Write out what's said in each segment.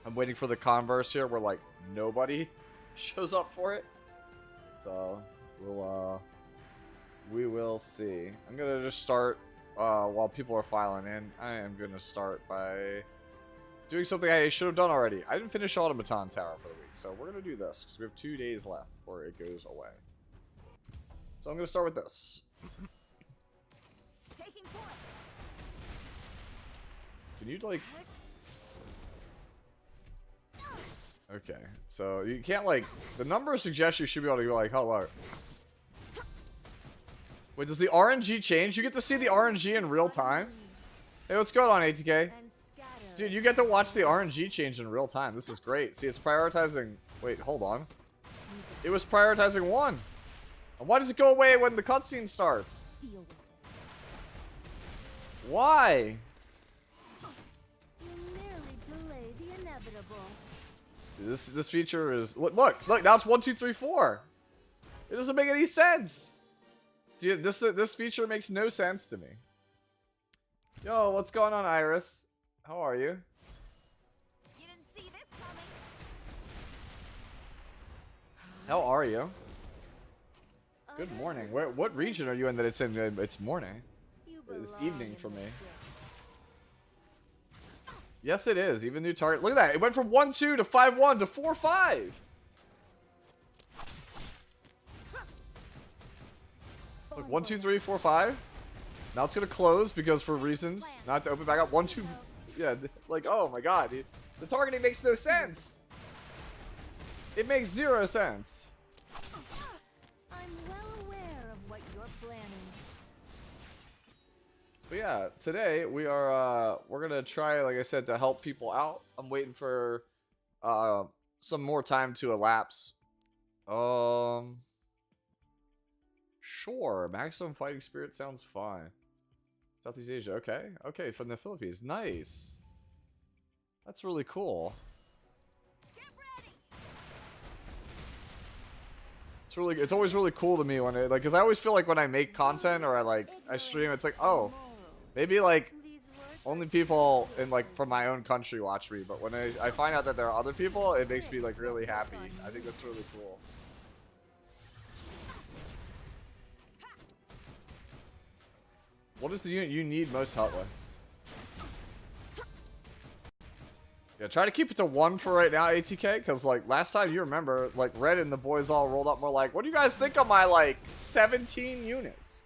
I'm waiting for the Converse here where, like, nobody shows up for it. So, we will see. I'm gonna just start, while people are filing in, I am gonna start by doing something I should have done already. I didn't finish Automaton Tower for the week, so we're gonna do this, because we have 2 days left before it goes away. So I'm gonna start with this. Taking point. Can you, like... Okay, so you can't, like... The number suggests you should be able to go, like, hello. Wait, does the RNG change? You get to see the RNG in real time? Hey, what's going on, ATK? Dude, you get to watch the RNG change in real time. This is great. See, it's prioritizing... Wait, hold on. It was prioritizing 1. And why does it go away when the cutscene starts? Why? This feature is... Look, now it's 1, 2, 3, 4. It doesn't make any sense. Dude, this feature makes no sense to me. Yo, what's going on, Iris? How are you? You didn't see this coming. How are you? Good morning. What region are you in that it's in? It's morning. It's evening for me. Yes, it is. Even new target. Look at that. It went from 1-2 to 5-1 to 4-5. Look, 1, 2, 3, 4, 5. Now it's gonna close because for reasons not to open back up. 1, 2. Yeah, like, oh my god, dude. The targeting makes no sense. It makes 0 sense. I'm well aware of what you're planning. But yeah, today we are we're gonna try, like I said, to help people out. I'm waiting for some more time to elapse. Sure, maximum fighting spirit sounds fine. Southeast Asia, okay, okay, from the Philippines, nice. That's really cool. Get ready. It's always really cool to me when it, like, because I always feel like when I make content or I stream, it's like, oh, maybe like only people in, like, from my own country watch me, but when I find out that there are other people, it makes me, like, really happy. I think that's really cool. What is the unit you need most help with? Yeah, try to keep it to 1 for right now, ATK, because, like, last time you remember, like, Red and the boys all rolled up more like, what do you guys think of my, like, 17 units?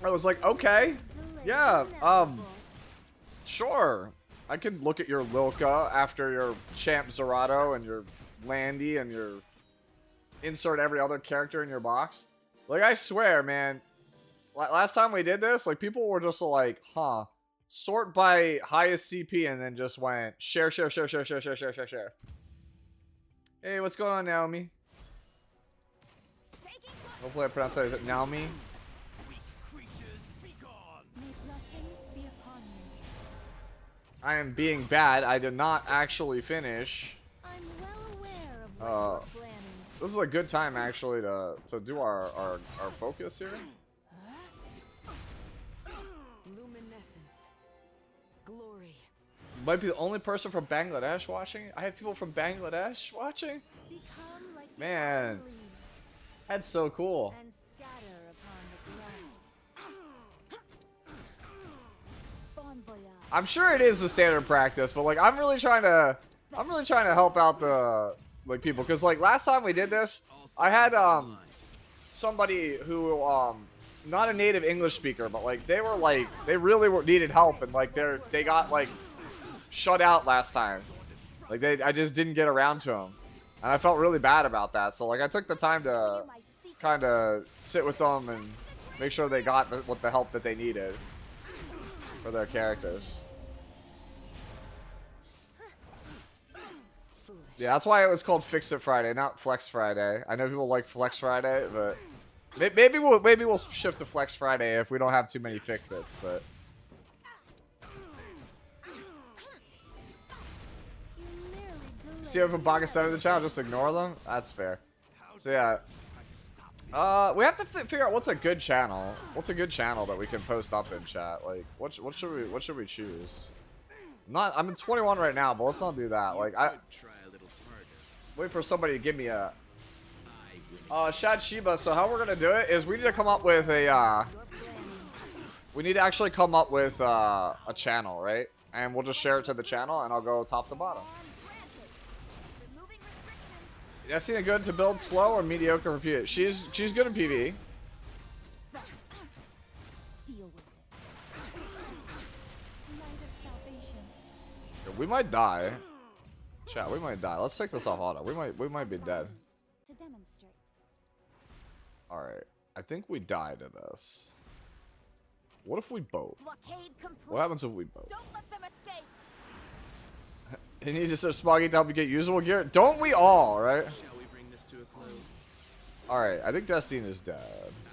I was like, okay, yeah, sure. I can look at your Lilka after your Champ Zerato and your Landy and your insert every other character in your box. Like, I swear, man, last time we did this, like, people were just like, huh, sort by highest CP and then just went share. Hey, what's going on, Naomi? Hopefully I pronounced that Naomi. I am being bad. I did not actually finish. I'm well aware of what you're planning. This is a good time actually to do our focus here. Luminescence. Glory. Might be the only person from Bangladesh watching. I have people from Bangladesh watching. Become like the Man, autumn leaves that's so cool. and scatter upon the ground. Bon voyage. I'm sure it is the standard practice, but like I'm really trying to help out the like people, because like last time we did this, I had somebody who not a native English speaker, but like they really needed help, and like they got like shut out last time. Like I just didn't get around to them, and I felt really bad about that. So like I took the time to kind of sit with them and make sure they got the help that they needed for their characters. Yeah, that's why it was called Fix It Friday, not Flex Friday. I know people like Flex Friday, but maybe we'll shift to Flex Friday if we don't have too many fix-its, but see if Bagaseta in the channel, just ignore them? That's fair. So yeah. We have to figure out what's a good channel. What's a good channel that we can post up in chat? Like what should we choose? I'm in 21 right now, but let's not do that. Like wait for somebody to give me a Shad Shiba. So how we're gonna do it is we need to come up with a we need to actually come up with a channel, right? And we'll just share it to the channel, and I'll go top to bottom. Destiny good to build slow or mediocre for PvE? She's good in PvE. We might die. Chat, we might die. Let's take this off auto. We might be dead. Alright. I think we die to this. What if we boat? What happens if we boat? Don't let them escape. You need to search Smoggy to help you get usable gear. Don't we all, right? Shall we bring this to a close? Alright, I think Destine is dead.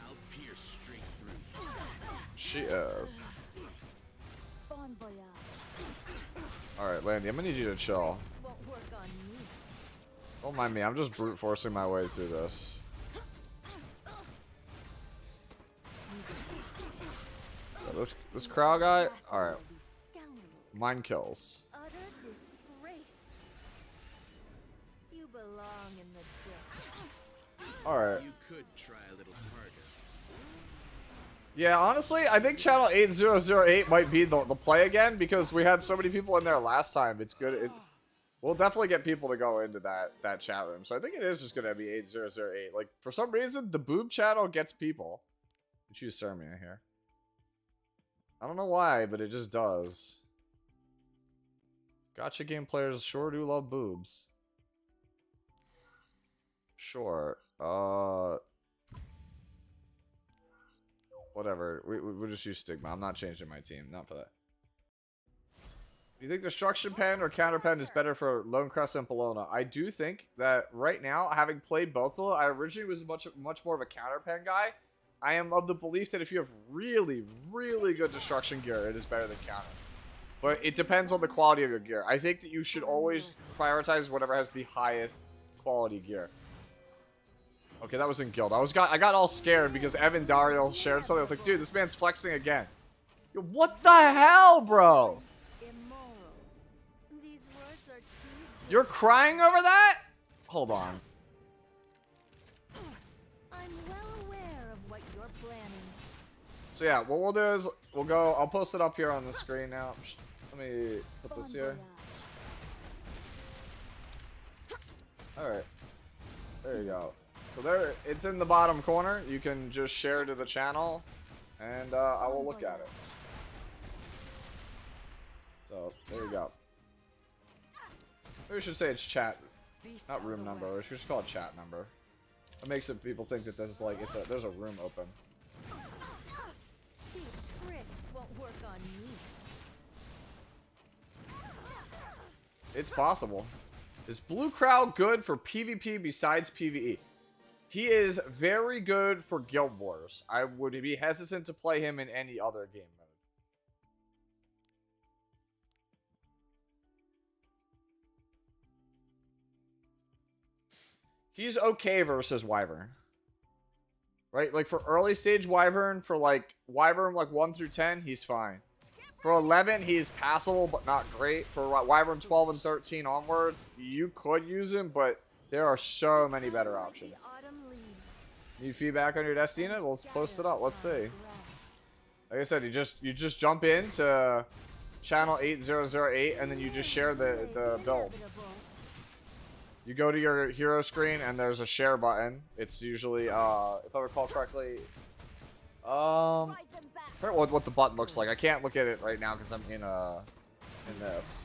I'll pierce straight through. She is. Bon voyage. Alright, Landy, I'm gonna need you to chill. This won't work on me. Don't mind me, I'm just brute forcing my way through this. Yeah, this Crow guy? Alright. Mind kills. Utter disgrace. You belong in the ditch. Alright. You could try a little harder. Yeah, honestly, I think channel 8008 might be the play again because we had so many people in there last time. It's good. We'll definitely get people to go into that chat room. So I think it is just going to be 8008. Like, for some reason, the boob channel gets people. You choose Sermia here. I don't know why, but it just does. Gotcha game players sure do love boobs. Sure. Whatever. We'll just use Stigma. I'm not changing my team. Not for that. Do you think Destruction Pen or Counter Pen is better for Lone Crest and Pelona? I do think that right now, having played both of them, I originally was much more of a Counter Pen guy. I am of the belief that if you have really, really good Destruction gear, it is better than Counter. But it depends on the quality of your gear. I think that you should always prioritize whatever has the highest quality gear. Okay, that was in guild. I got all scared because Evan Dario shared something. I was like, dude, this man's flexing again. Yo, what the hell, bro? Immoral. These words are too. You're crying over that? Hold on. I'm well aware of what you're planning. So yeah, what we'll do is we'll go. I'll post it up here on the screen now. Let me put this here. All right. There you go. So there, it's in the bottom corner. You can just share to the channel, and I will look at it. So there you go. Maybe we should say it's chat, not room number. We should just call it chat number. It makes it people think that this is like there's a room open. Cheap tricks won't work on me. It's possible. Is Blue Crow good for PvP besides PvE? He is very good for Guild Wars. I would be hesitant to play him in any other game mode. He's okay versus Wyvern. Right? Like for early stage Wyvern, for like Wyvern like 1 through 10, he's fine. For 11, he's passable but not great. For Wyvern 12 and 13 onwards, you could use him, but there are so many better options. Need feedback on your Destina? We'll post it up. Let's see. Like I said, you just jump into channel 8008 and then you just share the build. You go to your hero screen and there's a share button. It's usually, if I recall correctly, I forget what the button looks like. I can't look at it right now because I'm in this.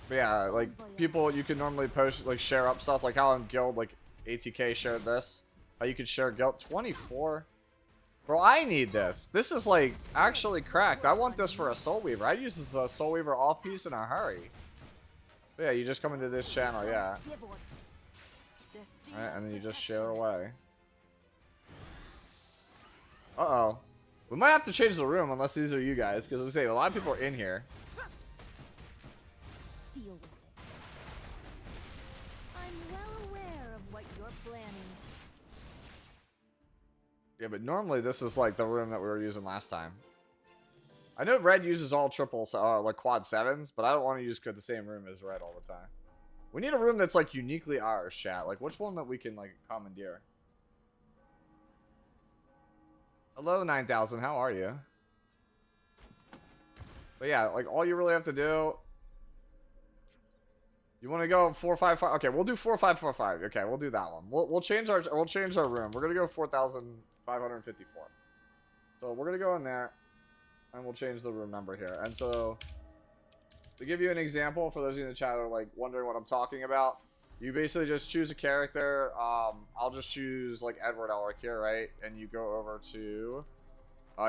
But yeah, like people, you can normally post like share up stuff like how in guild like ATK shared this. How you could share guild 24. Bro, I need this. This is like actually cracked. I want this for a Soul Weaver. I'd use this as a Soul Weaver off piece in a hurry. But yeah, you just come into this channel, yeah. Alright, and then you just share away. Uh-oh. We might have to change the room unless these are you guys, because we say a lot of people are in here. Deal with it. I'm well aware of what you're planning. Yeah, but normally this is like the room that we were using last time. I know red uses all triples, like quad 7s, but I don't want to use the same room as red all the time. We need a room that's like uniquely ours, chat. Like which one that we can like commandeer? Hello 9000, how are you? But yeah, like all you really have to do. You want to go 455? Okay, we'll do 4545. Okay, we'll do that one. We'll change our room. We're gonna go 4554. So we're gonna go in there, and we'll change the room number here. And so, to give you an example, for those of you in the chat that are like wondering what I'm talking about, you basically just choose a character. I'll just choose like Edward Elric here, right? And you go over to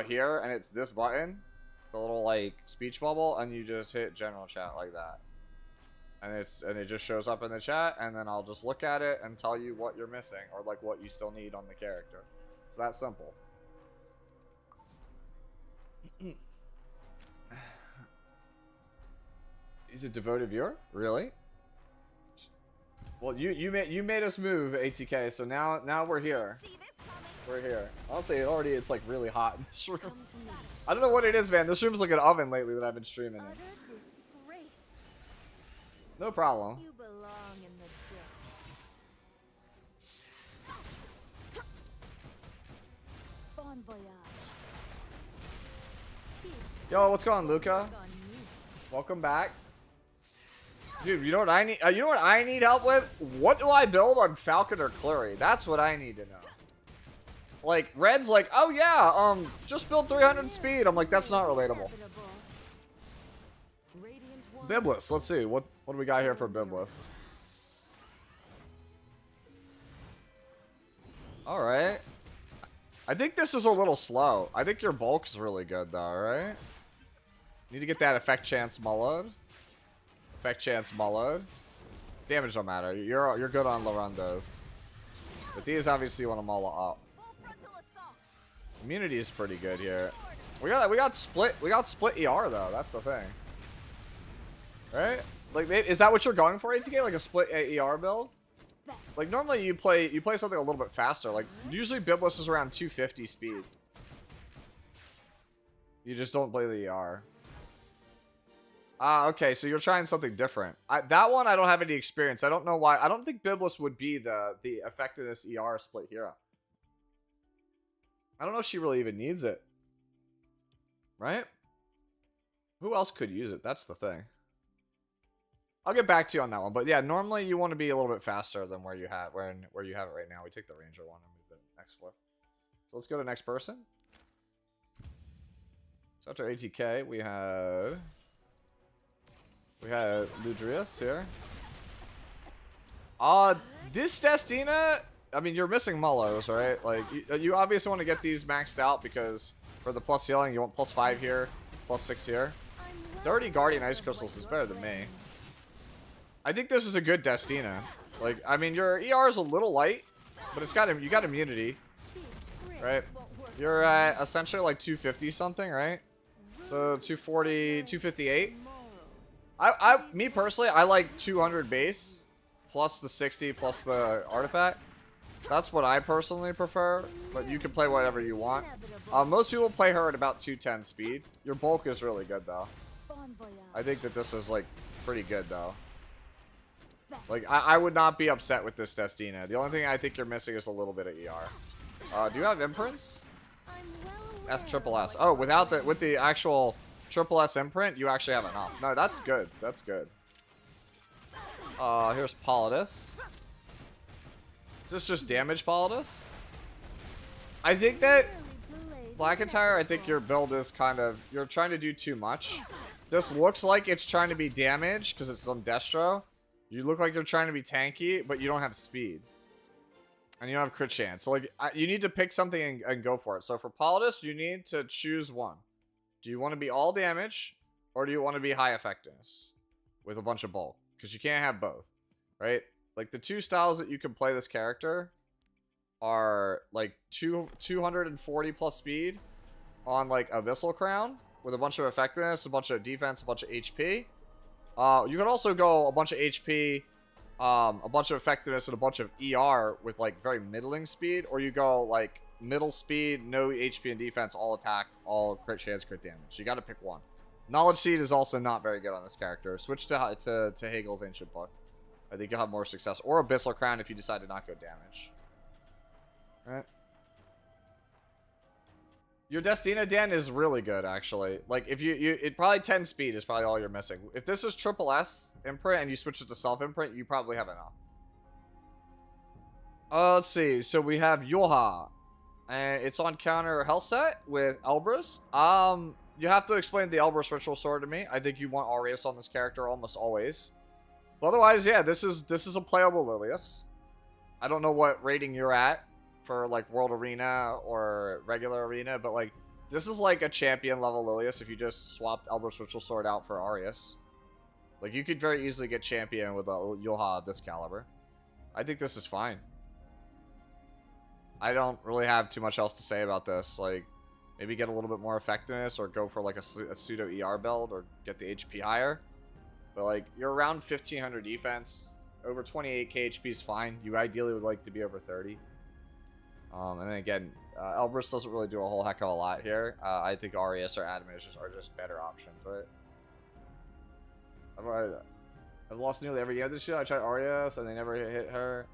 here, and it's this button, the little like speech bubble, and you just hit general chat like that. And it just shows up in the chat, and then I'll just look at it and tell you what you're missing or like what you still need on the character. It's that simple. He's a devoted viewer, really? Well, you made us move, ATK. So now we're here. We're here. Honestly, it's like really hot in this room. I don't know what it is, man. This room's like an oven lately that I've been streaming in. No problem. You belong in the ditch. Bon voyage. Yo, what's going on, Luca? Welcome back. Dude, you know what I need? You know what I need help with? What do I build on Falcon or Clury? That's what I need to know. Like, Red's like, oh yeah, just build 300 speed. I'm like, that's not relatable. Biblis, let's see. What do we got here for Biblis? Alright. I think this is a little slow. I think your bulk's really good though, right? Need to get that effect chance mullowed. Effect chance mullowed. Damage don't matter. You're good on Lorendos. But these obviously you want to mull up. Immunity is pretty good here. We got split ER though. That's the thing. Right? Like, is that what you're going for, ATK? Like a split ER build? Like normally you play something a little bit faster. Like usually Biblis is around 250 speed. You just don't play the ER. Ah, okay, so you're trying something different. That one I don't have any experience. I don't know why. I don't think Biblis would be the effectiveness ER split hero. I don't know if she really even needs it. Right? Who else could use it? That's the thing. I'll get back to you on that one. But yeah, normally you want to be a little bit faster than where you have it right now. We take the Ranger one and move the next flip. So let's go to next person. So after ATK, we had Ludrius here. This Destina, I mean, you're missing Mullows, right? Like, you obviously want to get these maxed out because for the plus healing, you want +5 here, +6 here. Dirty Guardian Ice Crystals is better than me. I think this is a good Destina. Like, I mean, your ER is a little light, but you got immunity, right? You're at essentially like 250 something, right? So 240, 258. Me personally, I like 200 base plus the 60 plus the artifact. That's what I personally prefer, but you can play whatever you want. Most people play her at about 210 speed. Your bulk is really good though. I think that this is like pretty good though. Like, I would not be upset with this Destina. The only thing I think you're missing is a little bit of ER. Do you have imprints? S. Oh, with the actual S imprint, you actually have enough. No, that's good. That's good. Here's Politis. Is this just damage Politis? I think that Blackentire, I think your build is kind of, you're trying to do too much. This looks like it's trying to be damage because it's some Destro. You look like you're trying to be tanky, but you don't have speed. And you don't have crit chance. So, like, you need to pick something and go for it. So, for Politis, you need to choose one. Do you want to be all damage, or do you want to be high effectiveness with a bunch of bulk? Because you can't have both, right? Like, the two styles that you can play this character are, like, 240 plus speed on, like, Abyssal Crown with a bunch of effectiveness, a bunch of defense, a bunch of HP. You can also go a bunch of HP, a bunch of effectiveness, and a bunch of ER with, like, very middling speed. Or you go, like, middle speed, no HP and defense, all attack, all crit chance, crit damage. You got to pick one. Knowledge Seed is also not very good on this character. Switch to Hagel's Ancient Book. I think you'll have more success. Or Abyssal Crown if you decide to not go damage. Alright. Your Destina Den is really good, actually. Like, if it probably 10 speed is probably all you're missing. If this is triple S imprint and you switch it to self imprint, you probably have enough. Let's see. So we have Yoha. And it's on counter health set with Elbrus. You have to explain the Elbrus Ritual Sword to me. I think you want Aureus on this character almost always. But otherwise, yeah, this is a playable Lilius. I don't know what rating you're at for like World Arena or regular Arena, but like this is like a champion level Lilius if you just swapped Elbrus Ritual Sword out for Aureus. Like you could very easily get champion with a Yoha of this caliber. I think this is fine. I don't really have too much else to say about this. Like maybe get a little bit more effectiveness or go for like a pseudo ER build or get the HP higher. But like you're around 1500 defense, over 28k HP is fine. You ideally would like to be over 30. And then again, Elbrus doesn't really do a whole heck of a lot here. I think Aureus or Adamus are just better options, right? I've lost nearly every game this year. I tried Aureus and they never hit her.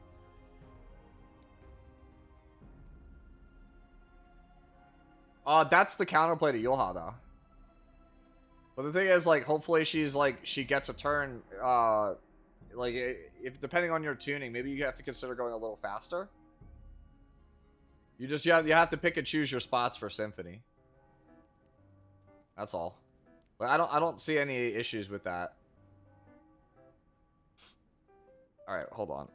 That's the counterplay to Yoha, though. But the thing is, like, hopefully she gets a turn, like, if depending on your tuning, maybe you have to consider going a little faster. You have to pick and choose your spots for Symphony. That's all. But I don't see any issues with that. Alright, hold on.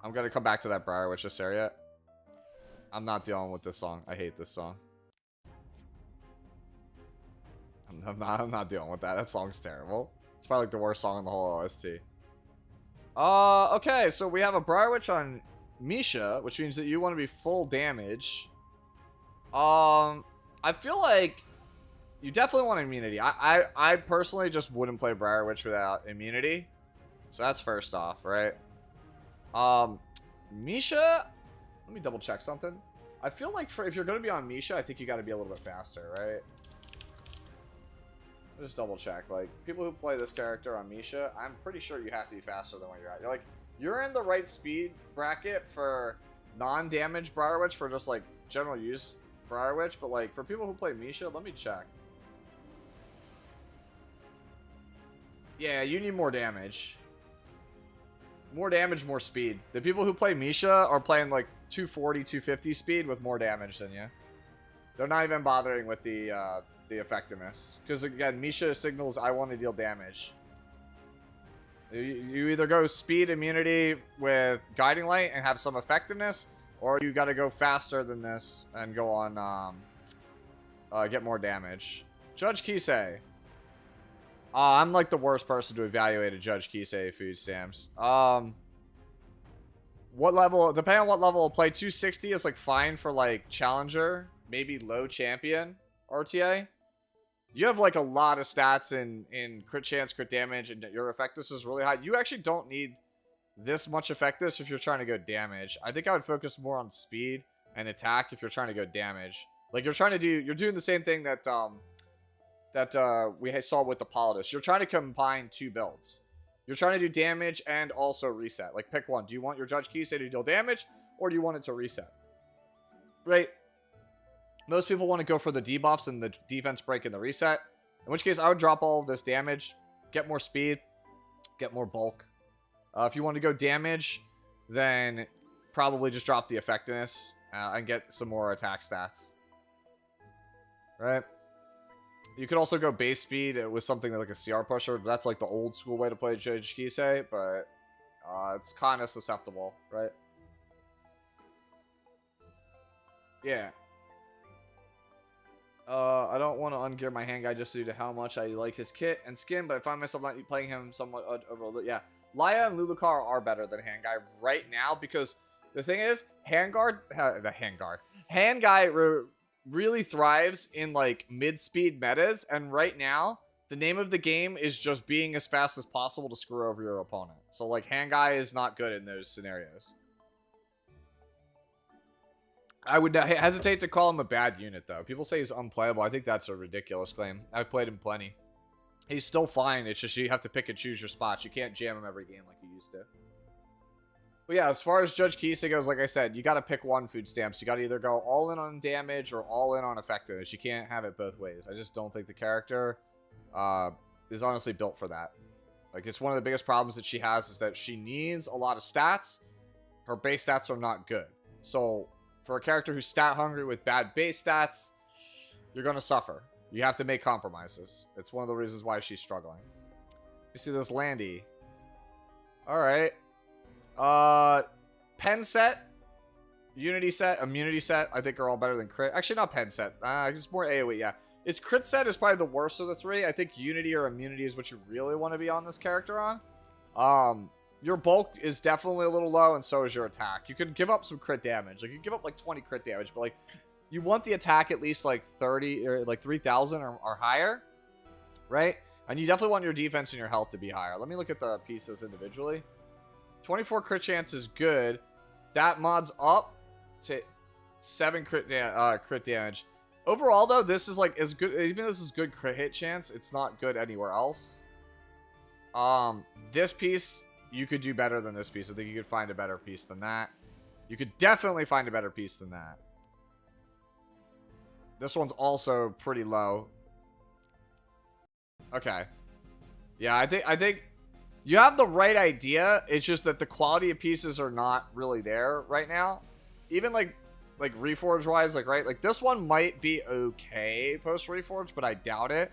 I'm gonna come back to that Briar Witch area. I'm not dealing with this song. I hate this song. I'm not dealing with that. That song's terrible. It's probably like the worst song in the whole OST. Okay, so we have a Briar Witch on Misha, which means that you want to be full damage. I feel like you definitely want immunity. I personally just wouldn't play Briar Witch without immunity. So that's first off, right? Misha, let me double check something. I feel like if you're going to be on Misha, I think you got to be a little bit faster, right? Just double check. Like, people who play this character on Misha, I'm pretty sure you have to be faster than where you're at. You're in the right speed bracket for non-damage Briar Witch, for just, like, general use Briar Witch, but, like, for people who play Misha, let me check. Yeah, you need more damage. More damage, more speed. The people who play Misha are playing, like, 240, 250 speed with more damage than you. They're not even bothering with the effectiveness. Because, again, Misha signals, I want to deal damage. You either go speed immunity with Guiding Light and have some effectiveness, or you got to go faster than this and go on, get more damage. Judge Kisei. I'm like the worst person to evaluate a Judge Kisei food stamps. What level, depending on what level of play, 260 is like fine for like Challenger, maybe low Champion RTA. You have like a lot of stats in crit chance, crit damage, and your effectiveness is really high. You actually don't need this much effectiveness if you're trying to go damage. I think I would focus more on speed and attack if you're trying to go damage. Like you're doing the same thing that we saw with the Politis. You're trying to combine two builds. You're trying to do damage and also reset. Like pick one. Do you want your Judge Kisei to deal damage, or do you want it to reset? Right? Most people want to go for the debuffs and the defense break and the reset. In which case, I would drop all of this damage, get more speed, get more bulk. If you want to go damage, then probably just drop the effectiveness and get some more attack stats. Right? You could also go base speed with something like a CR pusher. That's like the old school way to play Judge Kisei, but it's kind of susceptible, right? Yeah. I don't want to ungear my hand guy just due to how much I like his kit and skin, but I find myself not playing him somewhat over. Yeah, Laya and Lulukar are better than hand guy right now because the thing is, hand guy really thrives in like mid-speed metas, and right now the name of the game is just being as fast as possible to screw over your opponent. So like hand guy is not good in those scenarios. I would not hesitate to call him a bad unit, though. People say he's unplayable. I think that's a ridiculous claim. I've played him plenty. He's still fine. It's just you have to pick and choose your spots. You can't jam him every game like you used to. But yeah, as far as Judge Kisa goes, like I said, you got to pick one food stamps. You got to either go all in on damage or all in on effectiveness. You can't have it both ways. I just don't think the character is honestly built for that. Like, it's one of the biggest problems that she has is that she needs a lot of stats. Her base stats are not good. So, for a character who's stat hungry with bad base stats, you're going to suffer. You have to make compromises. It's one of the reasons why she's struggling. You see this Landy. Alright. Pen set, Unity set, Immunity set, I think are all better than crit. Actually, not pen set. It's more AoE, yeah. Its crit set is probably the worst of the three. I think Unity or Immunity is what you really want to be on this character on. Your bulk is definitely a little low, and so is your attack. You can give up some crit damage. Like, you can give up like 20 crit damage, but like, you want the attack at least like 30 or like 3,000 or higher, right? And you definitely want your defense and your health to be higher. Let me look at the pieces individually. 24 crit chance is good. That mods up to 7 crit damage. Overall, though, this is like as good. Even though this is good crit hit chance, it's not good anywhere else. This piece, you could do better than this piece. I think you could find a better piece than that. You could definitely find a better piece than that. This one's also pretty low. Okay. Yeah, I think you have the right idea. It's just that the quality of pieces are not really there right now. Even like Reforge wise, like, right? Like, this one might be okay post Reforge, but I doubt it.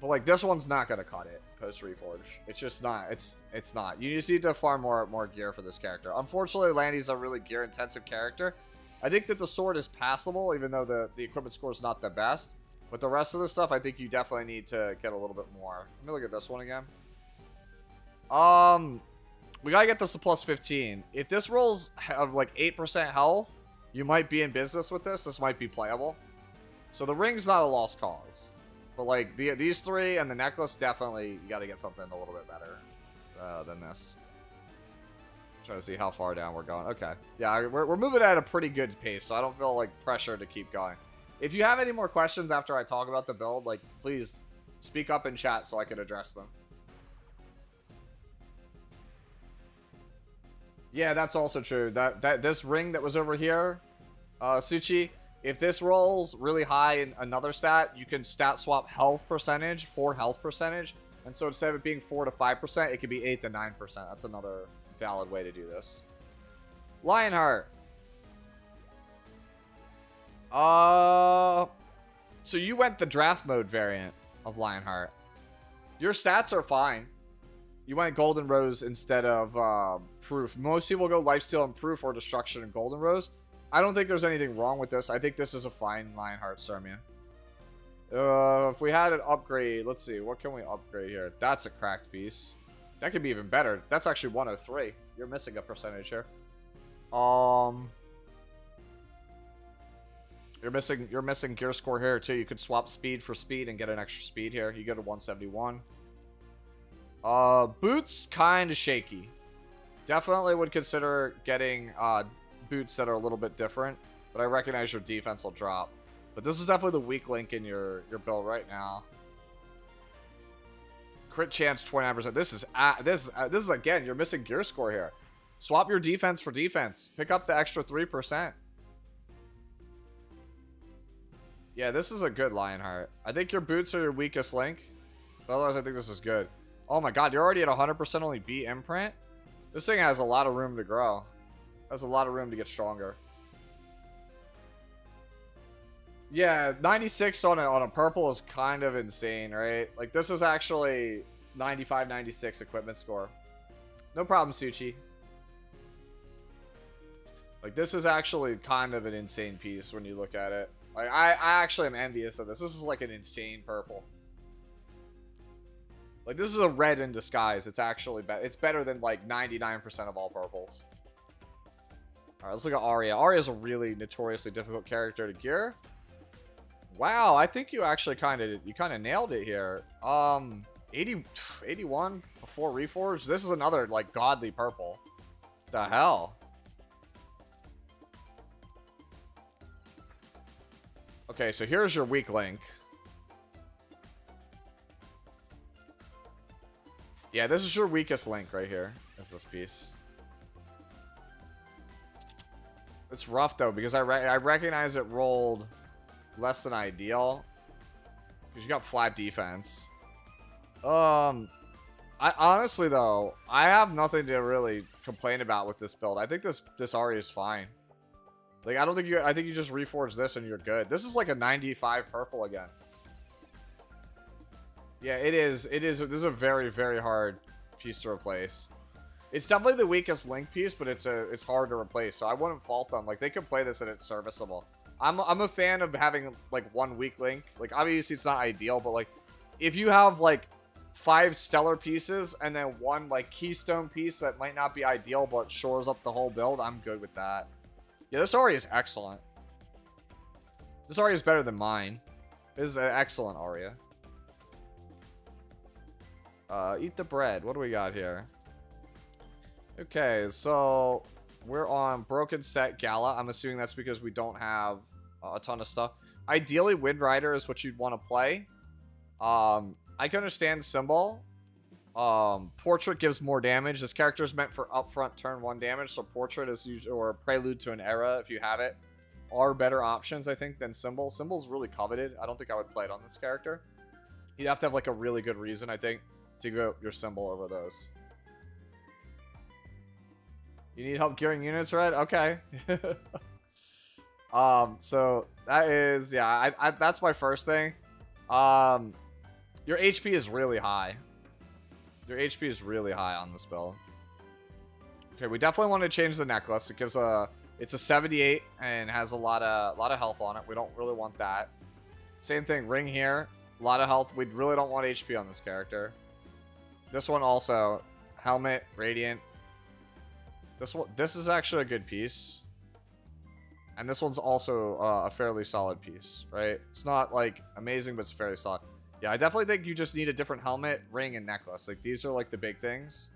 But like, this one's not gonna cut it post Reforge. It's just not. It's not. You just need to farm more gear for this character. Unfortunately, Landy's a really gear intensive character. I think that the sword is passable, even though the equipment score is not the best. But the rest of the stuff, I think you definitely need to get a little bit more. Let me look at this one again. We gotta get this to plus 15. If this rolls of like 8% health, you might be in business with this. This might be playable. So the ring's not a lost cause. But like these three and the necklace, definitely you gotta get something a little bit better than this. Trying to see how far down we're going. Okay. Yeah, we're moving at a pretty good pace, so I don't feel like pressure to keep going. If you have any more questions after I talk about the build, like, please speak up in chat so I can address them. Yeah, that's also true. That this ring that was over here, Suchi, if this rolls really high in another stat, you can stat swap health percentage for health percentage. And so instead of it being 4 to 5%, it could be 8 to 9%. That's another valid way to do this. Lionheart. So you went the draft mode variant of Lionheart. Your stats are fine. You went Golden Rose instead of Proof. Most people go Lifesteal and Proof or Destruction and Golden Rose. I don't think there's anything wrong with this. I think this is a fine Lionheart Sermon. If we had an upgrade, let's see. What can we upgrade here? That's a cracked piece. That could be even better. That's actually 103. You're missing a percentage here. You're missing gear score here too. You could swap speed for speed and get an extra speed here. You go to 171. Boots kind of shaky. Definitely would consider getting boots that are a little bit different, but I recognize your defense will drop. But this is definitely the weak link in your build right now. Crit chance 29%. This is again, you're missing gear score here. Swap your defense for defense. Pick up the extra 3%. Yeah, this is a good Lionheart. I think your boots are your weakest link. But otherwise, I think this is good. Oh my god, you're already at 100% only B imprint? This thing has a lot of room to grow. Has a lot of room to get stronger. Yeah, 96 on a purple is kind of insane, right? Like, this is actually 95, 96 equipment score. No problem, Suchi. Like, this is actually kind of an insane piece when you look at it. Like, I actually am envious of this. This is like an insane purple. Like, this is a red in disguise. It's actually better. It's better than like 99% of all purples. Alright, let's look at Arya. Arya's a really notoriously difficult character to gear. Wow, I think you actually kind of nailed it here. 81 before Reforge. This is another like godly purple. The hell? Okay, so here's your weak link. Yeah, this is your weakest link right here. Is this piece. It's rough though because I recognize it rolled less than ideal because you got flat defense. I honestly though, I have nothing to really complain about with this build. I think this Ari is fine. Like I think you just reforge this and you're good. This is like a 95 purple again. Yeah, it is. This is a very, very hard piece to replace. It's definitely the weakest link piece, but it's hard to replace. So I wouldn't fault them. Like they can play this and it's serviceable. I'm a fan of having like one weak link. Like obviously it's not ideal, but like if you have like 5 stellar pieces and then one like keystone piece that might not be ideal but shores up the whole build, I'm good with that. Yeah, this Aria is excellent. This Aria is better than mine. This is an excellent Aria. Eat the bread. What do we got here? Okay, so we're on Broken Set Gala. I'm assuming that's because we don't have a ton of stuff. Ideally, Wind Rider is what you'd want to play. I can understand Symbol. Portrait gives more damage. This character is meant for upfront turn 1 damage, so Portrait is usually, or Prelude to an Era, if you have it, are better options, I think, than Symbol. Symbol's really coveted. I don't think I would play it on this character. You'd have to have like a really good reason, I think, to go your Symbol over those. You need help gearing units, right? Okay. So that is, yeah, that's my first thing. Your HP is really high. Your HP is really high on this build. Okay, we definitely want to change the necklace. It gives it's a 78 and has a lot of health on it. We don't really want that. Same thing, ring here, a lot of health. We really don't want HP on this character. This one also, helmet, radiant. This is actually a good piece. And this one's also a fairly solid piece, right? It's not like amazing, but it's fairly solid. Yeah, I definitely think you just need a different helmet, ring, and necklace. Like these are like the big things.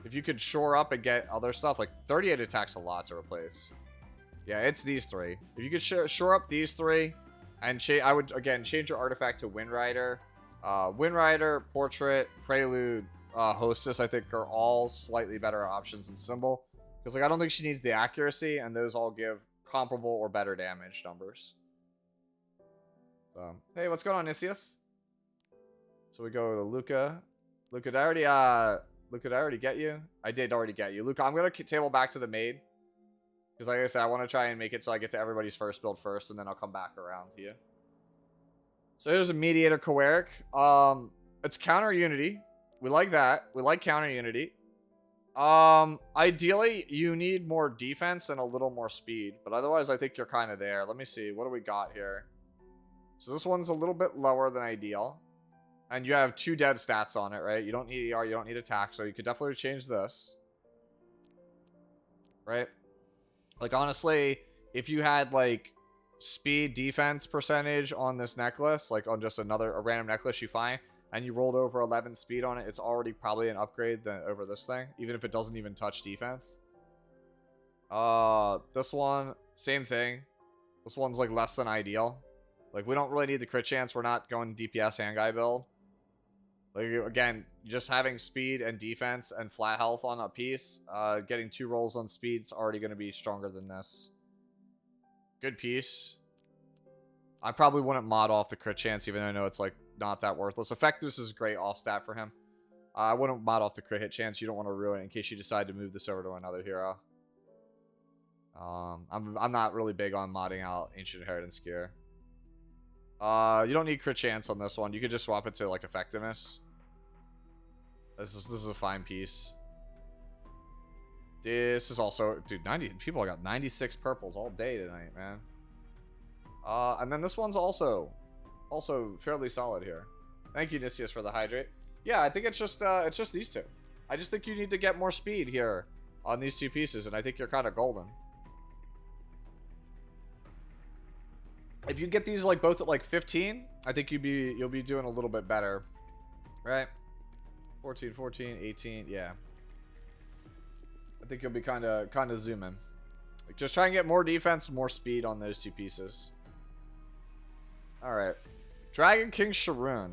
If you could shore up and get other stuff, like 38 attacks a lot to replace. Yeah, it's these 3. If you could shore up these 3, and I would again change your artifact to Wind Rider. Wind Rider, Portrait, Prelude, Hostess, I think are all slightly better options than Symbol. Because like I don't think she needs the accuracy, and those all give comparable or better damage numbers. So, hey, what's going on, Nicias? So we go to Luca. Luca, did I already get you? I did already get you. Luca, I'm going to table back to the maid. Because like I said, I want to try and make it so I get to everybody's first build first, and then I'll come back around to you. So here's a Mediator Coeric. It's counter unity. We like that. We like counter unity. Ideally, you need more defense and a little more speed. But otherwise, I think you're kind of there. Let me see. What do we got here? So this one's a little bit lower than ideal. And you have 2 dead stats on it, right? You don't need ER, you don't need attack, so you could definitely change this. Right? Like, honestly, if you had, like, speed defense percentage on this necklace, like on just a random necklace you find, and you rolled over 11 speed on it, it's already probably an upgrade over this thing, even if it doesn't even touch defense. This one, same thing. This one's, like, less than ideal. Like, we don't really need the crit chance. We're not going DPS hand guy build. Like, again, just having speed and defense and flat health on a piece, getting 2 rolls on speed's already going to be stronger than this. Good piece. I probably wouldn't mod off the crit chance, even though I know it's, like, not that worthless. Effectiveness is great off stat for him. I wouldn't mod off the crit hit chance. You don't want to ruin it in case you decide to move this over to another hero. I'm not really big on modding out Ancient Inheritance Gear. You don't need crit chance on this one. You could just swap it to like effectiveness. This is a fine piece. This is also, dude, 90 people got 96 purples all day tonight, man. And then this one's also fairly solid here. Thank you, Nicias, for the hydrate. Yeah, I think it's just these 2. I just think you need to get more speed here on these 2 pieces, and I think you're kind of golden. If you get these like both at like 15, I think you'll be doing a little bit better. Right? 14, 14, 18, yeah. I think you'll be kind of zooming. Like just try and get more defense, more speed on those 2 pieces. Alright. Dragon King Sharoon.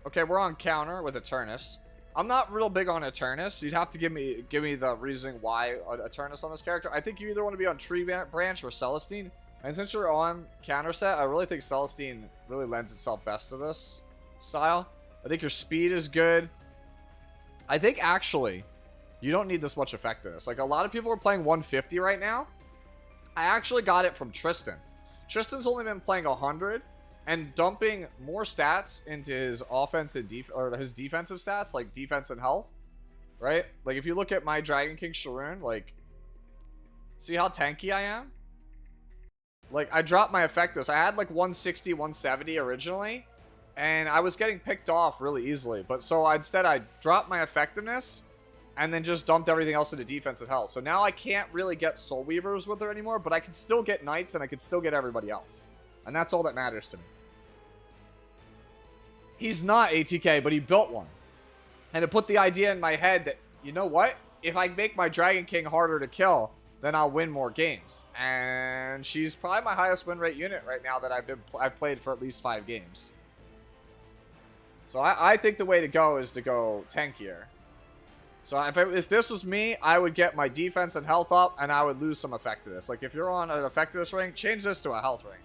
Okay, we're on counter with Eternus. I'm not real big on Eternus. You'd have to give me the reasoning why Eternus on this character. I think you either want to be on Tree Branch or Celestine. And since you're on counter set, I really think Celestine really lends itself best to this style. I think your speed is good. I think actually, you don't need this much effectiveness. Like a lot of people are playing 150 right now. I actually got it from Tristan. Tristan's only been playing 100 and dumping more stats into his offense and his defensive stats, like defense and health, right? Like if you look at my Dragon King Sharoon, like, see how tanky I am? Like I dropped my effectiveness. I had like 160, 170 originally, and I was getting picked off really easily. But so instead I dropped my effectiveness and then just dumped everything else into defense and health. So now I can't really get Soul Weavers with her anymore, but I can still get Knights and I can still get everybody else. And that's all that matters to me. He's not ATK, but he built one. And it put the idea in my head that, you know what? If I make my Dragon King harder to kill, then I'll win more games. And she's probably my highest win rate unit right now that I've played for at least 5 games. So I think the way to go is to go tankier. So if this was me, I would get my defense and health up, and I would lose some effectiveness. Like if you're on an effectiveness ring, change this to a health ring.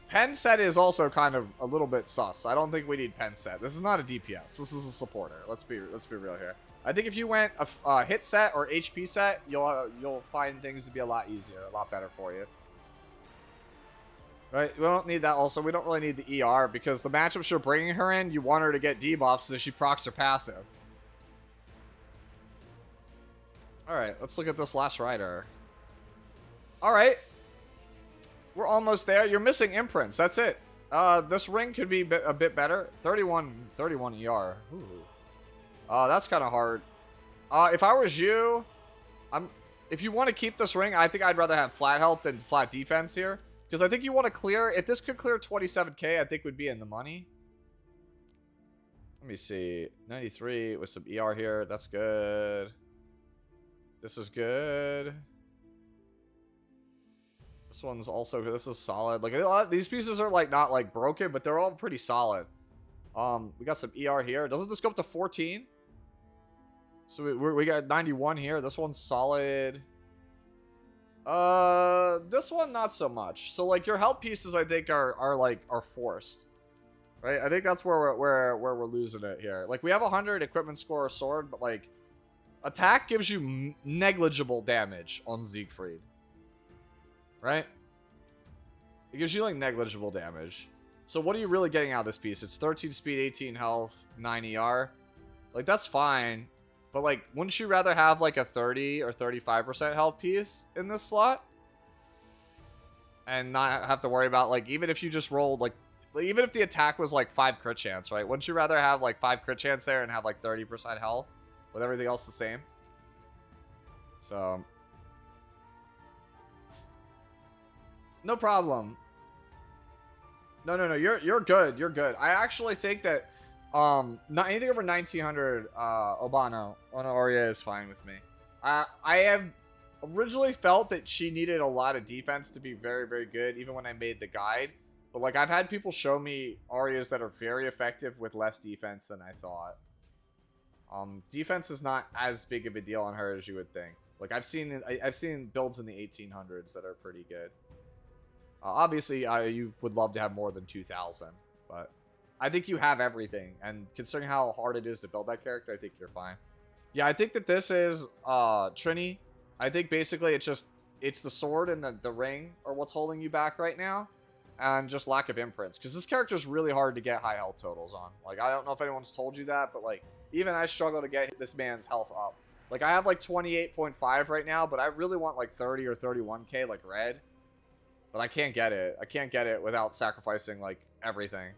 Pen set is also kind of a little bit sus. I don't think we need pen set. This is not a DPS. This is a supporter. Let's be real here. I think if you went a hit set or HP set, you'll find things to be a lot easier, a lot better for you. Right? We don't need that. Also, we don't really need the ER because the matchups you're bringing her in, you want her to get debuffs so that she procs her passive. All right, let's look at this last rider. All right. We're almost there. You're missing imprints. That's it. This ring could be a bit better. 31 ER. Ooh. That's kind of hard. If I was you, if you want to keep this ring, I think I'd rather have flat health than flat defense here. Because I think you want to clear, if this could clear 27k, I think we'd be in the money. Let me see. 93 with some ER here. That's good. This is good. This one's also good. This is solid. Like these pieces are like not like broken, but they're all pretty solid. We got some ER here. Doesn't this go up to 14? So we got 91 here. This one's solid. This one not so much. So like your health pieces, I think are forced, right? I think that's where we're losing it here. Like we have 100 equipment score sword, but like attack gives you negligible damage on Siegfried. Right? It gives you like negligible damage. So what are you really getting out of this piece? It's 13 speed, 18 health, 9 ER. Like that's fine. But like, wouldn't you rather have like a 30 or 35% health piece in this slot? And not have to worry about like, even if you just rolled like even if the attack was like 5 crit chance, right? Wouldn't you rather have like 5 crit chance there and have like 30% health with everything else the same? So no problem. No. You're good. You're good. I actually think that not anything over 1900 Obano on Arya is fine with me. I have originally felt that she needed a lot of defense to be very, very good, even when I made the guide. But like I've had people show me Aryas that are very effective with less defense than I thought. Defense is not as big of a deal on her as you would think. Like I've seen builds in the 1800s that are pretty good. Obviously, you would love to have more than 2,000, but I think you have everything. And considering how hard it is to build that character, I think you're fine. Yeah, I think that this is Trini. I think basically it's the sword and the ring are what's holding you back right now, and just lack of imprints. Because this character is really hard to get high health totals on. Like I don't know if anyone's told you that, but like even I struggle to get this man's health up. Like I have like 28.5 right now, but I really want like 30 or 31k like red. But I can't get it. I can't get it without sacrificing, like, everything.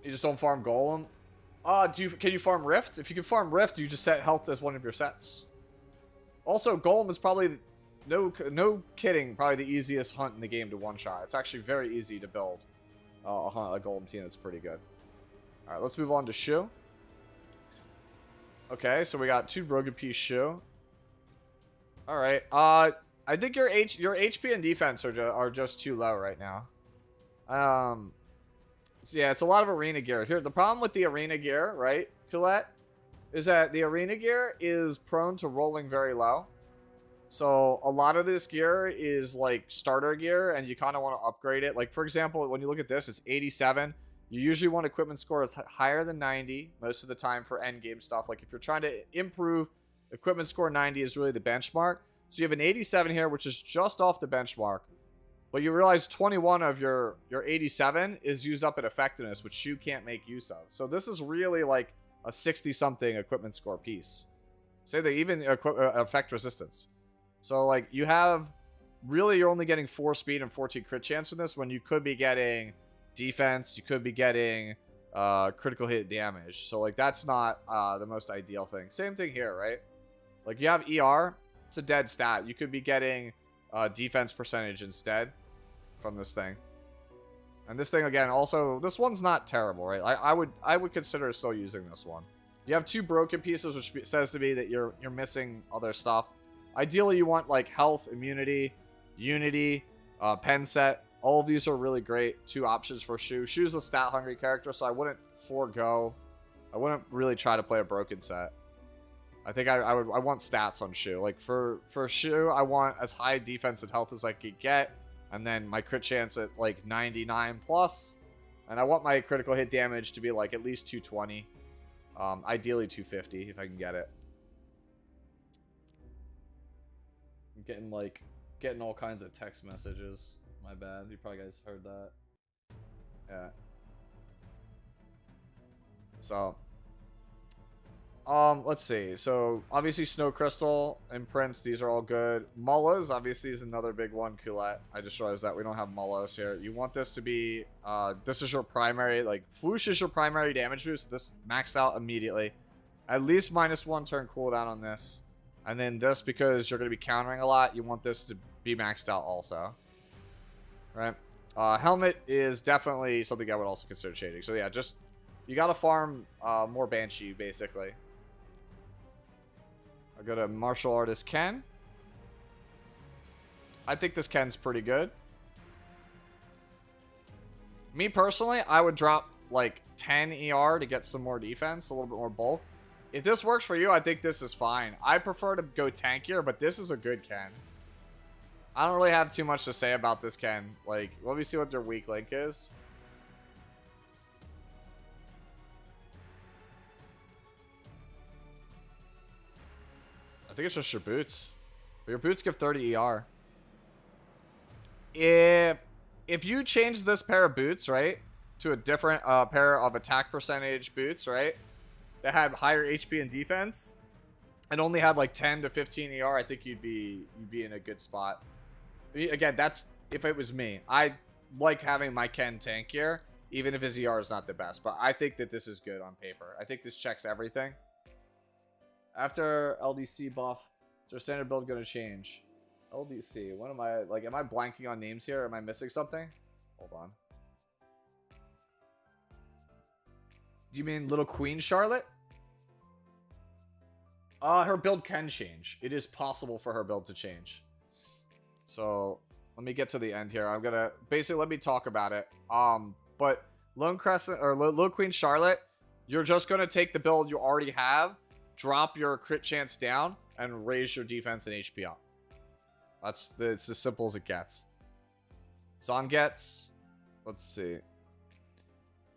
You just don't farm Golem? Can you farm Rift? If you can farm Rift, you just set health as one of your sets. Also, Golem is probably, no kidding, probably the easiest hunt in the game to one-shot. It's actually very easy to build a Golem team that's pretty good. Alright, let's move on to Shu. Okay, so we got 2 Broken Piece Shu. All right. I think your HP and defense are just too low right now. So yeah, it's a lot of arena gear. Here, the problem with the arena gear, right, Colette, is that the arena gear is prone to rolling very low. So a lot of this gear is like starter gear, and you kind of want to upgrade it. Like, for example, when you look at this, it's 87. You usually want equipment score that's higher than 90 most of the time for end game stuff. Like, if you're trying to improve, equipment score 90 is really the benchmark. So you have an 87 here, which is just off the benchmark. But you realize 21 of your 87 is used up at effectiveness, which Shu can't make use of. So this is really like a 60-something equipment score piece. Say they even affect resistance. So, like, you have... Really, you're only getting 4 speed and 14 crit chance in this when you could be getting defense. You could be getting critical hit damage. So, like, that's not the most ideal thing. Same thing here, right? Like, you have ER. It's a dead stat. You could be getting defense percentage instead from this thing. And this thing, again, also... This one's not terrible, right? I would consider still using this one. You have 2 broken pieces, which says to me that you're missing other stuff. Ideally, you want, like, health, immunity, unity, pen set. All of these are really great. 2 options for Shu. Shu's a stat-hungry character, so I wouldn't forego. I wouldn't really try to play a broken set. I think I want stats on Shu. Like, for Shu, I want as high defense and health as I could get. And then my crit chance at, like, 99 plus. And I want my critical hit damage to be, like, at least 220. Ideally 250, if I can get it. I'm getting all kinds of text messages. My bad. You probably guys heard that. Yeah. So, let's see. So, obviously Snow Crystal and Prince, these are all good. Mullahs, obviously, is another big one. Colette. I just realized that we don't have Mullahs here. You want this to be, this is your primary, like, Fwoosh is your primary damage boost. This maxed out immediately. At least -1 turn cooldown on this. And then this, because you're going to be countering a lot, you want this to be maxed out also. Right? Helmet is definitely something I would also consider changing. So yeah, just, you got to farm more Banshee, basically. I'll go to Martial Artist Ken. I think this Ken's pretty good. Me personally, I would drop like 10 ER to get some more defense, a little bit more bulk. If this works for you, I think this is fine. I prefer to go tankier, but this is a good Ken. I don't really have too much to say about this Ken. Like, let me see what their weak link is. I think it's just your boots. But your boots give 30 ER. If you change this pair of boots, right, to a different pair of attack percentage boots, right, that had higher HP and defense, and only had like 10 to 15 ER, I think you'd be in a good spot. Again, that's if it was me. I like having my Ken tankier, even if his ER is not the best. But I think that this is good on paper. I think this checks everything. After LDC buff, is their standard build going to change? LDC, what am I, like, am I blanking on names here? Am I missing something? Hold on. Do you mean Little Queen Charlotte? Her build can change. It is possible for her build to change. So, let me get to the end here. I'm gonna, basically, let me talk about it. But Lone Crescent, or Little Queen Charlotte, you're just gonna take the build you already have, drop your crit chance down, and raise your defense and HP up. It's as simple as it gets. Zongets, let's see.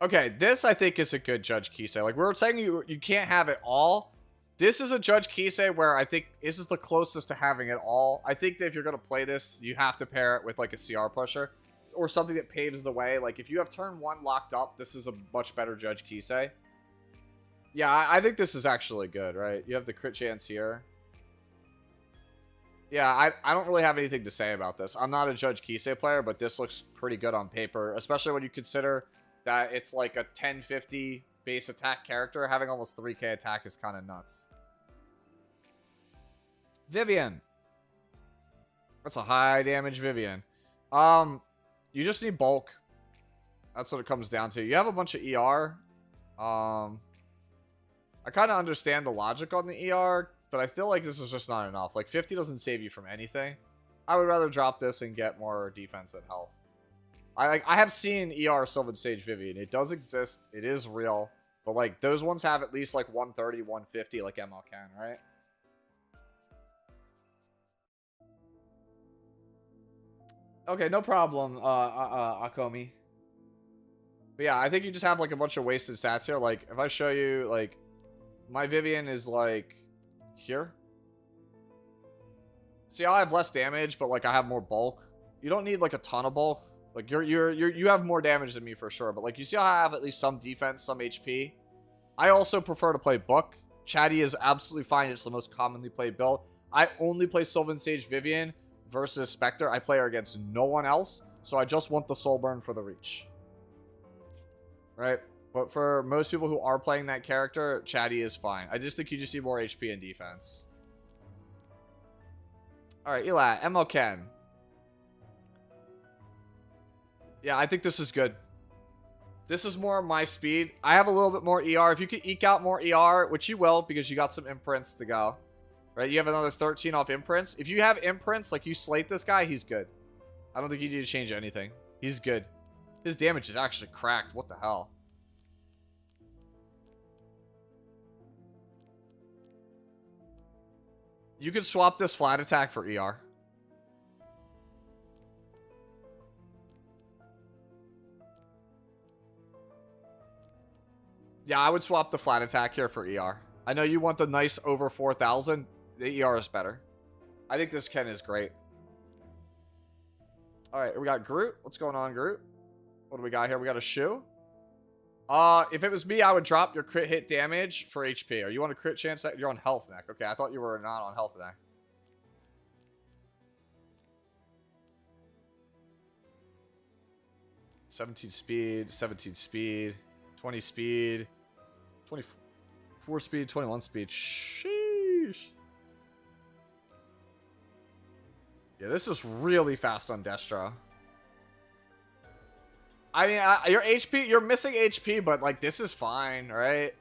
Okay, this I think is a good Judge Kisei. Like, we're saying you can't have it all. This is a Judge Kisei where I think this is the closest to having it all. I think that if you're going to play this, you have to pair it with like a CR pusher or something that paves the way. Like, if you have turn 1 locked up, this is a much better Judge Kisei. Yeah, I think this is actually good, right? You have the crit chance here. Yeah, I don't really have anything to say about this. I'm not a Judge Kisei player, but this looks pretty good on paper, especially when you consider that it's like a 1050 base attack character. Having almost 3k attack is kind of nuts. Vivian. That's a high damage Vivian. You just need bulk. That's what it comes down to. You have a bunch of ER. I kind of understand the logic on the ER, but I feel like this is just not enough. Like 50 doesn't save you from anything. I would rather drop this and get more defense and health. I have seen ER Sylvan Sage Vivian. It does exist. It is real. But like those ones have at least like 130, 150 like ML can, right? Okay, no problem, Akomi. But yeah, I think you just have like a bunch of wasted stats here. Like if I show you, like my Vivian is like here. See, I have less damage, but like I have more bulk. You don't need like a ton of bulk. Like you have more damage than me for sure. But like you see how I have at least some defense, some HP. I also prefer to play Book. Chatty is absolutely fine. It's the most commonly played build. I only play Sylvan Sage Vivian versus Spectre. I play her against no one else. So I just want the soul burn for the reach. Right? But for most people who are playing that character, Chatty is fine. I just think you just need more HP and defense. Alright, Eli, ML Ken. Yeah, I think this is good. This is more my speed. I have a little bit more ER. If you could eke out more ER, which you will because you got some imprints to go. Right? You have another 13 off imprints. If you have imprints, like you slate this guy, he's good. I don't think you need to change anything. He's good. His damage is actually cracked. What the hell? You could swap this flat attack for ER. Yeah, I would swap the flat attack here for ER. I know you want the nice over 4,000. The ER is better. I think this Ken is great. Alright, we got Groot. What's going on, Groot? What do we got here? We got a shoe. If it was me, I would drop your crit hit damage for HP. Or you want a crit chance that you're on health neck? Okay, I thought you were not on health neck. "17 speed, 17 speed, 20 speed, 24 speed, 21 speed." Sheesh. Yeah, this is really fast on Destro. I mean, your HP, you're missing HP, but like this is fine, right?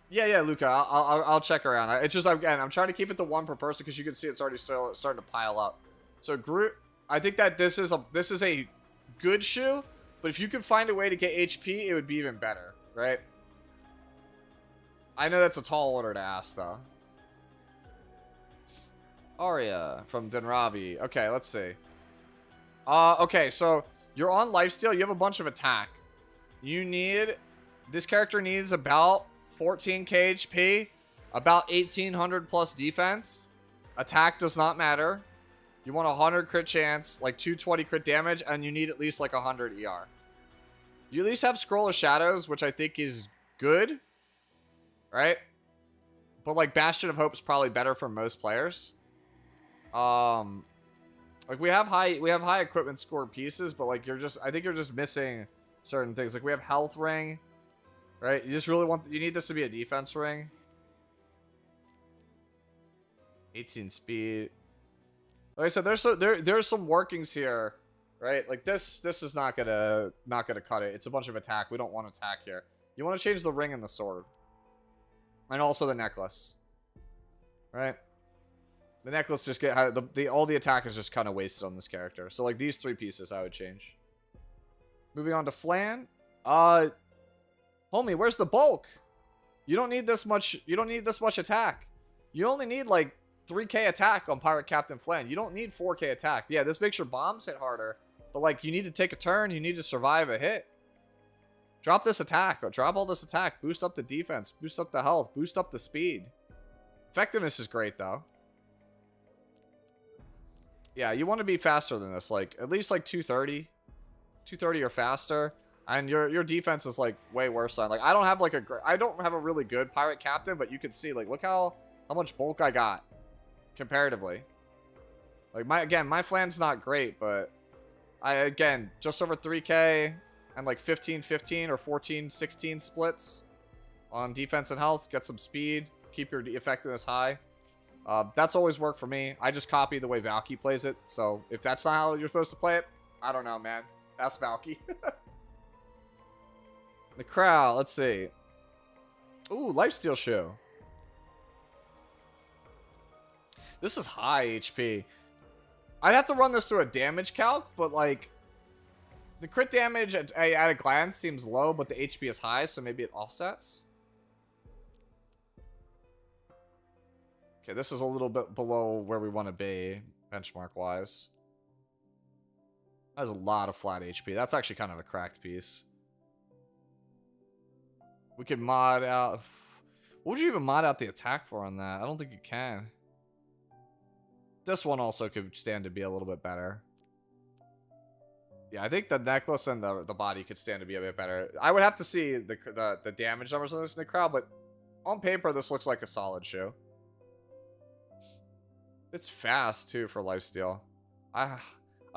Yeah, Luca, I'll check around. It's just, again, I'm trying to keep it to one per person because you can see it's already still starting to pile up. So Groot, I think that this is a good shoe, but if you could find a way to get HP, it would be even better, right? I know that's a tall order to ask, though. Arya from Denravi. Okay, let's see. Okay, so you're on lifesteal. You have a bunch of attack. This character needs about 14k HP, about 1800 plus defense. Attack does not matter. You want 100 crit chance, like 220 crit damage, and you need at least like 100 ER. You at least have Scroll of Shadows, which I think is good, right? But like Bastion of Hope is probably better for most players. Like we have high equipment score pieces, but like I think you're just missing certain things. Like we have health ring, right? You just really you need this to be a defense ring. 18 speed. Like I said, there's some workings here, right? Like this is not gonna cut it. It's a bunch of attack. We don't want attack here. You want to change the ring and the sword, and also the necklace, right? The necklace just all the attack is just kind of wasted on this character. So like these three pieces I would change. Moving on to Flan. Homie, where's the bulk? You don't need this much. You don't need this much attack. You only need like 3k attack on Pirate Captain Flan. You don't need 4k attack. Yeah, this makes your bombs hit harder, but like you need to take a turn. You need to survive a hit. Drop this attack. Or drop all this attack. Boost up the defense. Boost up the health. Boost up the speed. Effectiveness is great though. Yeah, you want to be faster than this. Like at least like 230. 230 or faster. And your defense is like way worse than like I don't have a really good Pirate Captain, but you can see like look how much bulk I got comparatively. Like my Flan's not great, but again just over 3k and like 15-15 or 14-16 splits on defense and health. Get some speed, keep your effectiveness high. That's always worked for me. I just copy the way Valky plays it. So if that's not how you're supposed to play it, I don't know, man. That's Valky. The crowd, let's see. Ooh, lifesteal show. This is high HP. I'd have to run this through a damage calc, but like the crit damage at a glance seems low, but the HP is high, so maybe it offsets. Okay, this is a little bit below where we want to be benchmark wise. That's a lot of flat HP. That's actually kind of a cracked piece. We could mod out. What would you even mod out the attack for on that? I don't think you can. This one also could stand to be a little bit better. Yeah, I think the necklace and the body could stand to be a bit better. I would have to see the damage numbers on this in the crowd, but on paper, this looks like a solid show. It's fast, too, for lifesteal. I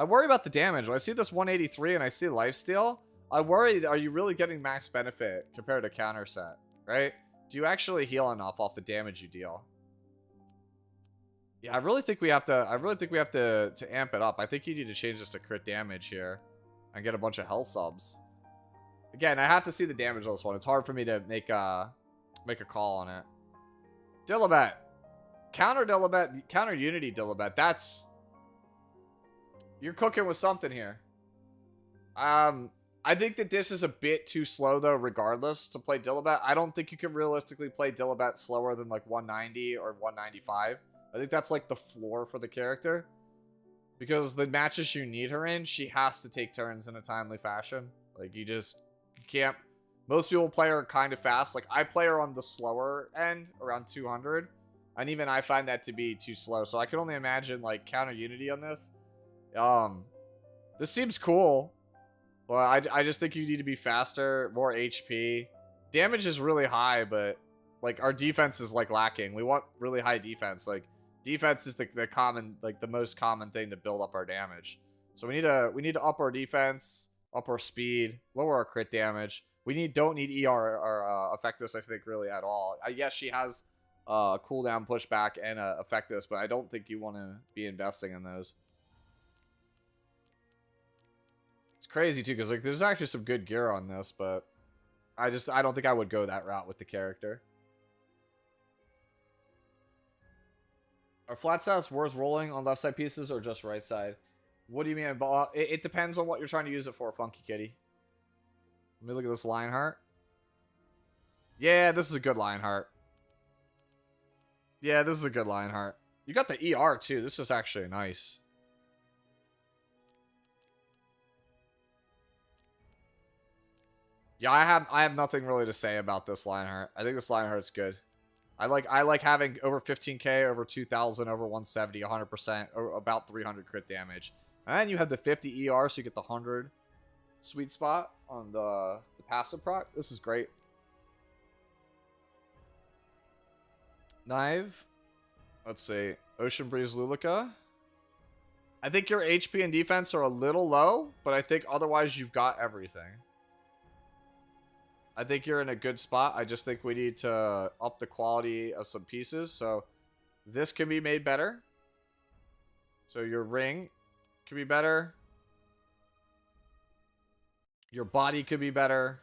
worry about the damage. When I see this 183 and I see lifesteal, I worry, are you really getting max benefit compared to counter set, right? Do you actually heal enough off the damage you deal? Yeah, I really think we have to amp it up. I think you need to change this to crit damage here and get a bunch of health subs. Again, I have to see the damage on this one. It's hard for me to make a call on it. Dilibet. Counter Dilibet, counter Unity Dilibet. That's, you're cooking with something here. I think that this is a bit too slow though, regardless, to play Dilibet. I don't think you can realistically play Dilibet slower than like 190 or 195. I think that's like the floor for the character. Because the matches you need her in, she has to take turns in a timely fashion. Like, you can't. Most people play her kind of fast. Like, I play her on the slower end, around 200. And even I find that to be too slow. So I can only imagine, like, counter Unity on this. This seems cool. But I just think you need to be faster, more HP. Damage is really high, but, like, our defense is, like, lacking. We want really high defense. Like, defense is the common, like, the most common thing to build up our damage. So we need to up our defense, up our speed, lower our crit damage. We don't need ER or effectiveness, I think, really at all. Yes, she has cooldown pushback and effectiveness, but I don't think you want to be investing in those. It's crazy too, because like there's actually some good gear on this, but I don't think I would go that route with the character. Are flat stats worth rolling on left side pieces or just right side? What do you mean? It depends on what you're trying to use it for, Funky Kitty. Let me look at this Lionheart. Yeah, this is a good Lionheart. Yeah, this is a good Lionheart. You got the ER too. This is actually nice. Yeah, I have nothing really to say about this Lionheart. I think this Lionheart's good. I like having over 15k, over 2,000, over 170, 100%, or about 300 crit damage. And then you have the 50 ER, so you get the 100 sweet spot on the passive proc. This is great. Knive. Let's see. Ocean Breeze Lulika. I think your HP and defense are a little low, but I think otherwise you've got everything. I think you're in a good spot. I just think we need to up the quality of some pieces. So this can be made better. So your ring could be better. Your body could be better.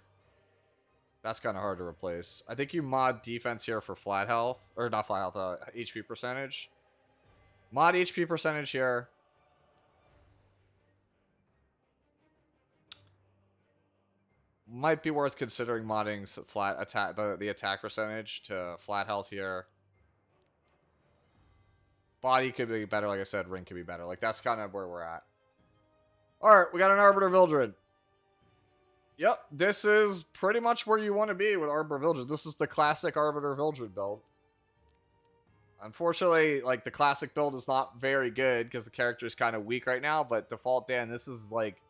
That's kind of hard to replace. I think you mod defense here for flat health. Or not flat health, HP percentage. Mod HP percentage here. Might be worth considering modding flat attack, the attack percentage to flat health here. Body could be better, like I said. Ring could be better. Like, that's kind of where we're at. Alright, we got an Arbiter Vildred. Yep, this is pretty much where you want to be with Arbiter Vildred. This is the classic Arbiter Vildred build. Unfortunately, like, the classic build is not very good because the character is kind of weak right now, but default Dan, this is, like,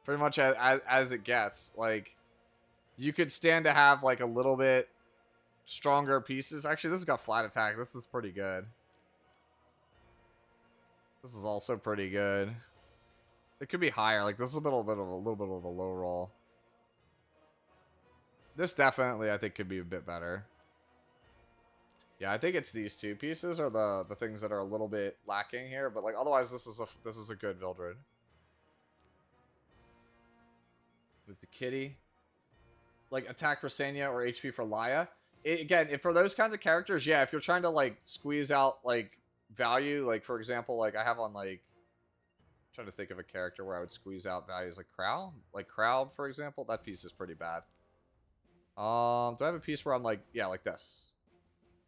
pretty much as it gets. Like, you could stand to have, like, a little bit stronger pieces. Actually, this has got flat attack. This is pretty good. This is also pretty good. It could be higher. Like, this is a little bit of a low roll. This definitely, I think, could be a bit better. Yeah, I think it's these two pieces are the things that are a little bit lacking here. But, like, otherwise, this is a good Vildred. With the kitty. Like, attack for Senya or HP for Laya. again, if for those kinds of characters, yeah, if you're trying to like squeeze out like value, like for example, like I have on like trying to think of a character where I would squeeze out values like Crowd, for example. That piece is pretty bad. Do I have a piece where I'm like, yeah, like this?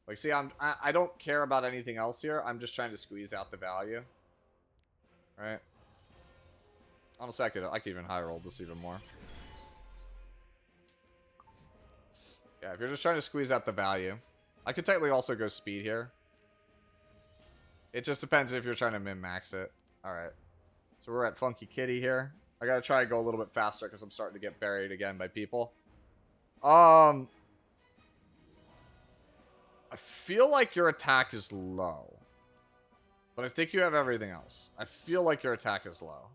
Like, see, I don't care about anything else here. I'm just trying to squeeze out the value. Right? Honestly, I could even high roll this even more. Yeah, if you're just trying to squeeze out the value. I could technically also go speed here. It just depends if you're trying to min-max it. Alright. So we're at Funky Kitty here. I gotta try and go a little bit faster because I'm starting to get buried again by people. I feel like your attack is low. But I think you have everything else. I feel like your attack is low.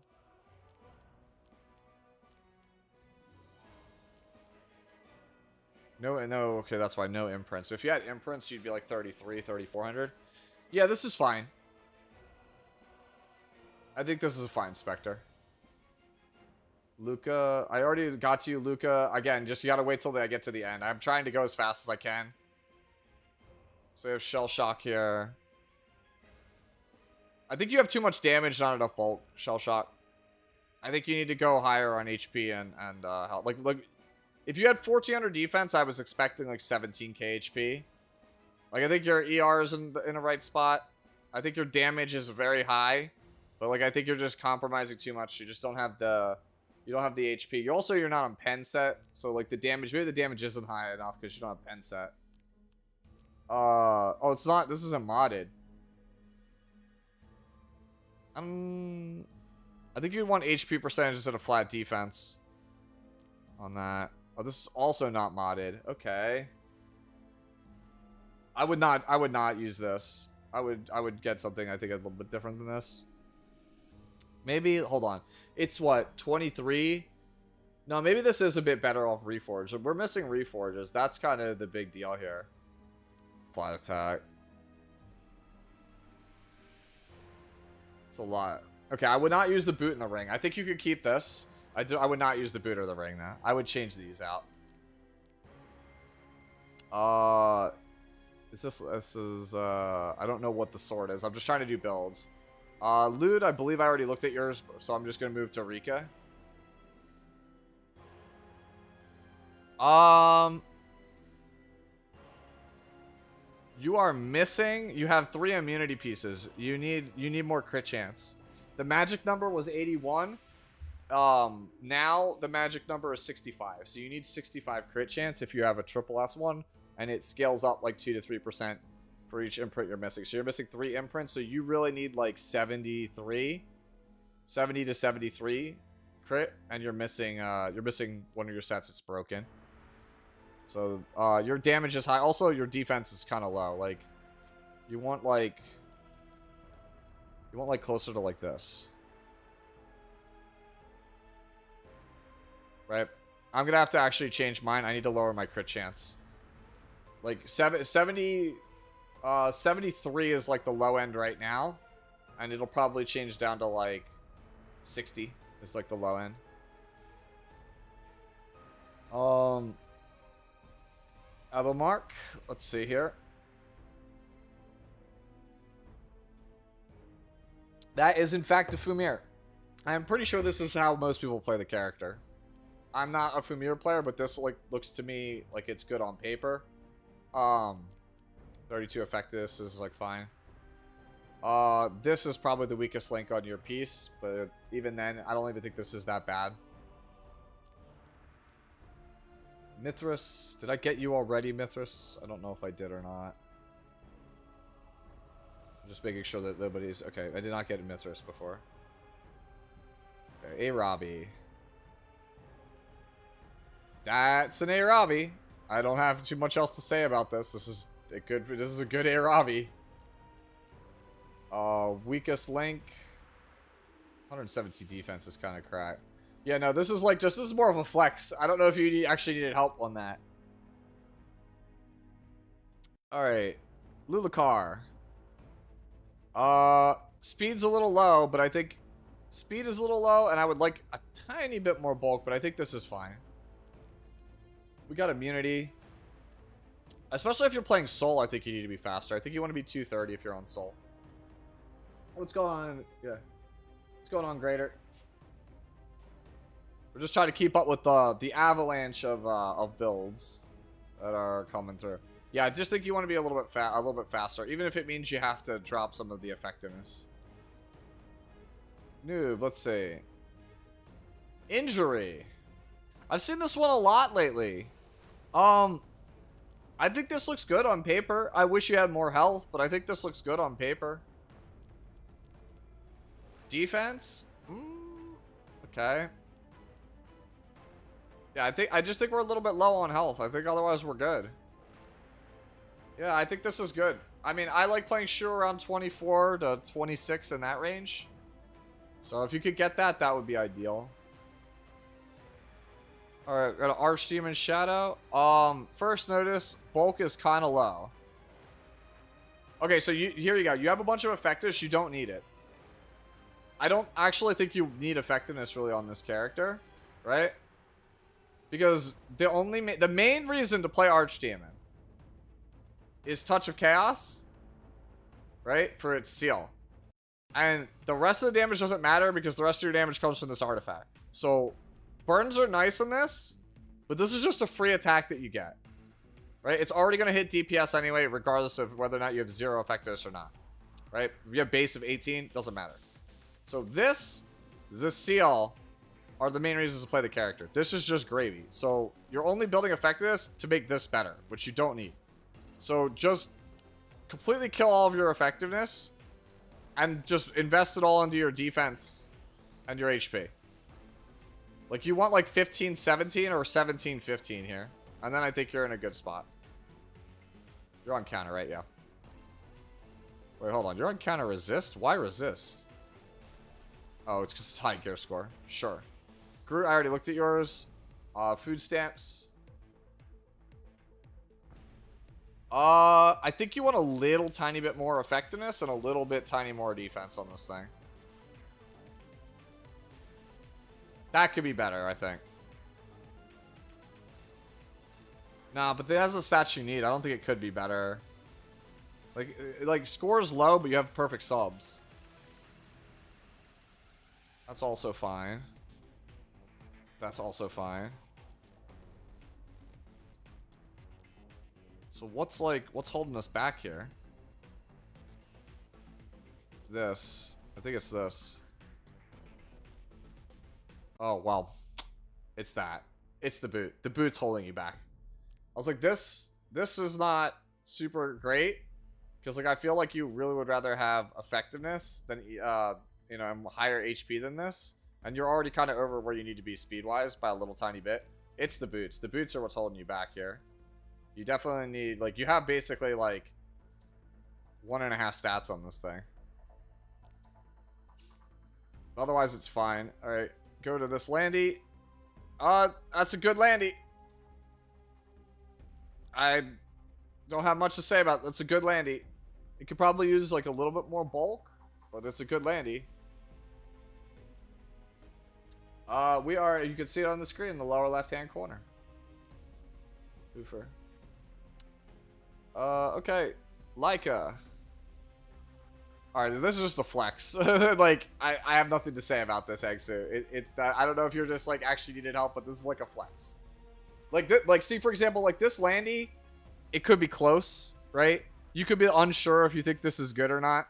No, okay, that's why no imprints. So if you had imprints, you'd be like 33, 3400. Yeah, this is fine. I think this is a fine Spectre. Luca, I already got to you, Luca. Again, just you gotta wait till I get to the end. I'm trying to go as fast as I can. So we have Shell Shock here. I think you have too much damage, not enough bulk. Shell Shock. I think you need to go higher on HP and health. Like, if you had 1400 defense, I was expecting like 17k HP. Like, I think your ER is in the right spot. I think your damage is very high. But like, I think you're just compromising too much. You just don't have the... You don't have the HP. You're not on pen set. So like the damage... Maybe the damage isn't high enough because you don't have pen set. Oh, it's not... This isn't modded. I think you'd want HP percentage instead of flat defense. On that. Oh, this is also not modded. Okay. I would not use this. I would get something I think a little bit different than this. Maybe, hold on. It's what, 23? No, maybe this is a bit better off Reforged. We're missing Reforges. That's kind of the big deal here. Flat attack. It's a lot. Okay, I would not use the boot in the ring. I think you could keep this. I would not use the boot or the ring, though. I would change these out. This is, I don't know what the sword is. I'm just trying to do builds. Lude, I believe I already looked at yours, so I'm just going to move to Rika. You are missing. You have 3 immunity pieces. You need more crit chance. The magic number was 81. Now the magic number is 65. So you need 65 crit chance if you have a triple S one, and it scales up like 2 to 3% for each imprint you're missing. So you're missing 3 imprints, so you really need like 70 to 73 crit, and you're missing one of your sets that's broken. So your damage is high. Also, your defense is kind of low. Like you want like closer to like this. Right? I'm gonna have to actually change mine. I need to lower my crit chance. Like 73 is like the low end right now, and it'll probably change down to like 60 is like the low end. Mark, let's see here. That is in fact a Fumir. I'm pretty sure this is how most people play the character. I'm not a Fumir player, but this like looks to me like it's good on paper. 32 effectiveness is like fine. This is probably the weakest link on your piece, but even then, I don't even think this is that bad. Mithras, did I get you already, Mithras? I don't know if I did or not. I'm just making sure that nobody's... Okay, I did not get Mithras before. Okay, Arabi. That's an Arabi. I don't have too much else to say about this. This is a good Arabi. Weakest link. 117 defense is kind of cracked. Yeah, no, this is like this is more of a flex. I don't know if you actually needed help on that. Alright. Lulakar. Speed's a little low, but I think speed is a little low, and I would like a tiny bit more bulk, but I think this is fine. We got immunity. Especially if you're playing Soul, I think you need to be faster. I think you want to be 230 if you're on Soul. What's going on? Yeah. What's going on, Greater? We're just trying to keep up with the avalanche of builds that are coming through. Yeah, I just think you want to be a little bit faster, even if it means you have to drop some of the effectiveness. Noob, let's see. Injury. I've seen this one a lot lately. I think this looks good on paper. I wish you had more health, but I think this looks good on paper. Defense? Okay. Yeah, I just think we're a little bit low on health. I think otherwise we're good. Yeah, I think this is good. I mean, I like playing Shu around 24 to 26 in that range. So if you could get that, that would be ideal. Alright, got an Archdemon Shadow. First notice, bulk is kind of low. Okay, so here you go. You have a bunch of effectiveness. You don't need it. I don't actually think you need effectiveness really on this character, right? Because the main reason to play Archdemon is Touch of Chaos, right? For its seal. And the rest of the damage doesn't matter because the rest of your damage comes from this artifact. So burns are nice in this, but this is just a free attack that you get, right? It's already going to hit DPS anyway, regardless of whether or not you have 0 effectiveness or not, right? If you have base of 18, doesn't matter. So the seal are the main reasons to play the character. This is just gravy. So you're only building effectiveness to make this better, which you don't need. So just completely kill all of your effectiveness and just invest it all into your defense and your HP. Like you want like 15-17 or 17-15 here. And then I think you're in a good spot. You're on counter, right? Yeah. Wait, hold on. You're on counter resist? Why resist? Oh, it's because it's high gear score. Sure. Groot, I already looked at yours. Food stamps. I think you want a little tiny bit more effectiveness and a little bit tiny more defense on this thing. That could be better, I think. Nah, but it has the stats you need. I don't think it could be better. Like score's low, but you have perfect subs. That's also fine. That's also fine. So what's holding us back here? This. I think it's this. Oh, well. It's that. It's the boot. The boot's holding you back. I was like, this is not super great. Because, like, I feel like you really would rather have effectiveness than, you know, higher HP than this. And you're already kind of over where you need to be speed-wise by a little tiny bit. It's the boots. The boots are what's holding you back here. You definitely need, like, you have basically, like, 1.5 stats on this thing. Otherwise, it's fine. Alright, go to this landy. That's a good landy. I don't have much to say about it. That's a good landy. It could probably use, like, a little bit more bulk, but it's a good landy. You can see it on the screen in the lower left-hand corner. Oofer. Okay. Leica. Alright, this is just a flex. Like, I have nothing to say about this egg suit. I don't know if you're just, like, actually needed help, but this is, like, a flex. Like, see, for example, like, this landy, it could be close, right? You could be unsure if you think this is good or not.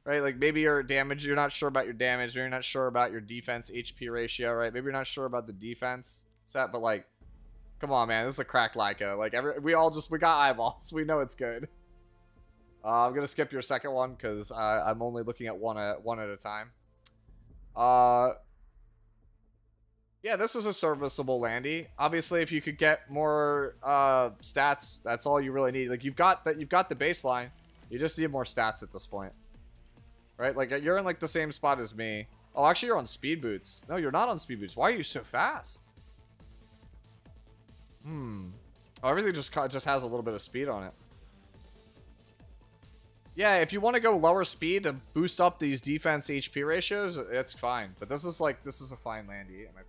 Right? Like, maybe your damage, you're not sure about your damage. Maybe you're not sure about your defense HP ratio, right? Maybe you're not sure about the defense set, but, like, come on, man. This is a cracked Leica. Like, we got eyeballs. We know it's good. I'm gonna skip your second one, because I'm only looking at one at a time. Yeah, this is a serviceable landy. Obviously, if you could get more stats, that's all you really need. Like, you've got the baseline. You just need more stats at this point. Right? Like, you're in, like, the same spot as me. Oh, actually, you're on speed boots. No, you're not on speed boots. Why are you so fast? Oh, everything just has a little bit of speed on it. Yeah, if you want to go lower speed to boost up these defense HP ratios, it's fine. But this is a fine landy, in my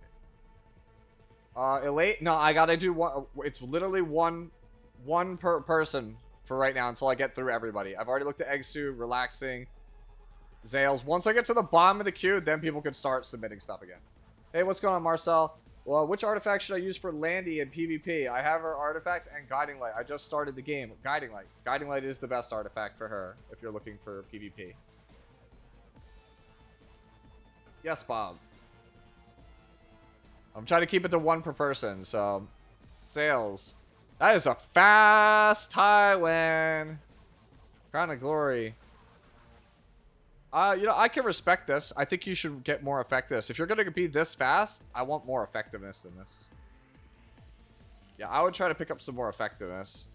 opinion. Elate? No, I gotta do one. It's literally one one per person for right now until I get through everybody. I've already looked at Egsu, Relaxing, Zales. Once I get to the bottom of the queue, then people can start submitting stuff again. Hey, what's going on, Marcel? Well, which artifact should I use for Landy in PvP? I have her artifact and Guiding Light. I just started the game. Guiding Light. Guiding Light is the best artifact for her if you're looking for PvP. Yes, Bob. I'm trying to keep it to one per person, so... Sales. That is a fast Tywin. Crown of Glory. You know, I can respect this. I think you should get more effectiveness. If you're going to be this fast, I want more effectiveness than this. Yeah, I would try to pick up some more effectiveness.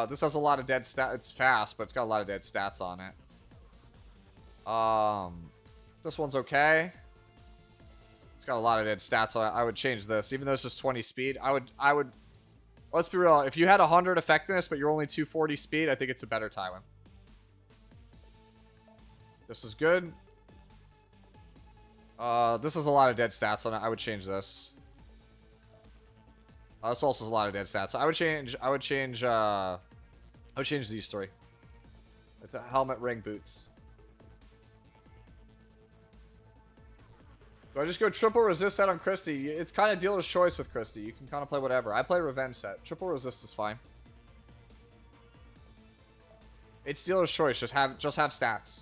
This has a lot of dead stats. It's fast, but it's got a lot of dead stats on it. This one's okay. It's got a lot of dead stats on it. I would change this. Even though it's just 20 speed, I would... Let's be real. If you had 100 effectiveness, but you're only 240 speed, I think it's a better Tywin. This is good. This has a lot of dead stats on it. I would change this. This also has a lot of dead stats. So I would change these three. With the helmet, ring, boots. Do I just go triple resist set on Christy? It's kind of dealer's choice with Christy. You can kind of play whatever. I play revenge set. Triple resist is fine. It's dealer's choice. Just have stats.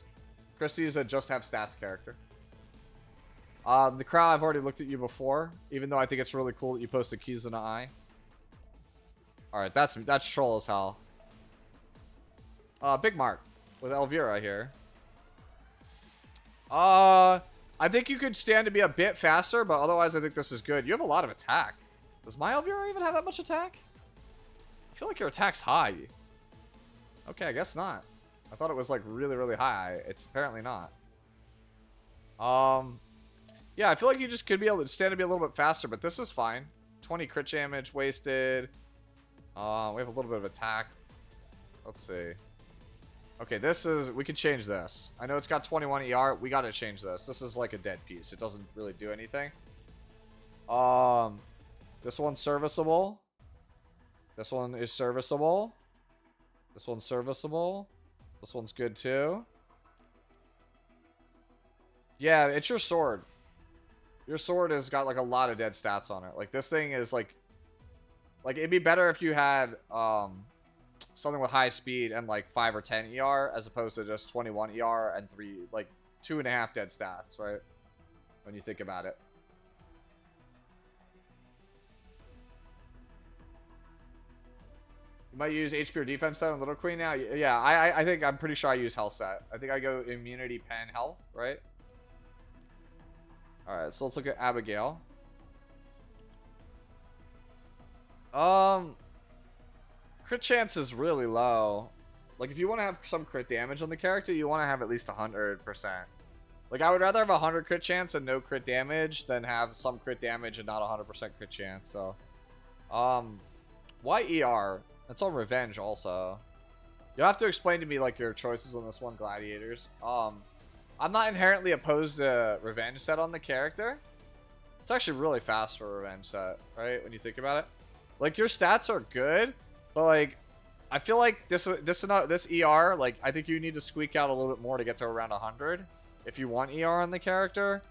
Christy is a just have stats character. The crowd, I've already looked at you before, even though I think it's really cool that you posted keys in the eye. Alright, that's troll as hell. Big Mark with Elvira here. I think you could stand to be a bit faster, but otherwise I think this is good. You have a lot of attack. Does my Elvira even have that much attack? I feel like your attack's high. Okay, I guess not. I thought it was like really, really high. It's apparently not. Yeah, I feel like you just could be able to stand to be a little bit faster, but this is fine. 20 crit damage wasted. We have a little bit of attack. Let's see. Okay, this is... We could change this. I know it's got 21 ER. We gotta change this. This is like a dead piece. It doesn't really do anything. This one's serviceable. This one is serviceable. This one's serviceable. This one's good too. Yeah, it's your sword. Your sword has got like a lot of dead stats on it. Like this thing is like it'd be better if you had something with high speed and like 5 or 10 ER as opposed to just 21 ER and 2.5 dead stats, right? When you think about it. You might use HP or defense set on Little Queen now. Yeah, I think I'm pretty sure I use health set. I think I go immunity, pen, health, right? Alright, so let's look at Abigail. Crit chance is really low. Like, if you want to have some crit damage on the character, you want to have at least 100%. Like, I would rather have 100 crit chance and no crit damage than have some crit damage and not 100% crit chance, so... why ER? That's on revenge also. You'll have to explain to me, like, your choices on this one, Gladiators. I'm not inherently opposed to revenge set on the character. It's actually really fast for a revenge set, right? When you think about it. Like, your stats are good, but, like, I feel like this ER, like, I think you need to squeak out a little bit more to get to around 100 if you want ER on the character.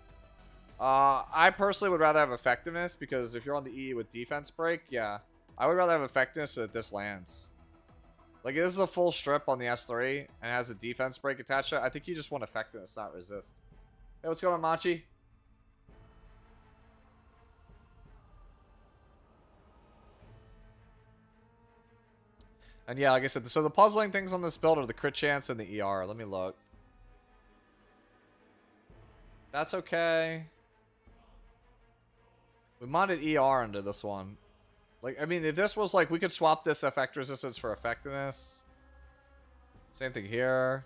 I personally would rather have effectiveness because if you're on the E with defense break, yeah, I would rather have effectiveness so that this lands. Like, this is a full strip on the S3 and has a defense break attached to it. I think you just want effectiveness, not resist. Hey, what's going on, Machi? And yeah, like I said, so the puzzling things on this build are the crit chance and the ER. Let me look. That's okay. We modded ER into this one. Like, I mean, if this was like, we could swap this effect resistance for effectiveness. Same thing here.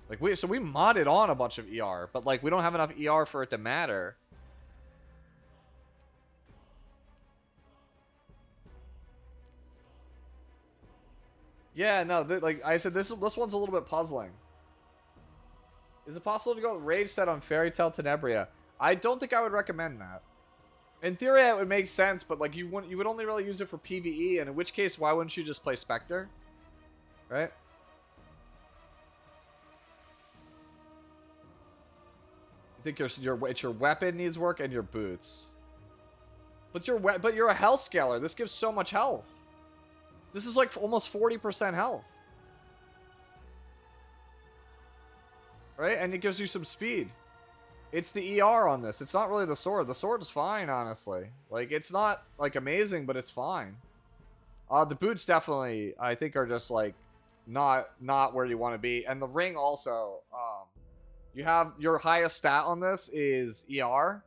Like, so we modded on a bunch of ER, but like, we don't have enough ER for it to matter. Yeah, no, like I said, this one's a little bit puzzling. Is it possible to go with Rage set on Fairy Tale Tenebria? I don't think I would recommend that. In theory, it would make sense, but like you would only really use it for PvE, and in which case, why wouldn't you just play Spectre? Right? I think it's your weapon needs work and your boots. But you're a health scaler. This gives so much health. This is like almost 40% health. Right? And it gives you some speed. It's the ER on this. It's not really the sword. The sword is fine, honestly. Like, it's not, like, amazing, but it's fine. The boots definitely, I think, are just, like, not where you want to be. And the ring also, you have, your highest stat on this is ER.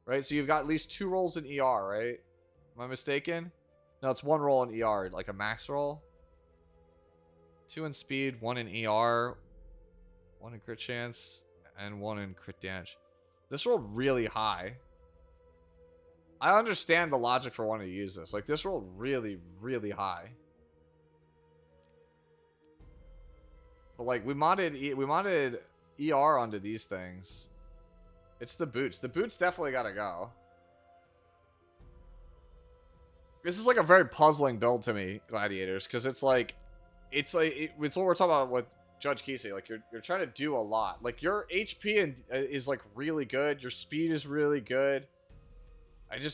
Right? So you've got at least 2 rolls in ER, right? Am I mistaken? No, it's 1 roll in ER, like a max roll. 2 in speed, 1 in ER, 1 in crit chance, and 1 in crit damage. This rolled really high. I understand the logic for wanting to use this. Like, this rolled really, really high. But like, we modded ER onto these things. It's the boots. The boots definitely gotta go. This is like a very puzzling build to me, Gladiators, because it's what we're talking about with Judge Kisei. Like, you're trying to do a lot. Like, your HP is like really good. Your speed is really good.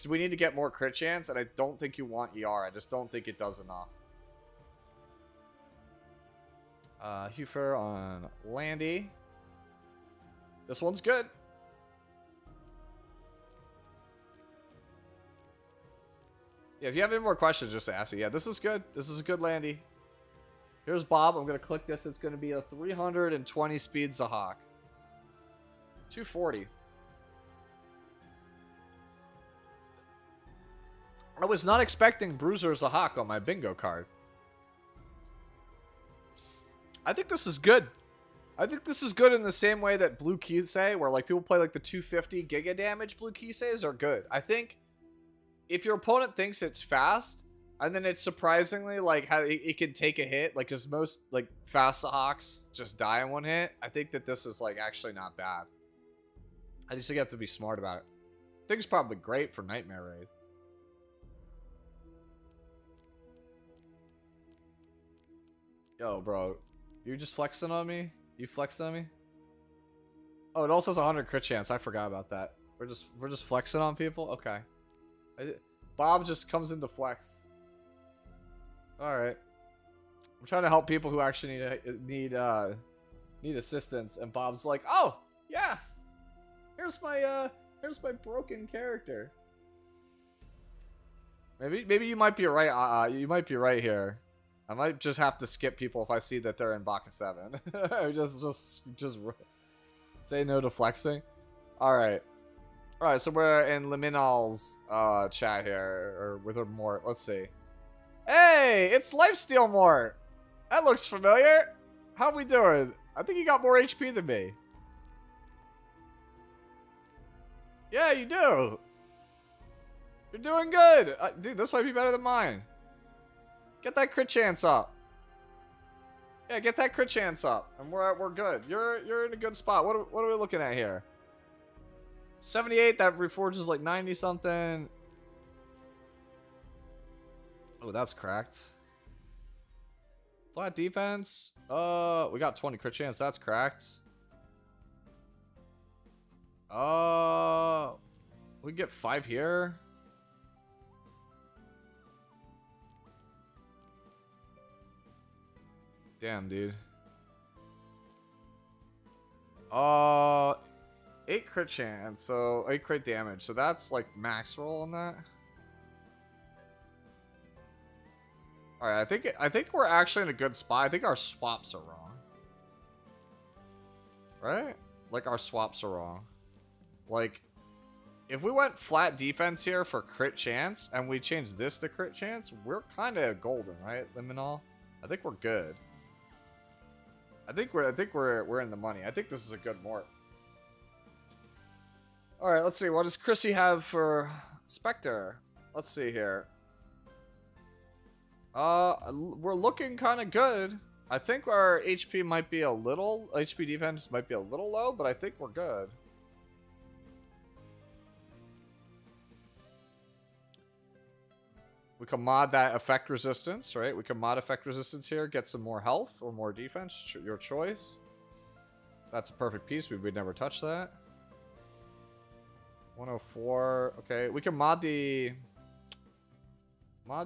We need to get more crit chance, and I don't think you want ER. I just don't think it does enough. Hufer on Landy. This one's good. Yeah, if you have any more questions, just ask me. Yeah, this is good. This is a good Landy. Here's Bob. I'm going to click this. It's going to be a 320 speed Zahak. 240. I was not expecting Bruiser Zahak on my bingo card. I think this is good. I think this is good in the same way that Blue Kisei, where like people play like the 250 giga damage Blue Kiseis are good. I think if your opponent thinks it's fast, and then it's surprisingly like how it can take a hit, like because most like fast Zahaks just die in 1 hit. I think that this is like actually not bad. I just think you have to be smart about it. I think it's probably great for Nightmare Raid. Yo, bro, you're just flexing on me? You flexing on me? Oh, it also has 100 crit chance. I forgot about that. We're just flexing on people. Okay. Bob just comes into flex. All right. I'm trying to help people who actually need assistance, and Bob's like, "Oh, yeah. Here's my broken character." Maybe you might be right. You might be right here. I might just have to skip people if I see that they're in Baka 7. just say no to flexing. All right. Alright, so we're in Liminal's chat here, or with her Mort. Let's see. Hey, it's Lifesteal Mort. That looks familiar. How we doing? I think you got more HP than me. Yeah, you do. You're doing good. Dude, this might be better than mine. Get that crit chance up. Yeah, get that crit chance up, and we're good. You're in a good spot. What are we looking at here? 78, that reforges like 90 something. Oh, that's cracked. Flat defense. We got 20 crit chance. That's cracked. We get 5 here. Damn, dude. 8 crit chance, so 8 crit damage. So that's like max roll on that. All right, I think we're actually in a good spot. I think our swaps are wrong. Right? Like our swaps are wrong. Like if we went flat defense here for crit chance and we changed this to crit chance, we're kind of golden, right? Liminal. I think we're good. I think we're in the money. I think this is a good Mort. All right, let's see. What does Chrissy have for Spectre? Let's see here. We're looking kind of good. I think our HP might be a little, HP defense might be a little low, but I think we're good. We can mod that effect resistance, right? We can mod effect resistance here, get some more health or more defense, your choice. That's a perfect piece. We would never touch that. 104. Okay, we can mod the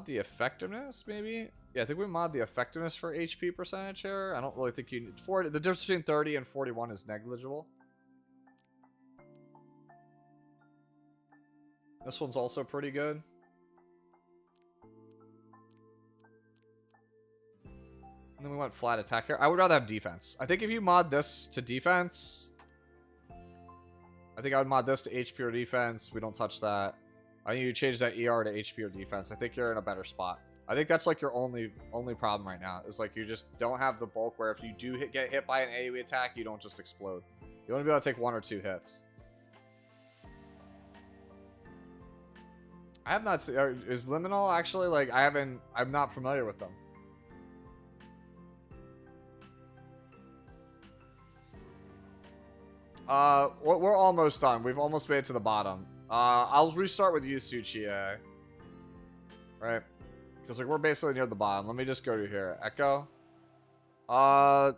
effectiveness, maybe? Yeah, I think we mod the effectiveness for HP percentage here. I don't really think you need... The difference between 30 and 41 is negligible. This one's also pretty good. And then we went flat attack here. I would rather have defense. I think if you mod this to defense... I think I would mod this to HP or defense. We don't touch that. I think you change that ER to HP or defense. I think you're in a better spot. I think that's like your only problem right now. Is like you just don't have the bulk where if you do get hit by an AoE attack, you don't just explode. You want to be able to take 1 or 2 hits. I have not seen... Is Liminal actually like... I'm not familiar with them. We're almost done. We've almost made it to the bottom. I'll restart with you, Suchie. Right? Because like we're basically near the bottom. Let me just go to here. Echo. I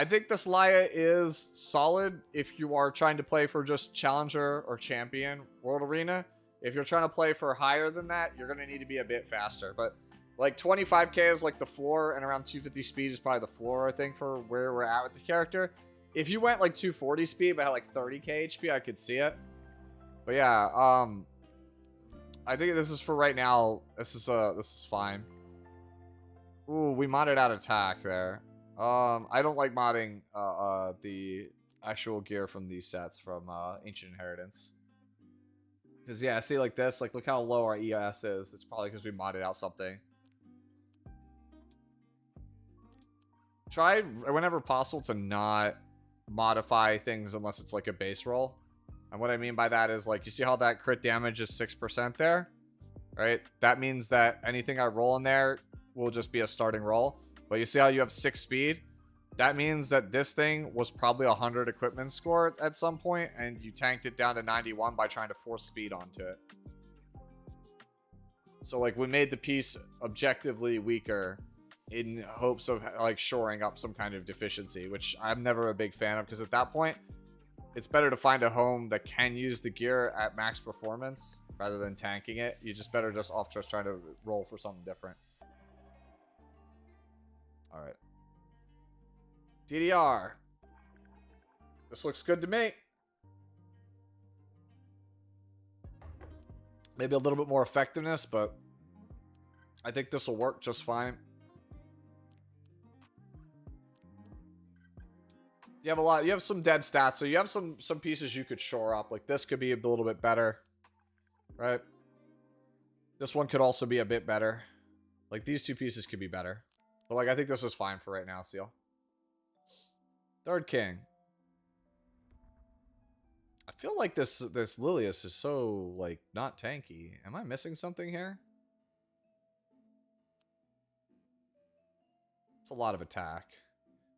think this Laia is solid if you are trying to play for just Challenger or Champion World Arena. If you're trying to play for higher than that, you're going to need to be a bit faster. But like 25k is like the floor, and around 250 speed is probably the floor, I think, for where we're at with the character. If you went like 240 speed but had like 30k HP, I could see it. But yeah, I think this is for right now. This is fine. Ooh, we modded out attack there. I don't like modding the actual gear from these sets from Ancient Inheritance. Because yeah, see like this, like look how low our ES is. It's probably because we modded out something. Try whenever possible to not modify things unless it's like a base roll. And what I mean by that is like, you see how that crit damage is 6% there, right? That means that anything I roll in there will just be a starting roll. But you see how you have 6 speed? That means that this thing was probably 100 equipment score at some point, and you tanked it down to 91 by trying to force speed onto it. So like we made the piece objectively weaker in hopes of like shoring up some kind of deficiency, which I'm never a big fan of, because at that point it's better to find a home that can use the gear at max performance rather than tanking it. You just better just trying to roll for something different. All right, DDR, this looks good to me. Maybe a little bit more effectiveness, but I think this will work just fine. You have some dead stats, so you have some pieces you could shore up. Like this could be a little bit better, right? This one could also be a bit better. Like these 2 pieces could be better. But like I think this is fine for right now, Seal. Third King. I feel like this Lilius is so like not tanky. Am I missing something here? It's a lot of attack.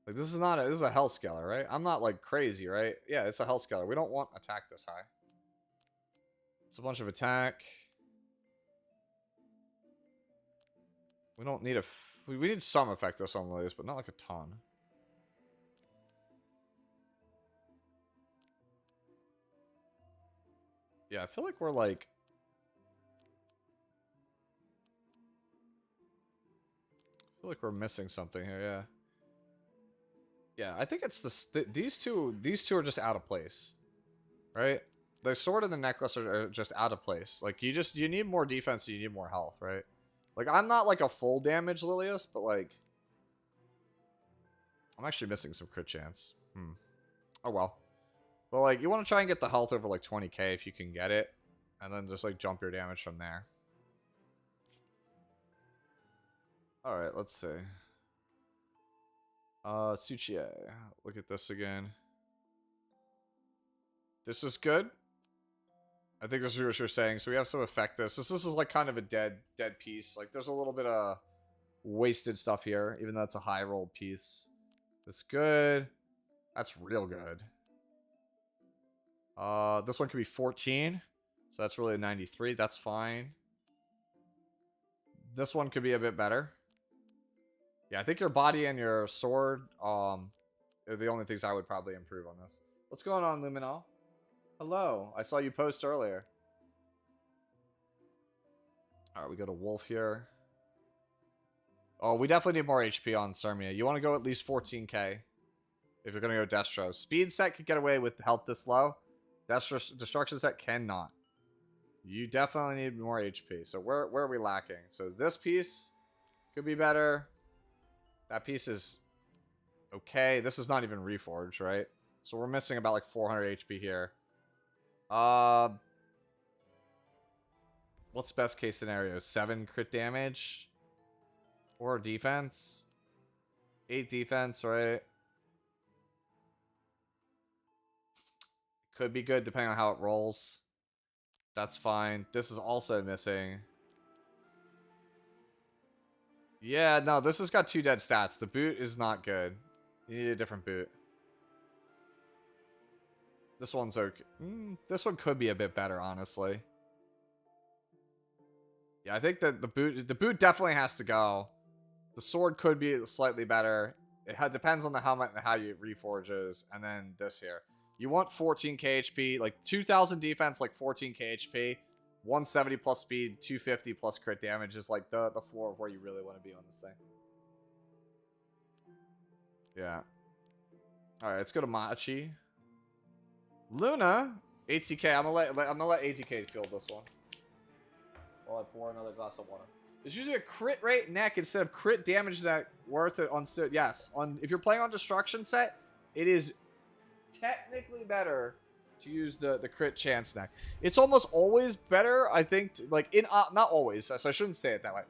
Like this is a health scaler, right? I'm not like crazy, right? Yeah, it's a health scaler. We don't want attack this high. It's a bunch of attack. We don't need we need some effect on Lilius, but not like a ton. Yeah, I feel like we're like... I feel like we're missing something here, yeah. Yeah, I think it's these two are just out of place. Right? The sword and the necklace are just out of place. Like you need more defense, you need more health, right? Like I'm not like a full damage Lilius, but like I'm actually missing some crit chance. Oh well. But like you want to try and get the health over like 20k if you can get it, and then just like jump your damage from there. All right, let's see. Suchie, look at this again. This is good. I think this is what you're saying. So we have some effect this. This is like kind of a dead piece. Like there's a little bit of wasted stuff here, even though it's a high rolled piece. That's good. That's real good. This one could be 14. So that's really a 93. That's fine. This one could be a bit better. Yeah, I think your body and your sword are the only things I would probably improve on this. What's going on, Luminol? Hello. I saw you post earlier. Alright, we go to Wolf here. Oh, we definitely need more HP on Cermia. You want to go at least 14k if you're going to go Destro. Speed set could get away with health this low. Destruction set cannot. You definitely need more HP. So where are we lacking? So this piece could be better. That piece is okay. This is not even reforged, right? So we're missing about like 400 HP here. What's best case scenario? 7 crit damage? 4 defense? 8 defense, right? Could be good depending on how it rolls. That's fine. This is also missing. Yeah, no, this has got 2 dead stats. The boot is not good. You need a different boot. This one's okay. This one could be a bit better, honestly. Yeah, I think that the boot definitely has to go. The sword could be slightly better. It depends on the helmet and how you reforges. And then this here. You want 14k HP, like 2,000 defense, like 14k HP. 170 plus speed, 250 plus crit damage is like the floor of where you really want to be on this thing. Yeah. Alright, let's go to Machi. Luna, ATK. I'm gonna let ATK field this one. While I pour another glass of water. It's usually a crit rate neck instead of crit damage neck worth it on yes. If you're playing on destruction set, it is technically better to use the crit chance neck. It's almost always better, I think, like in not always, so I shouldn't say it that way.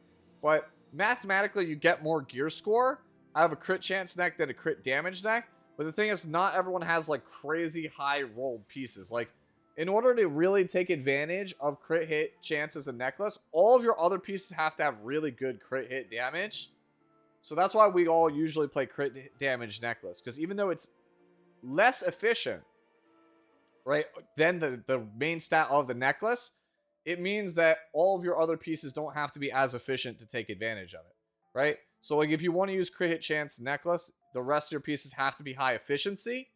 But mathematically you get more gear score out of a crit chance neck than a crit damage neck. But the thing is, not everyone has like crazy high rolled pieces. Like, in order to really take advantage of crit hit chance as a necklace, all of your other pieces have to have really good crit hit damage. So that's why we all usually play crit damage necklace. Because even though it's less efficient, right, than the main stat of the necklace, it means that all of your other pieces don't have to be as efficient to take advantage of it, right? So like if you want to use crit hit chance necklace, the rest of your pieces have to be high efficiency.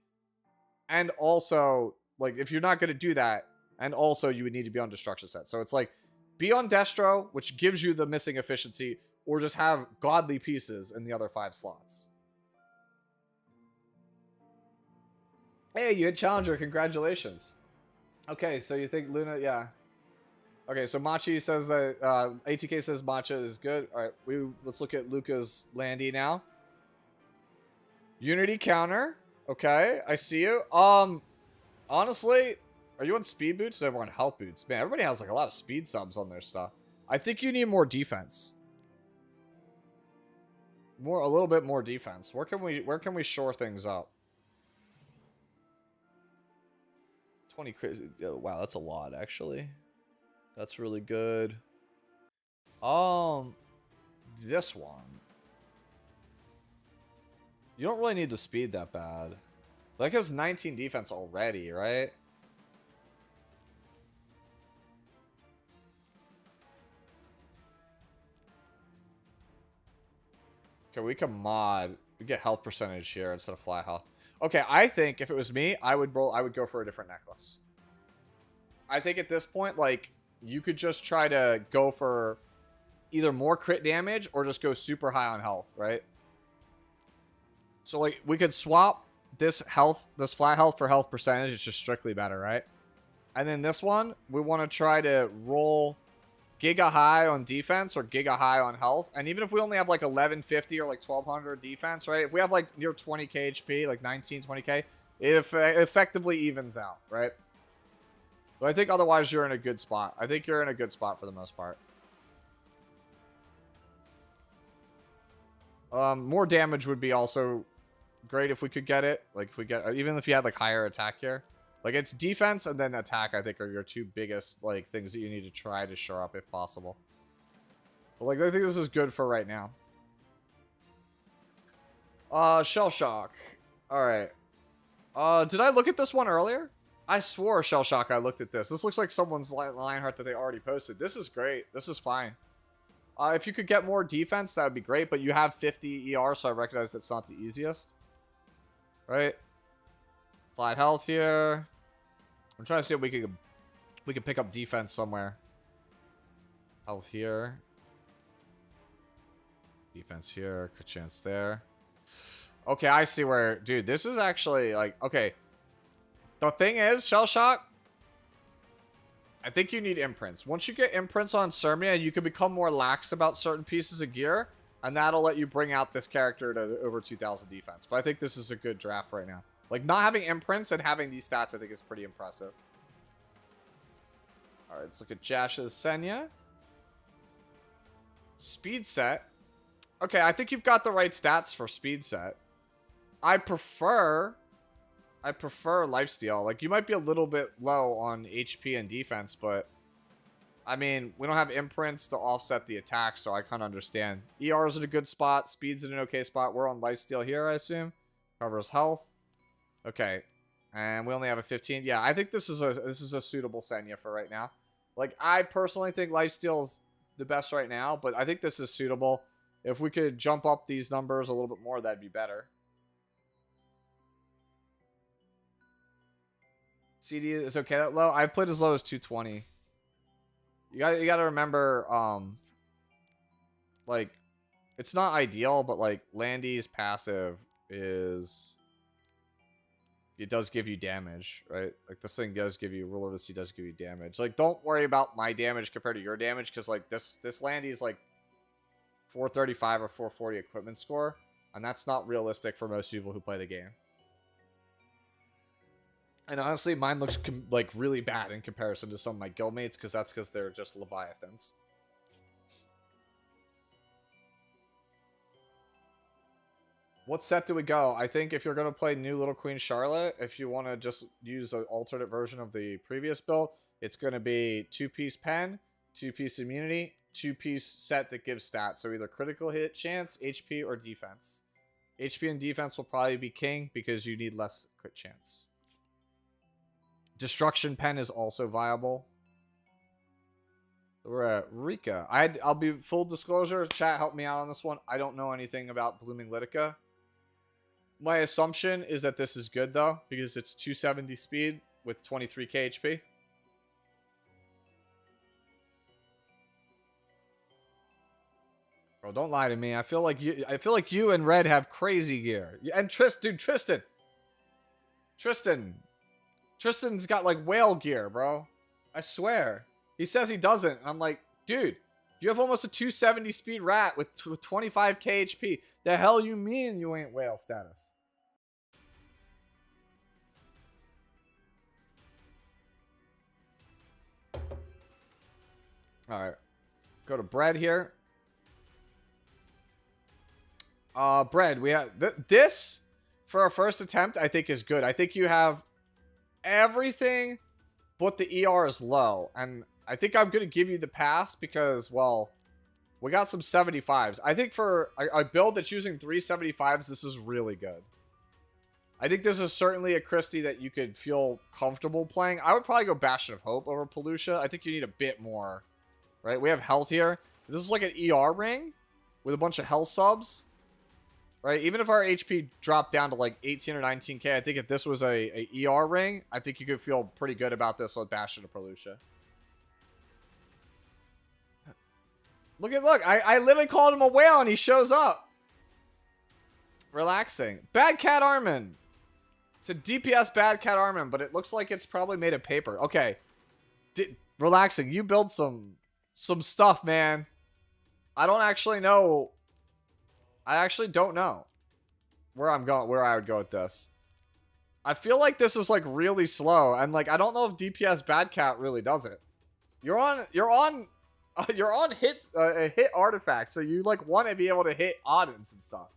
And also, like, if you're not going to do that, and also you would need to be on destruction set. So it's like, be on Destro, which gives you the missing efficiency, or just have godly pieces in the other 5 slots. Hey, you hit Challenger. Congratulations. Okay, so you think Luna, yeah. Okay, so Machi says that, ATK says Matcha is good. All right, let's look at Luca's Landy now. Unity counter. Okay, I see you. Honestly, are you on speed boots or on health boots? Man, everybody has like a lot of speed subs on their stuff. I think you need more defense. A little bit more defense. Where can we shore things up? 20 crit. Oh, wow, that's a lot actually. That's really good. This one. You don't really need the speed that bad. That gives 19 defense already, right? Okay, we can mod. We get health percentage here instead of flat health. Okay, I think if it was me, I would go for a different necklace. I think at this point, like, you could just try to go for either more crit damage or just go super high on health, right? So, like, we could swap this flat health for health percentage. It's just strictly better, right? And then this one, we want to try to roll giga high on defense or giga high on health. And even if we only have like 1150 or like 1200 defense, right? If we have like near 20k HP, like 19, 20k, it effectively evens out, right? But I think otherwise you're in a good spot. I think you're in a good spot for the most part. More damage would be also great if we could get it. Like if we get, even if you had like higher attack here. Like it's defense and then attack, I think, are your 2 biggest like things that you need to try to shore up if possible. But like I think this is good for right now. Shell shock. Alright. Did I look at this one earlier? I swore Shell Shock I looked at this. This looks like someone's Lionheart that they already posted. This is great. This is fine. If you could get more defense, that would be great. But you have 50 ER, so I recognize that's not the easiest. Right? Flat health here. I'm trying to see if we can pick up defense somewhere. Health here. Defense here. Good chance there. Okay, I see where... Dude, this is actually, like... Okay. The thing is, Shell Shock... I think you need imprints. Once you get imprints on Sermia, you can become more lax about certain pieces of gear, and that'll let you bring out this character to over 2,000 defense. But I think this is a good draft right now. Like, not having imprints and having these stats, I think, is pretty impressive. Alright, let's look at Jash's Senya. Speed set. Okay, I think you've got the right stats for speed set. I prefer lifesteal. Like, you might be a little bit low on HP and defense, but I mean, we don't have imprints to offset the attack, so I kind of understand. ER is in a good spot. Speed's in an okay spot. We're on lifesteal here, I assume. Covers health. Okay. And we only have a 15. Yeah, I think this is a suitable Senya for right now. Like, I personally think lifesteal is the best right now, but I think this is suitable. If we could jump up these numbers a little bit more, that'd be better. CD is okay that low. I've played as low as 220. You got to remember, like, it's not ideal, but like Landy's passive is, it does give you damage, right? Like, this thing does give you, Rule of the Sea does give you damage. Like, don't worry about my damage compared to your damage, because like this Landy's like 435 or 440 equipment score, and that's not realistic for most people who play the game. And honestly, mine looks like really bad in comparison to some of my guildmates, because that's because they're just Leviathans. What set do we go? I think if you're going to play New Little Queen Charlotte, if you want to just use an alternate version of the previous build, it's going to be 2-piece pen, 2-piece immunity, 2-piece set that gives stats. So either critical hit chance, HP, or defense. HP and defense will probably be king because you need less crit chance. Destruction pen is also viable. We're at Rika. I'll be full disclosure. Chat, help me out on this one. I don't know anything about Blooming Litica. My assumption is that this is good though, because it's 270 speed with 23k HP. Bro, don't lie to me. I feel like you and Red have crazy gear. And Tristan. Tristan's got like whale gear, bro. I swear. He says he doesn't. And I'm like, dude, you have almost a 270 speed rat with 25k HP. The hell you mean you ain't whale status? Alright. Go to Bread here. Bread, we have... this, for our first attempt, I think is good. I think you have everything but the ER is low. And I think I'm going to give you the pass because, well, we got some 75s. I think for a build that's using 375s, this is really good. I think this is certainly a Christie that you could feel comfortable playing. I would probably go Bastion of Hope over Pelusia. I think you need a bit more, right? We have health here. This is like an ER ring with a bunch of health subs. Right, even if our HP dropped down to like 18 or 19k, I think if this was a ER ring, I think you could feel pretty good about this with Bastion of Pelusia. Look, I literally called him a whale and he shows up. Relaxing. Bad Cat Armin. It's a DPS Bad Cat Armin, but it looks like it's probably made of paper. Okay. Relaxing. You build some stuff, man. I don't actually know. I actually don't know where I would go with this. I feel like this is like really slow, and like I don't know if DPS Bad Cat really does it. You're on hit a hit artifact, so you like want to be able to hit audits and stuff.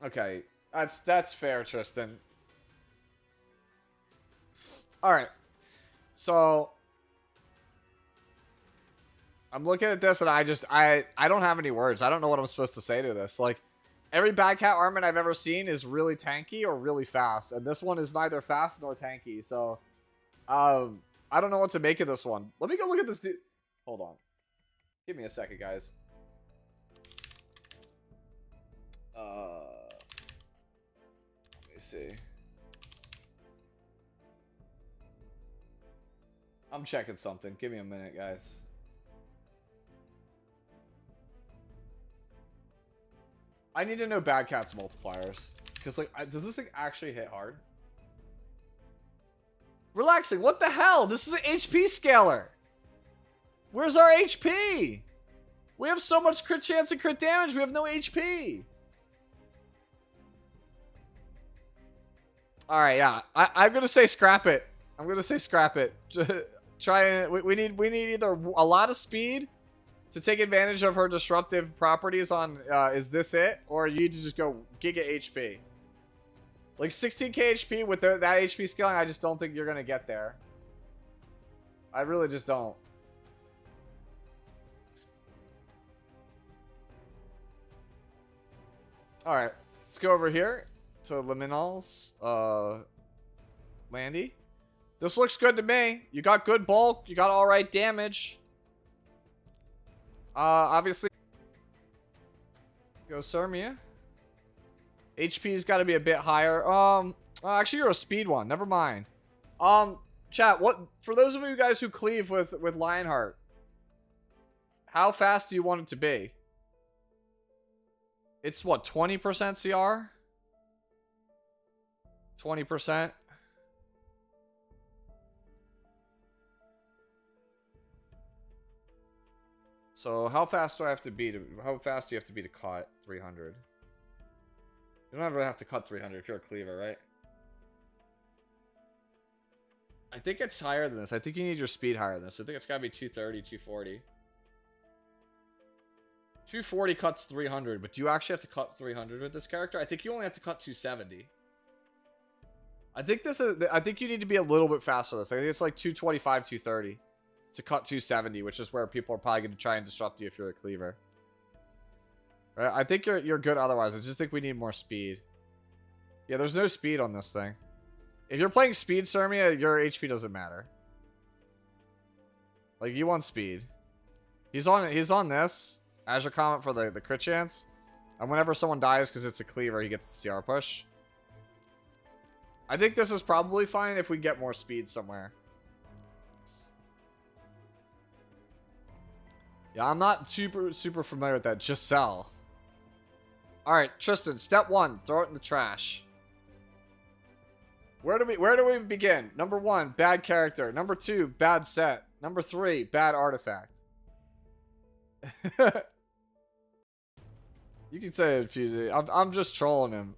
Okay, that's fair, Tristan. All right, so I'm looking at this and I don't have any words. I don't know what I'm supposed to say to this. Like, every bad cat armament I've ever seen is really tanky or really fast, and this one is neither fast nor tanky. So, I don't know what to make of this one. Let me go look at this dude. Hold on. Give me a second, guys. Let me see. I'm checking something. Give me a minute, guys. I need to know bad cat's multipliers. Because, like, does this thing actually hit hard? Relaxing. What the hell? This is an HP scaler. Where's our HP? We have so much crit chance and crit damage. We have no HP. All right, yeah. I'm going to say scrap it. I'm going to say scrap it. Try and we need either a lot of speed to take advantage of her disruptive properties on is this it, or you need to just go giga HP. Like 16k HP with that HP scaling, I just don't think you're gonna get there. I really just don't. All right, let's go over here to Liminal's Landy. This looks good to me. You got good bulk. You got all right damage. Obviously, go Sirmia. HP's got to be a bit higher. Actually, you're a speed one. Never mind. Chat. What for those of you guys who cleave with Lionheart? How fast do you want it to be? It's what, 20% CR? 20%. So how fast do I have to be to? How fast do you have to be to cut 300? You don't ever have to cut 300 if you're a cleaver, right? I think it's higher than this. I think you need your speed higher than this. I think it's gotta be 230, 240. 240 cuts 300, but do you actually have to cut 300 with this character? I think you only have to cut 270. I think you need to be a little bit faster than this. I think it's like 225, 230 to cut 270, which is where people are probably going to try and disrupt you if you're a cleaver. Right? I think you're good otherwise. I just think we need more speed. Yeah, there's no speed on this thing. If you're playing speed, Sirmia, your HP doesn't matter. Like, you want speed. He's on this Azure Comet for the crit chance. And whenever someone dies because it's a cleaver, he gets the CR push. I think this is probably fine if we get more speed somewhere. Yeah, I'm not super familiar with that. Just sell. Alright, Tristan, step 1, throw it in the trash. Where do we begin? Number 1, bad character. Number 2, bad set. Number 3, bad artifact. You can say it, Fusey. I'm just trolling him.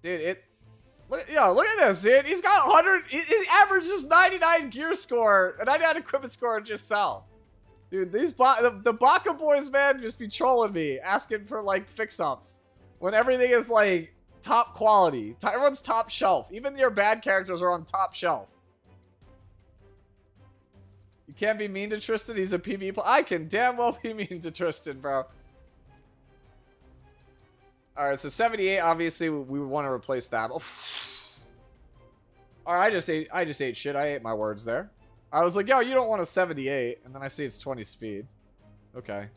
Dude, look at this, dude. He's got 100. His average is 99 gear score, a 99 equipment score, and just sell. Dude, the Baka boys, man, just be trolling me, asking for like fix-ups when everything is like top quality. Everyone's top shelf. Even your bad characters are on top shelf. You can't be mean to Tristan. He's a PB player. I can damn well be mean to Tristan, bro. All right, so 78. Obviously, we want to replace that. All right, I just ate shit. I ate my words there. I was like, yo, you don't want a 78, and then I see it's 20 speed. Okay,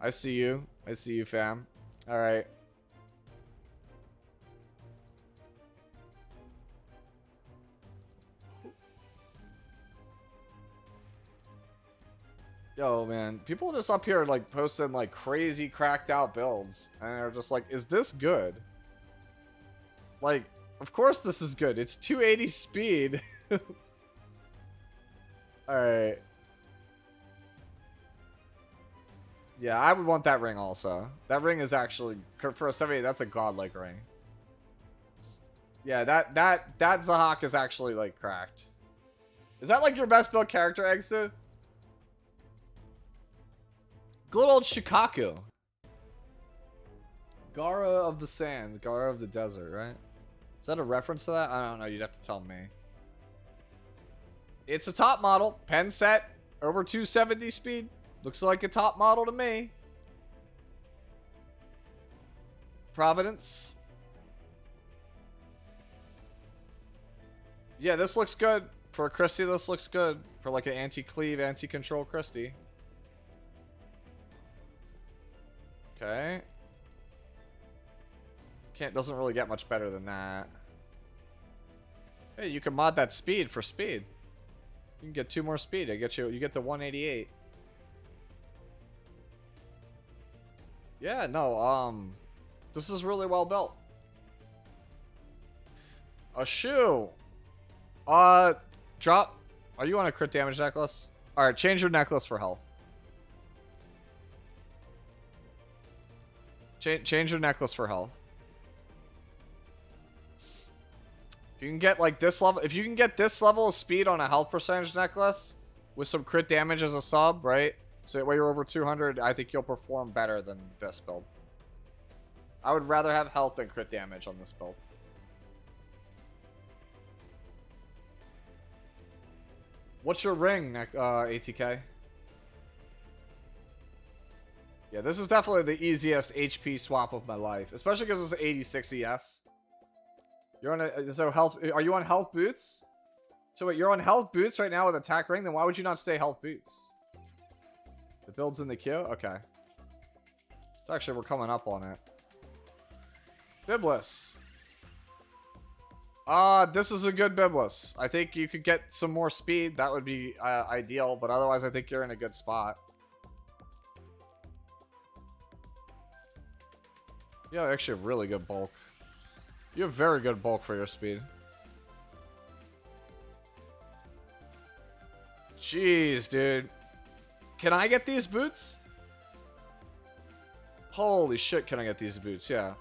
I see you. I see you, fam. All right. Yo, man, people just up here like posting like crazy cracked out builds, and they're just like, is this good? Like, of course this is good. It's 280 speed. Alright. Yeah, I would want that ring also. That ring is actually, for a 78, that's a godlike ring. Yeah, that Zahak is actually like cracked. Is that like your best build character, Exu? Good old Shikaku. Gara of the sand, Gara of the desert, right? Is that a reference to that? I don't know. You'd have to tell me. It's a top model. Pen set. Over 270 speed. Looks like a top model to me. Providence. Yeah, this looks good. For a Christie, this looks good. For like an anti-cleave, anti-control Christie. Okay. Doesn't really get much better than that. Hey, you can mod that speed for speed. You can get 2 more speed. You get to 188. Yeah, no, this is really well built. A shoe. Drop. Are you on a crit damage necklace? Alright, change your necklace for health. Change your necklace for health. If you can get like this level, if you can get this level of speed on a health percentage necklace with some crit damage as a sub, right? So that way you're over 200, I think you'll perform better than this build. I would rather have health than crit damage on this build. What's your ring, ATK? Yeah, this is definitely the easiest HP swap of my life, especially because it's 86 ES. You're on a health. Are you on health boots? So wait, you're on health boots right now with attack ring. Then why would you not stay health boots? The build's in the queue. Okay. It's actually we're coming up on it. Biblis. This is a good Biblis. I think you could get some more speed. That would be ideal, but otherwise I think you're in a good spot. Yeah, actually have really good bulk. You have very good bulk for your speed. Jeez, dude. Can I get these boots? Holy shit, can I get these boots? Yeah.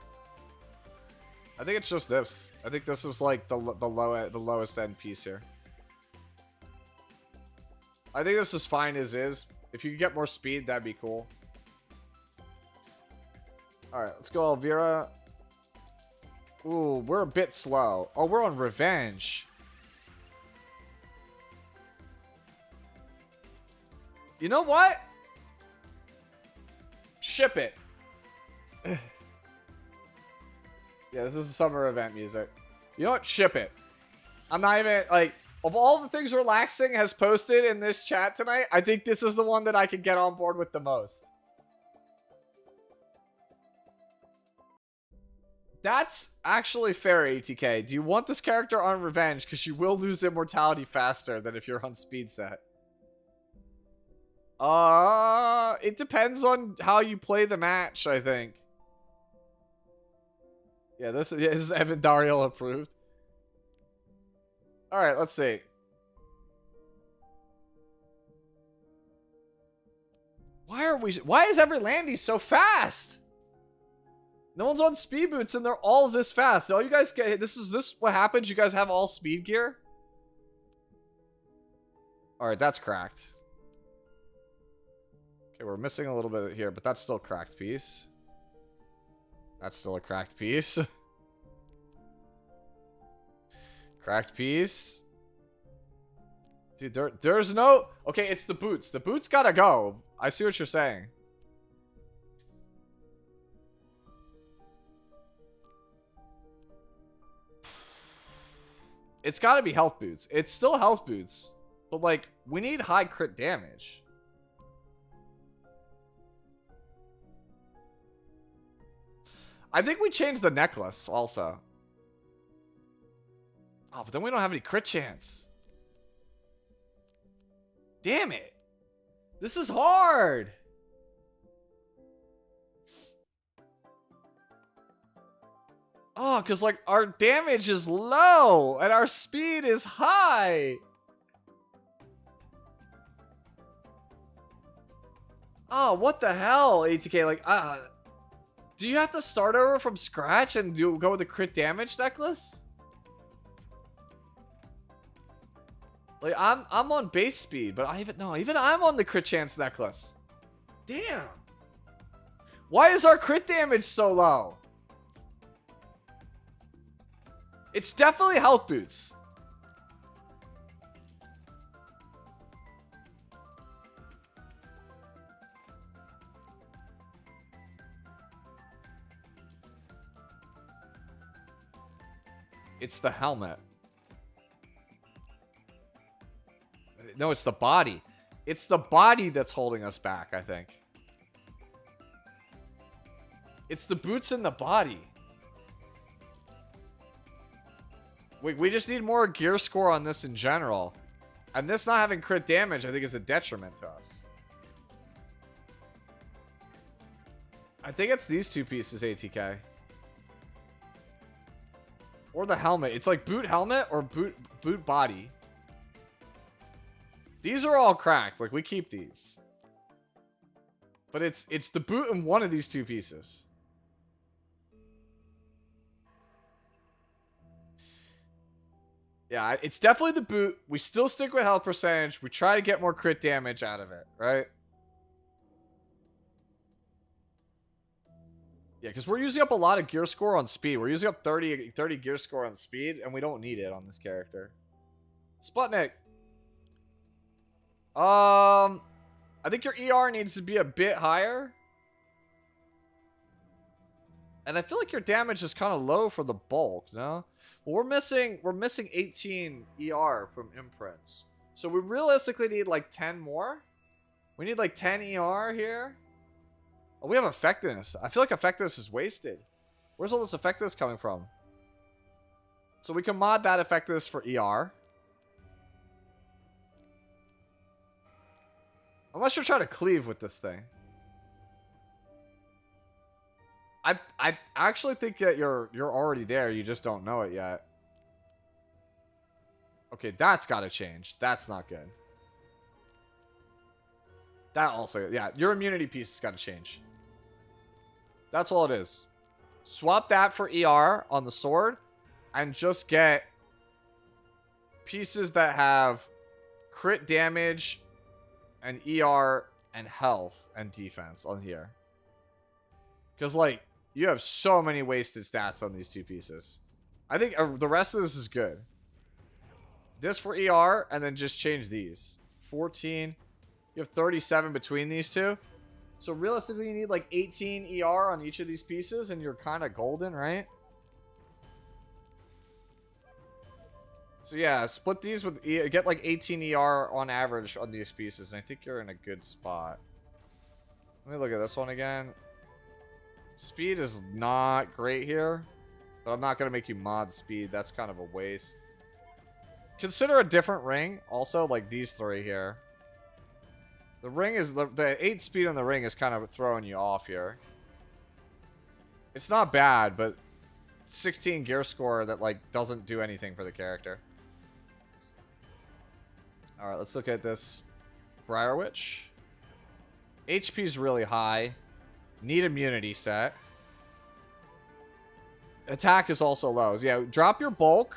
I think it's just this. I think this was like the lowest end piece here. I think this is fine as is. If you could get more speed, that'd be cool. Alright, let's go Elvira. Ooh, we're a bit slow. Oh, we're on Revenge. You know what? Ship it. Yeah, this is summer event music. You know what? Ship it. I'm not even, like, of all the things Relaxing has posted in this chat tonight, I think this is the one that I could get on board with the most. That's actually fair, ATK. Do you want this character on Revenge? Because you will lose immortality faster than if you're on speed set. It depends on how you play the match, I think. Yeah, this is Evan Dariel approved. Alright, let's see. Why is every Landy so fast? No one's on speed boots and they're all this fast. All you guys get, this what happens? You guys have all speed gear? Alright, that's cracked. Okay, we're missing a little bit here, but that's still a cracked piece. That's still a cracked piece. Cracked piece. Dude, there's no... Okay, it's the boots. The boots gotta go. I see what you're saying. It's gotta be health boots. It's still health boots. But, like, we need high crit damage. I think we changed the necklace also. Oh, but then we don't have any crit chance. Damn it. This is hard. Oh, because, like, our damage is low and our speed is high. Oh, what the hell, ATK? Like, do you have to start over from scratch and go with the crit damage necklace? Like, I'm on base speed, but even I'm on the crit chance necklace. Damn. Why is our crit damage so low? It's definitely health boots. It's the helmet. No, it's the body. It's the body that's holding us back, I think. It's the boots and the body. We just need more gear score on this in general. And this not having crit damage, I think, is a detriment to us. I think it's these two pieces, ATK. Or the helmet. It's like boot helmet or boot body. These are all cracked. Like, we keep these. But it's the boot and one of these two pieces. Yeah, it's definitely the boot. We still stick with health percentage. We try to get more crit damage out of it, right? Yeah, because we're using up a lot of gear score on speed. We're using up 30 gear score on speed, and we don't need it on this character. Sputnik. I think your ER needs to be a bit higher. And I feel like your damage is kind of low for the bulk, no? Well, we're missing 18 ER from imprints. So we realistically need like 10 more. We need like 10 ER here. Oh, we have effectiveness. I feel like effectiveness is wasted. Where's all this effectiveness coming from? So we can mod that effectiveness for ER. Unless you're trying to cleave with this thing. I actually think that you're already there. You just don't know it yet. Okay, that's got to change. That's not good. That also, yeah, your immunity piece has got to change. That's all it is. Swap that for ER on the sword and just get pieces that have crit damage and ER and health and defense on here. Because, like, you have so many wasted stats on these two pieces. I think the rest of this is good. This for ER, and then just change these. 14. You have 37 between these two. So realistically, you need like 18 ER on each of these pieces, and you're kind of golden, right? So yeah, split these with get like 18 ER on average on these pieces, and I think you're in a good spot. Let me look at this one again. Speed is not great here, but I'm not going to make you mod speed. That's kind of a waste. Consider a different ring. Also, like these three here. The ring is... The 8 speed on the ring is kind of throwing you off here. It's not bad, but 16 gear score that, like, doesn't do anything for the character. Alright, let's look at this Briar Witch. HP is really high. Need immunity set. Attack is also low. Yeah, drop your bulk,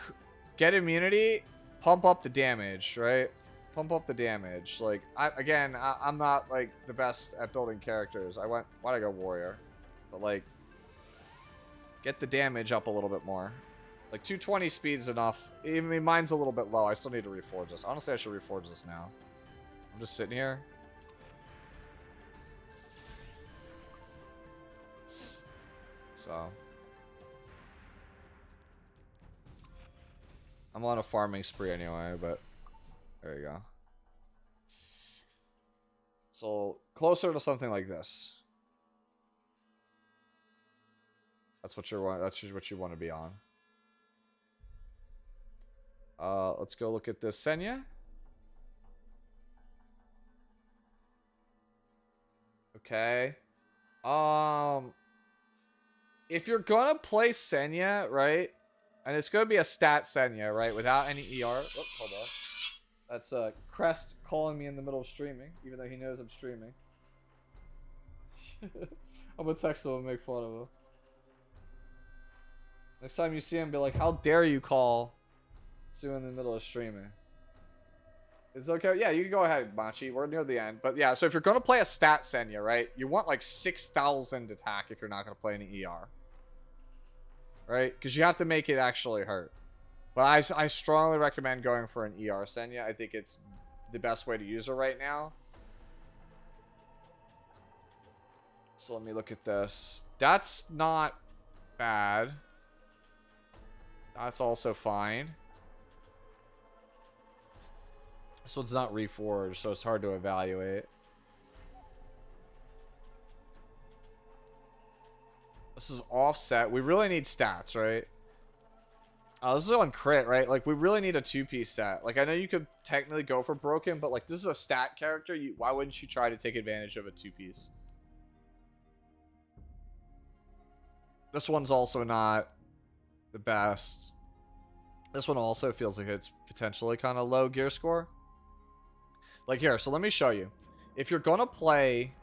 get immunity, pump up the damage, right? Pump up the damage. Like, I'm not like the best at building characters. Why'd I go warrior? But like, get the damage up a little bit more. Like 220 speed's enough. I mean, mine's a little bit low. I still need to reforge this. Honestly, I should reforge this now. I'm just sitting here. So I'm on a farming spree anyway, but there you go. So closer to something like this. That's what you want. That's what you want to be on. Let's go look at this Senya. Okay. If you're gonna play Senya, right, and it's gonna be a stat Senya, right, without any ER. Oh, hold on. That's Crest calling me in the middle of streaming, even though he knows I'm streaming. I'm gonna text him and make fun of him. Next time you see him, be like, "How dare you call Sue in the middle of streaming?" It's okay. Yeah, you can go ahead, Machi. We're near the end. But yeah, so if you're gonna play a stat Senya, right, you want like 6,000 attack if you're not gonna play any ER. Right? Because you have to make it actually hurt. But I strongly recommend going for an ER Senya. I think it's the best way to use her right now. So let me look at this. That's not bad. That's also fine. This one's not reforged, so it's hard to evaluate. This is offset. We really need stats, right? Oh, this is on crit, right? Like, we really need a 2-piece stat. Like, I know you could technically go for broken, but, like, this is a stat character. Why wouldn't you try to take advantage of a 2-piece? This one's also not the best. This one also feels like it's potentially kind of low gear score. Like, here, so let me show you. If you're gonna play...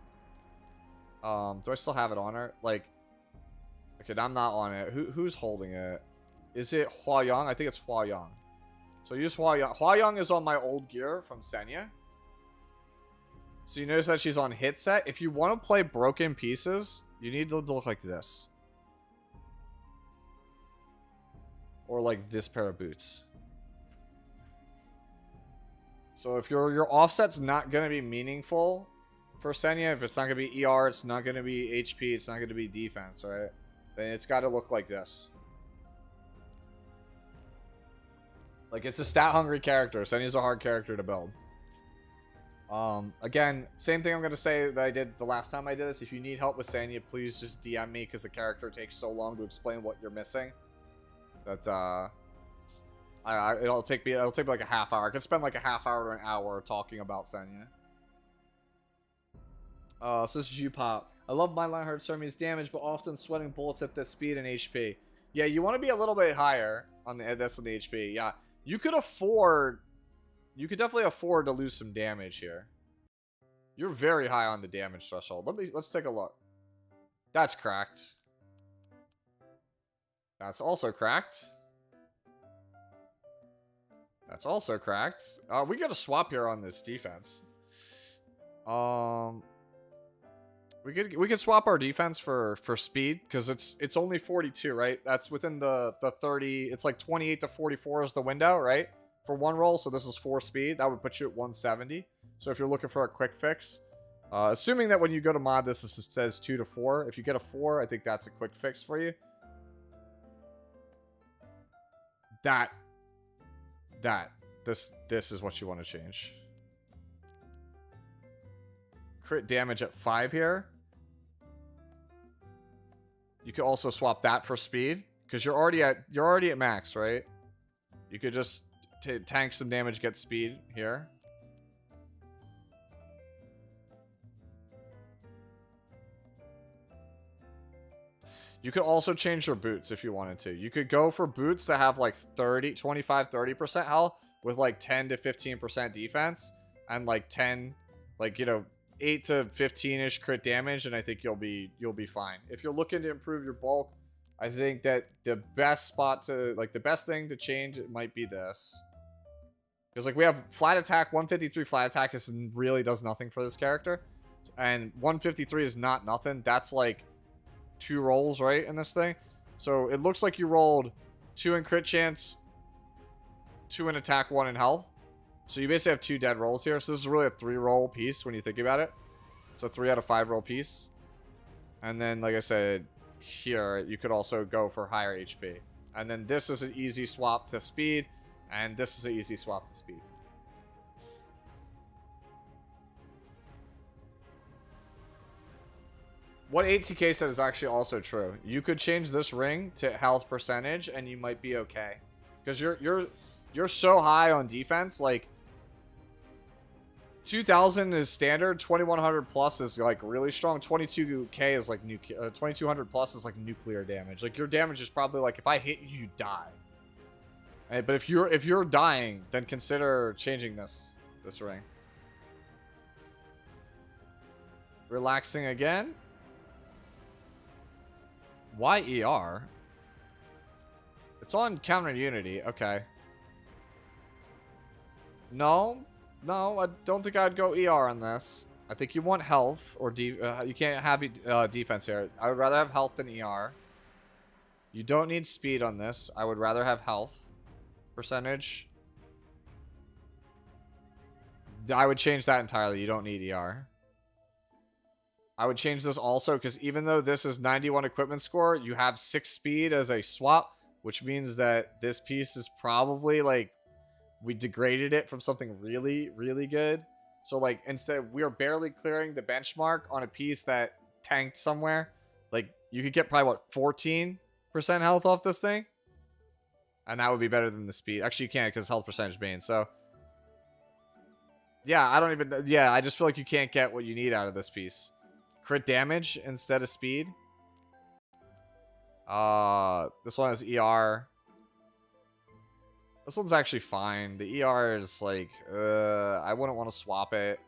do I still have it on her? Like... Okay, I'm not on it. Who's holding it? Is it Hua Yang? I think it's Hua Yang. So use Hua Yang. Hua Yang is on my old gear from Senya. So you notice that she's on hit set. If you want to play broken pieces, you need to look like this. Or like this pair of boots. So if your offset's not going to be meaningful for Senya, if it's not going to be ER, it's not going to be HP, it's not going to be defense, right? Then it's got to look like this. Like, it's a stat-hungry character. Senya's a hard character to build. Again, same thing I'm going to say that I did the last time I did this. If you need help with Senya, please just DM me, because the character takes so long to explain what you're missing. That, it'll take me like a half hour. I could spend like a half hour to an hour talking about Senya. So this is U-Pop. I love my line hurt Cermi's damage, but often sweating bullets at this speed and HP. Yeah, you want to be a little bit higher on the HP. Yeah, you could definitely afford to lose some damage here. You're very high on the damage threshold. Let's take a look. That's cracked. That's also cracked. That's also cracked. We got a swap here on this defense. We could swap our defense for speed, because it's only 42, right? That's within the 30. It's like 28 to 44 is the window, right? For one roll, so this is 4 speed. That would put you at 170. So if you're looking for a quick fix, assuming that when you go to mod this, it says 2 to 4. If you get a 4, I think that's a quick fix for you. This is what you want to change. Crit damage at 5 here. You could also swap that for speed, because you're already at max, right? You could just tank some damage, get speed here. You could also change your boots if you wanted to. You could go for boots that have like 25-30% health with like 10 to 15% defense and like 10, like, you know, 8 to 15-ish crit damage, and I think you'll be fine. If you're looking to improve your bulk, I think that the best spot to, like, the best thing to change, it might be this. Because, like, we have flat attack, 153 flat attack really does nothing for this character. And 153 is not nothing. That's, like, 2 rolls, right, in this thing? So, it looks like you rolled 2 in crit chance, 2 in attack, 1 in health. So you basically have 2 dead rolls here. So this is really a 3-roll piece when you think about it. So 3 out of 5 roll piece. And then, like I said, here you could also go for higher HP. And then this is an easy swap to speed. And this is an easy swap to speed. What ATK said is actually also true. You could change this ring to health percentage and you might be okay. Because you're so high on defense, like 2000 is standard, 2100 plus is like really strong, 22k is like 2200 plus is like nuclear damage. Like your damage is probably like if I hit you, you die. But if you're dying, then consider changing this ring. Relaxing again. Why ER? It's on counter unity. Okay. No, I don't think I'd go ER on this. I think you want health, or you can't have defense here. I would rather have health than ER. You don't need speed on this. I would rather have health percentage. I would change that entirely. You don't need ER. I would change this also, because even though this is 91 equipment score, you have 6 speed as a swap which means that this piece is probably like we degraded it from something really, really good. So like instead we are barely clearing the benchmark on a piece that tanked somewhere. Like you could get probably what 14% health off this thing, and that would be better than the speed. Actually, you can't because health percentage bane. So yeah, I don't even. Yeah, I just feel like you can't get what you need out of this piece. Crit damage instead of speed. This one has ER. This one's actually fine. The ER is like, I wouldn't want to swap it.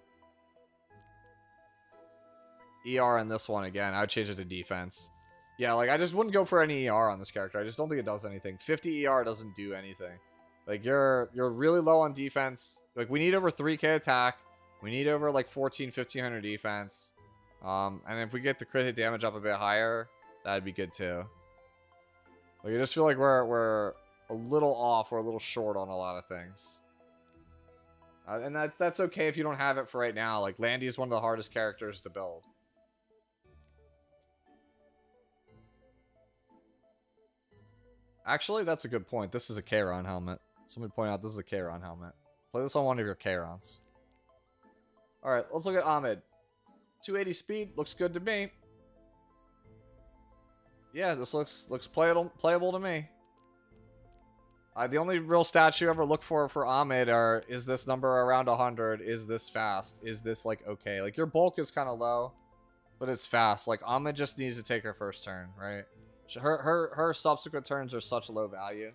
ER and this one again, I would change it to defense. Yeah, like I just wouldn't go for any ER on this character. I just don't think it does anything. 50 ER doesn't do anything. Like you're really low on defense. Like we need over 3k attack. We need over like 1500 defense. And if we get the crit hit damage up a bit higher, that'd be good too. Like I just feel like we're a little off or a little short on a lot of things. And that's okay if you don't have it for right now. Like Landy is one of the hardest characters to build. Actually, that's a good point. This is a Kayron helmet. Somebody point out this is a Kayron helmet. Play this on one of your Kayrons. Alright, let's look at Ahmed. 280 speed, looks good to me. Yeah, this looks playable to me. The only real stats you ever look for Ahmed are, is this number around 100? Is this fast? Is this, like, okay? Like, your bulk is kind of low, but it's fast. Like, Ahmed just needs to take her first turn, right? Her subsequent turns are such low value.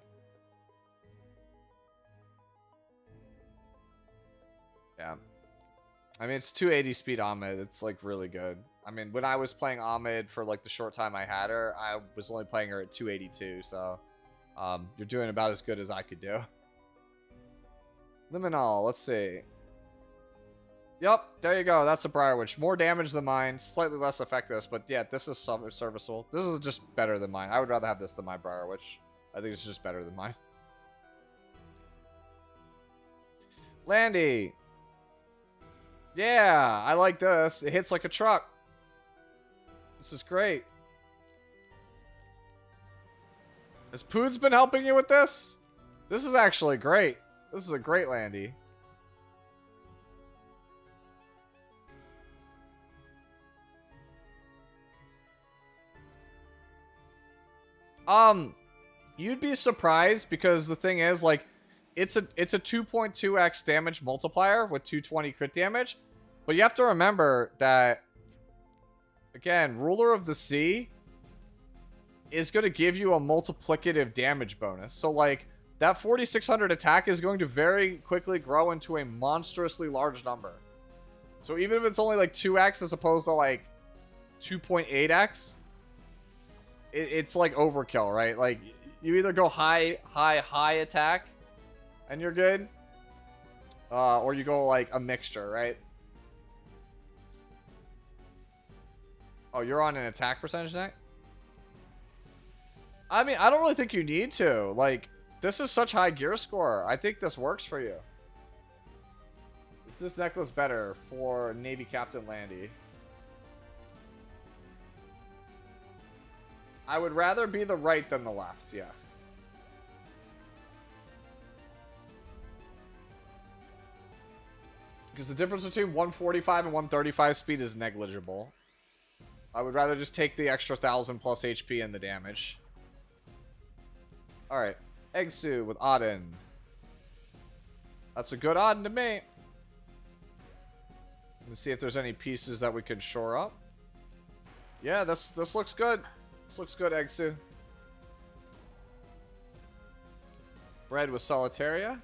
Yeah. I mean, it's 280 speed Ahmed. It's, like, really good. I mean, when I was playing Ahmed for, like, the short time I had her, I was only playing her at 282, so... you're doing about as good as I could do. Liminal, let's see. Yep, there you go. That's a Briar Witch. More damage than mine. Slightly less effective, but yeah, this is serviceable. This is just better than mine. I would rather have this than my Briar Witch. I think it's just better than mine. Landy. Yeah, I like this. It hits like a truck. This is great. Has Poods been helping you with this? This is actually great. This is a great Landy. You'd be surprised because the thing is, like, it's a 2.2x damage multiplier with 220 crit damage. But you have to remember that, again, Ruler of the Sea is going to give you a multiplicative damage bonus. So, like, that 4600 attack is going to very quickly grow into a monstrously large number. So even if it's only, like, 2x as opposed to, like, 2.8x, it's, like, overkill, right? Like, you either go high attack, and you're good, or you go, like, a mixture, right? Oh, you're on an attack percentage neck? I mean, I don't really think you need to. Like, this is such high gear score. I think this works for you. Is this necklace better for Navy Captain Landy? I would rather be the right than the left, yeah. Because the difference between 145 and 135 speed is negligible. I would rather just take the extra 1000 plus HP and the damage. Alright. Eggsu with Auden. That's a good Auden to me. Let's see if there's any pieces that we can shore up. Yeah, this looks good. This looks good, Eggsu. Bread with Solitaria.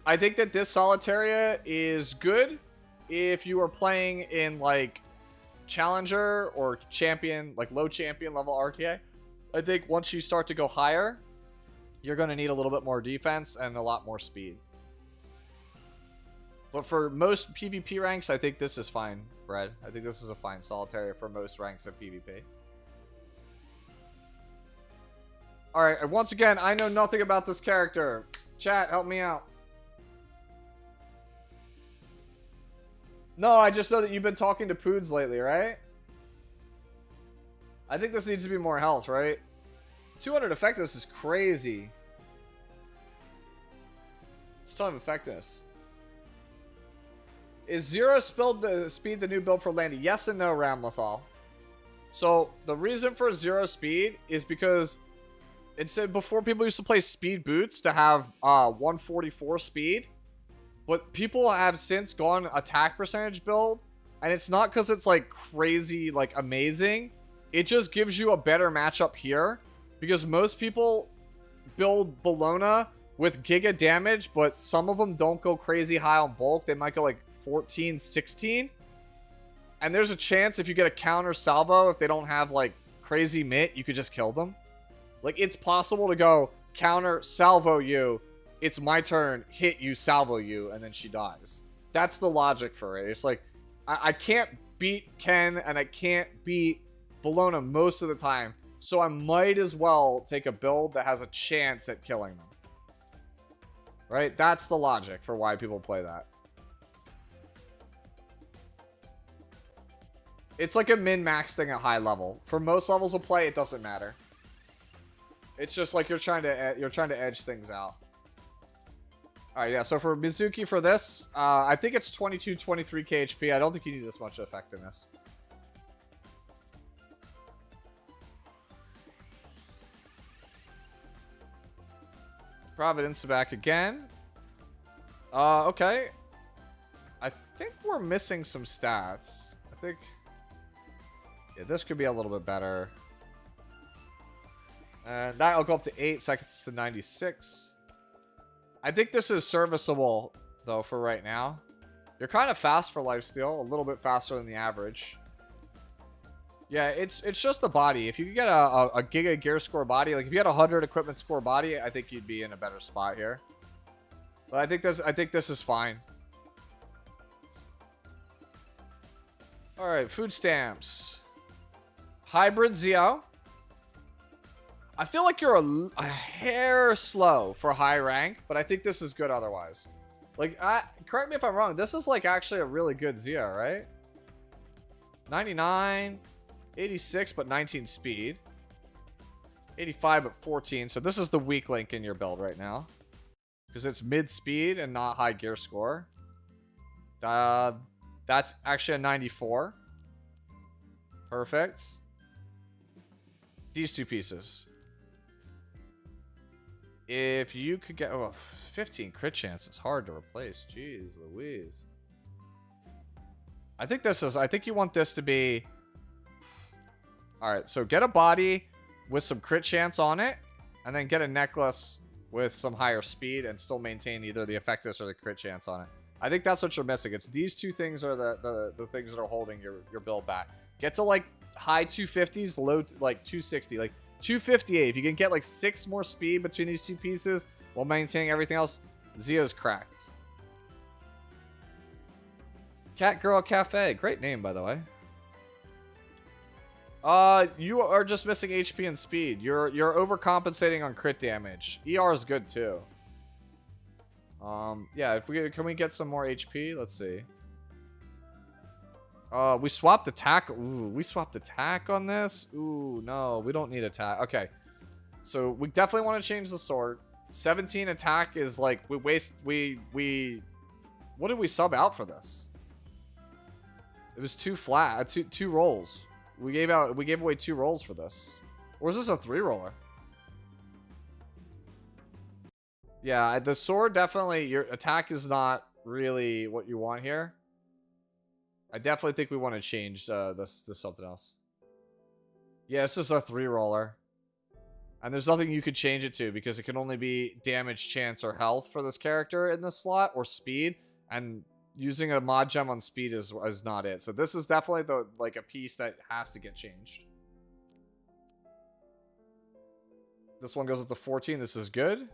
I think that this Solitaria is good if you are playing in, like, Challenger or Champion, like low Champion level RTA. I think once you start to go higher, you're going to need a little bit more defense and a lot more speed. But for most PvP ranks, I think this is fine, Brad. I think this is a fine Solitaria for most ranks of PvP. Alright, and once again, I know nothing about this character. Chat, help me out. No, I just know that you've been talking to Poods lately, right? I think this needs to be more health, right? 200 effectiveness is crazy. It's a ton of effectiveness. Is 0 speed the new build for Landy? Yes and no, Ramlethal. So the reason for 0 speed is because it said before people used to play speed boots to have 144 speed, but people have since gone attack percentage build, and it's not because it's like crazy like amazing. It just gives you a better matchup here because most people build Bologna with giga damage, but some of them don't go crazy high on bulk. They might go like 14, 16. And there's a chance if you get a counter salvo, if they don't have like crazy mitt, you could just kill them. Like it's possible to go counter salvo you. It's my turn, hit you, salvo you, and then she dies. That's the logic for it. It's like, I can't beat Ken and I can't beat Bologna most of the time. So I might as well take a build that has a chance at killing them. Right? That's the logic for why people play that. It's like a min-max thing at high level. For most levels of play, it doesn't matter. It's just like you're trying to edge things out. Alright, yeah, so for Mizuki for this, I think it's 22, 23k HP. I don't think you need this much effectiveness. Providence back again. Okay. I think we're missing some stats. I think... yeah, this could be a little bit better. And that'll go up to 8 seconds to 96. I think this is serviceable, though, for right now. You're kind of fast for lifesteal. A little bit faster than the average. Yeah, it's just the body. If you could get a Giga Gear score body, like if you had a 100 equipment score body, I think you'd be in a better spot here. But I think this is fine. Alright, food stamps. Hybrid Zio. I feel like you're a hair slow for high rank, but I think this is good otherwise. Like, correct me if I'm wrong. This is like actually a really good Zio, right? 99, 86, but 19 speed. 85, but 14. So this is the weak link in your build right now. Because it's mid speed and not high gear score. That's actually a 94. Perfect. These two pieces. If you could get... oh, 15 crit chance is hard to replace. Jeez Louise. I think this is... I think you want this to be... alright, so get a body with some crit chance on it. And then get a necklace with some higher speed and still maintain either the effectiveness or the crit chance on it. I think that's what you're missing. It's these two things are the things that are holding your build back. Get to like high 250s, low like 260. Like 258. If you can get like 6 more speed between these two pieces while maintaining everything else, Zio's cracked. Cat Girl Cafe. Great name, by the way. You are just missing HP and speed. You're overcompensating on crit damage. ER is good too. Yeah, can we get some more HP? Let's see. We swapped attack. Ooh, we swapped attack on this. Ooh, no, we don't need attack. Okay, so we definitely want to change the sword. 17 attack is like we waste. What did we sub out for this? It was two flat. Two rolls. We gave away 2 rolls for this. Or is this a 3 roller? Yeah, the sword definitely, your attack is not really what you want here. I definitely think we want to change this to something else. Yeah, this is a 3 roller. And there's nothing you could change it to because it can only be damage, chance, or health for this character in this slot, or speed. And using a mod gem on speed is not it. So this is definitely a piece that has to get changed. This one goes with the 14. This is good.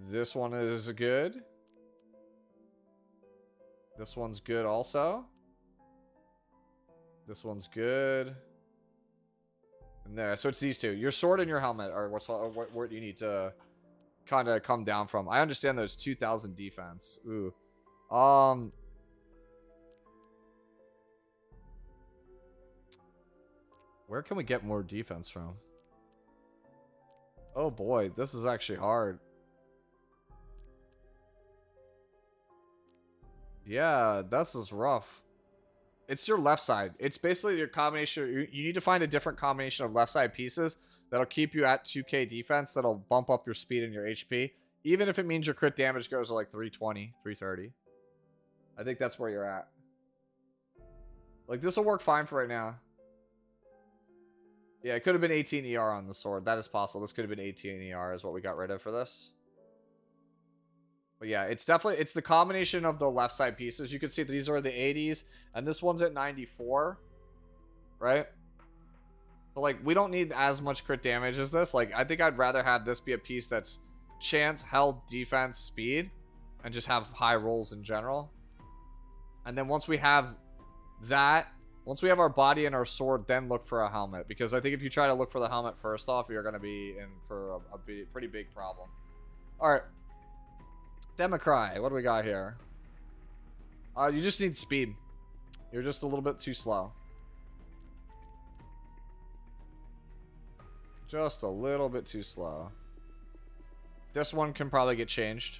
This one is good. This one's good also. This one's good. And there. So it's these two. Your sword and your helmet are what you need to kind of come down from. I understand there's 2,000 defense. Ooh. Where can we get more defense from? Oh boy, this is actually hard. Yeah, this is rough. It's your left side. It's basically your combination. You need to find a different combination of left side pieces that'll keep you at 2k defense, that'll bump up your speed and your HP, even if it means your crit damage goes to like 320, 330. I think that's where you're at. Like, this will work fine for right now. Yeah, it could have been 18 ER on the sword. That is possible. This could have been 18 ER is what we got rid of for this. But yeah, it's definitely, it's the combination of the left side pieces. You can see these are the 80s, and this one's at 94, right? But like, we don't need as much crit damage as this. Like, I think I'd rather have this be a piece that's chance, health, defense, speed, and just have high rolls in general. And then once we have that, once we have our body and our sword, then look for a helmet. Because I think if you try to look for the helmet first off, you're going to be in for a pretty big problem. Alright. Democry, what do we got here? You just need speed. You're just a little bit too slow. Just a little bit too slow. This one can probably get changed.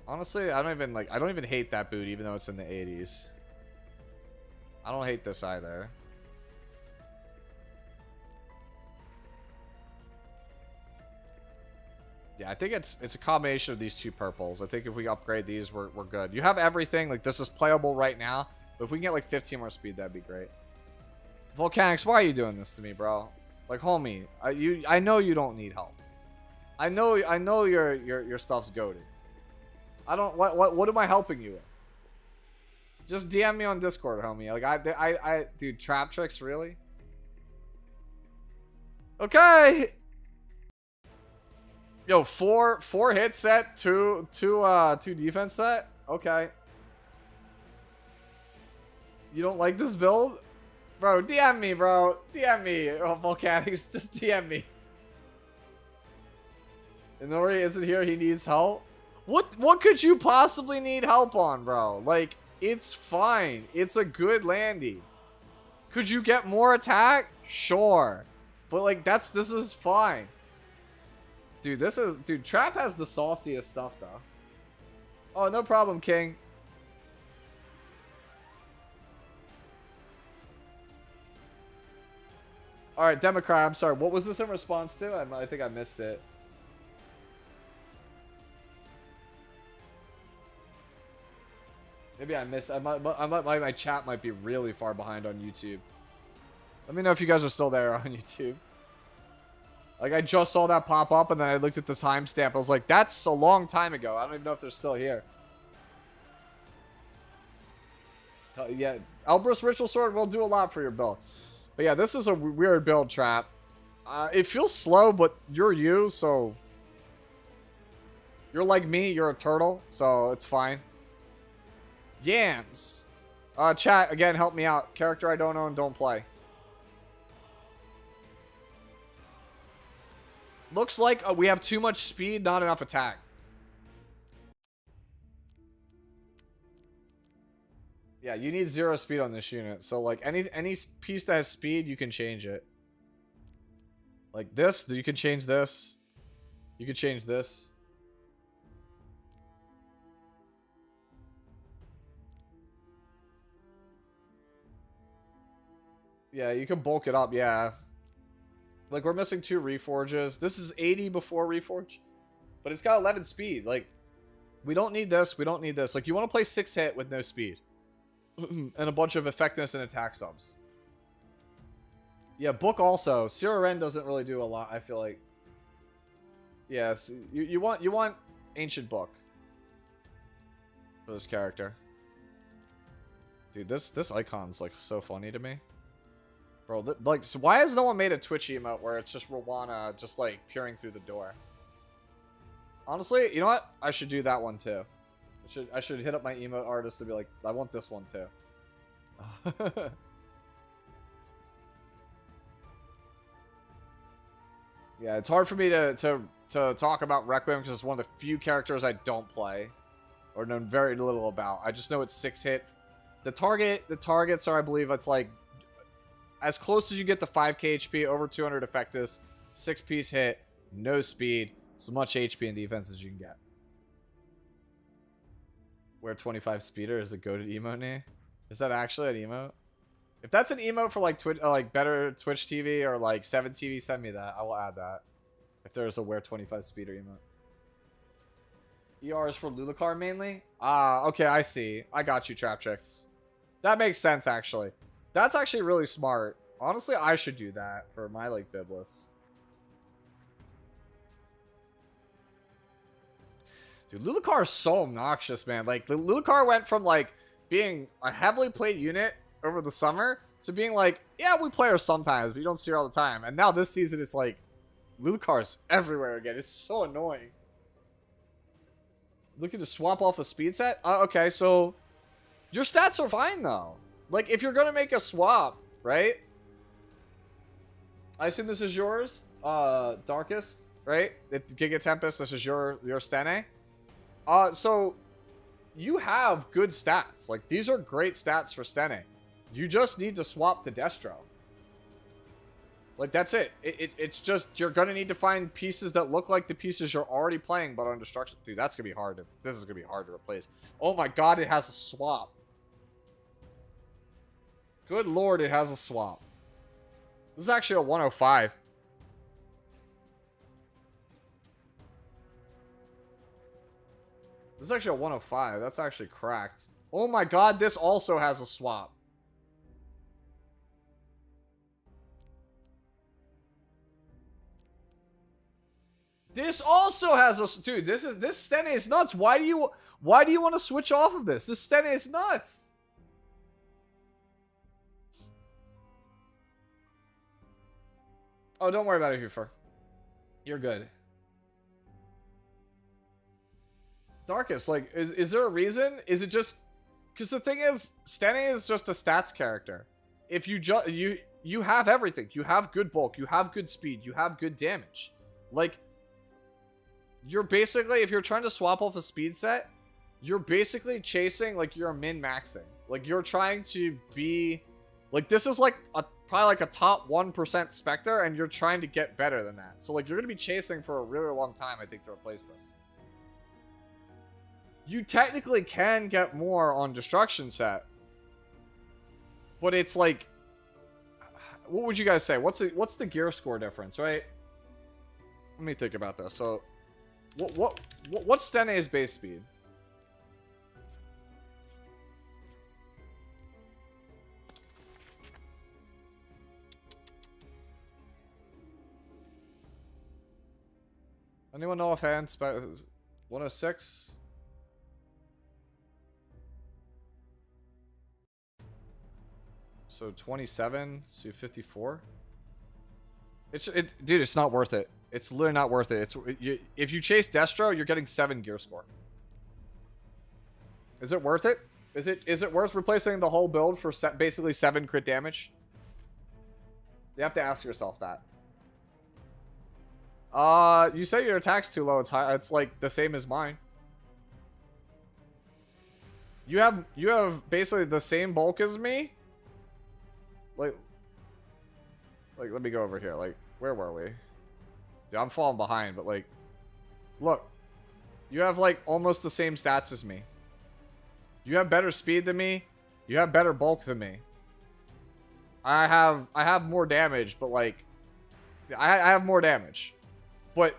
Honestly, I don't even hate that boot, even though it's in the 80s. I don't hate this either. Yeah, I think it's a combination of these two purples. I think if we upgrade these, we're good. You have everything. Like, this is playable right now. But if we can get like 15 more speed, that'd be great. Volcanics, why are you doing this to me, bro? Like, homie, I know you don't need help. I know your stuff's goated. I don't. What am I helping you with? Just DM me on Discord, homie. Like, dude, trap tricks, really? Okay. Yo, four hit set, two defense set. Okay. You don't like this build, bro? DM me, bro. DM me. Oh, Volcanics, just DM me. Inori isn't here. He needs help. What could you possibly need help on, bro? Like, it's fine. It's a good landy. Could you get more attack? Sure, but like this is fine. Dude, Trap has the sauciest stuff, though. Oh, no problem, King. Alright, Democrat, I'm sorry. What was this in response to? I think I missed it. Maybe I missed. My chat might be really far behind on YouTube. Let me know if you guys are still there on YouTube. Like, I just saw that pop up, and then I looked at the timestamp. I was like, that's a long time ago. I don't even know if they're still here. Yeah, Elbrus Ritual Sword will do a lot for your build. But yeah, this is a weird build, Trap. It feels slow, but you're you, so... You're like me, you're a turtle, so it's fine. Yams. Chat, again, help me out. Character I don't own, don't play. Looks like we have too much speed, not enough attack. Yeah, you need 0 speed on this unit. So, like, any piece that has speed, you can change it. Like this, you can change this. You can change this. Yeah, you can bulk it up, yeah. Like, we're missing 2 reforges. This is 80 before reforge. But it's got 11 speed. Like, we don't need this. We don't need this. Like, you want to play 6 hit with no speed. And a bunch of effectiveness and attack subs. Yeah, book also. Siren doesn't really do a lot, I feel like. Yes, you want Ancient Book. For this character. Dude, this icon's, like, so funny to me. Bro, like, so why has no one made a Twitch emote where it's just Rwana just, like, peering through the door? Honestly, you know what? I should do that one, too. I should hit up my emote artist to be like, I want this one, too. Yeah, it's hard for me to talk about Requiem because it's one of the few characters I don't play. Or know very little about. I just know it's 6 hit. The targets are, I believe, it's like... as close as you get to 5k HP, over 200 effectiveness, 6-piece hit, no speed, as much HP and defense as you can get. Wear 25 speeder is a goated emote knee. Is that actually an emote? If that's an emote for like Twitch, like better Twitch TV or like 7 TV, send me that. I will add that. If there's a wear 25 speeder emote. ER is for Lulacar mainly? Ah, okay, I see. I got you, Trap Chicks. That makes sense, actually. That's actually really smart. Honestly, I should do that for my, like, Biblis. Dude, Lulacar is so obnoxious, man. Like, Lulacar went from, like, being a heavily played unit over the summer to being like, yeah, we play her sometimes, but you don't see her all the time. And now this season, it's like, Lulacar's everywhere again. It's so annoying. Looking to swap off a speed set? Okay, so your stats are fine, though. Like, if you're going to make a swap, right? I assume this is yours, Darkest, right? Giga Tempest, this is your Stene. So you have good stats. Like, these are great stats for Stene. You just need to swap to Destro. Like, that's it. It's just, you're going to need to find pieces that look like the pieces you're already playing, but on destruction. Dude, that's going to be hard. This is going to be hard to replace. Oh my god, it has a swap. Good lord, it has a swap. This is actually a 105. This is actually a 105. That's actually cracked. Oh my god, this also has a swap. This also has a... Dude, this Stene is nuts. Why do you want to switch off of this? This Stene is nuts. Oh, don't worry about it, Hoofer. You're good. Darkest, like, is there a reason? Is it just... Because the thing is, Stene is just a stats character. If you have everything. You have good bulk. You have good speed. You have good damage. Like... You're basically, if you're trying to swap off a speed set, you're basically chasing, like, you're min-maxing. Like, you're trying to be... Like, this is, like, probably, like, a top 1% Spectre, and you're trying to get better than that. So, like, you're going to be chasing for a really long time, I think, to replace this. You technically can get more on Destruction set. But it's, like... What would you guys say? What's the gear score difference, right? Let me think about this. So... What's Stene's base speed? Anyone know offhand? 106? So 27, so 54. Dude, it's not worth it. It's literally not worth it. If you chase Destro, you're getting 7 gear score. Is it worth it? Is it worth replacing the whole build for basically 7 crit damage? You have to ask yourself that. You say your attack's too low. It's high. It's like the same as mine. You have basically the same bulk as me. Like let me go over here. Like, where were we? Dude, I'm falling behind, but like, look, you have like almost the same stats as me. You have better speed than me. You have better bulk than me. I have more damage, but like, I have more damage. But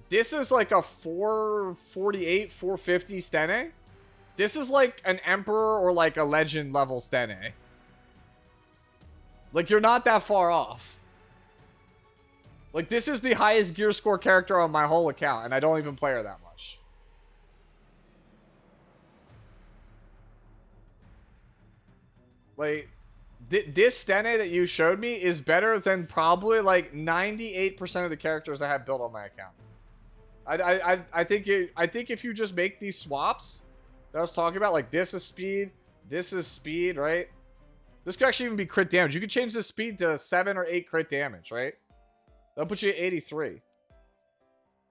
this is like a 448, 450 Stene. This is like an Emperor or like a Legend level Stene. Like, you're not that far off. Like, this is the highest gear score character on my whole account, and I don't even play her that much. Like, this Stene that you showed me is better than probably, like, 98% of the characters I have built on my account. I think if you just make these swaps that I was talking about, like, this is speed, right? This could actually even be crit damage. You could change the speed to 7 or 8 crit damage, right? That'll put you at 83.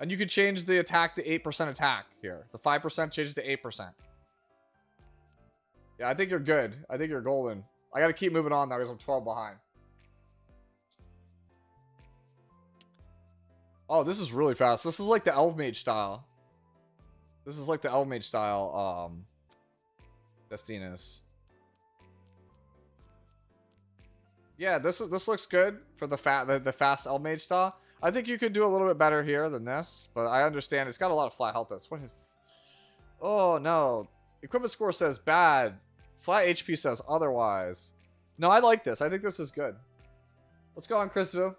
And you could change the attack to 8% attack here. The 5% changes to 8%. Yeah, I think you're good. I think you're golden. I gotta keep moving on now because I'm 12 behind. Oh, this is really fast. This is like the Elf Mage style. This is like the Elf Mage style, Destinas. Yeah, this looks good for the fast Elf Mage style. I think you could do a little bit better here than this, but I understand it's got a lot of flat health. Oh no, equipment score says bad. Flat HP says otherwise. No, I like this. I think this is good. Let's go on Chris Vu.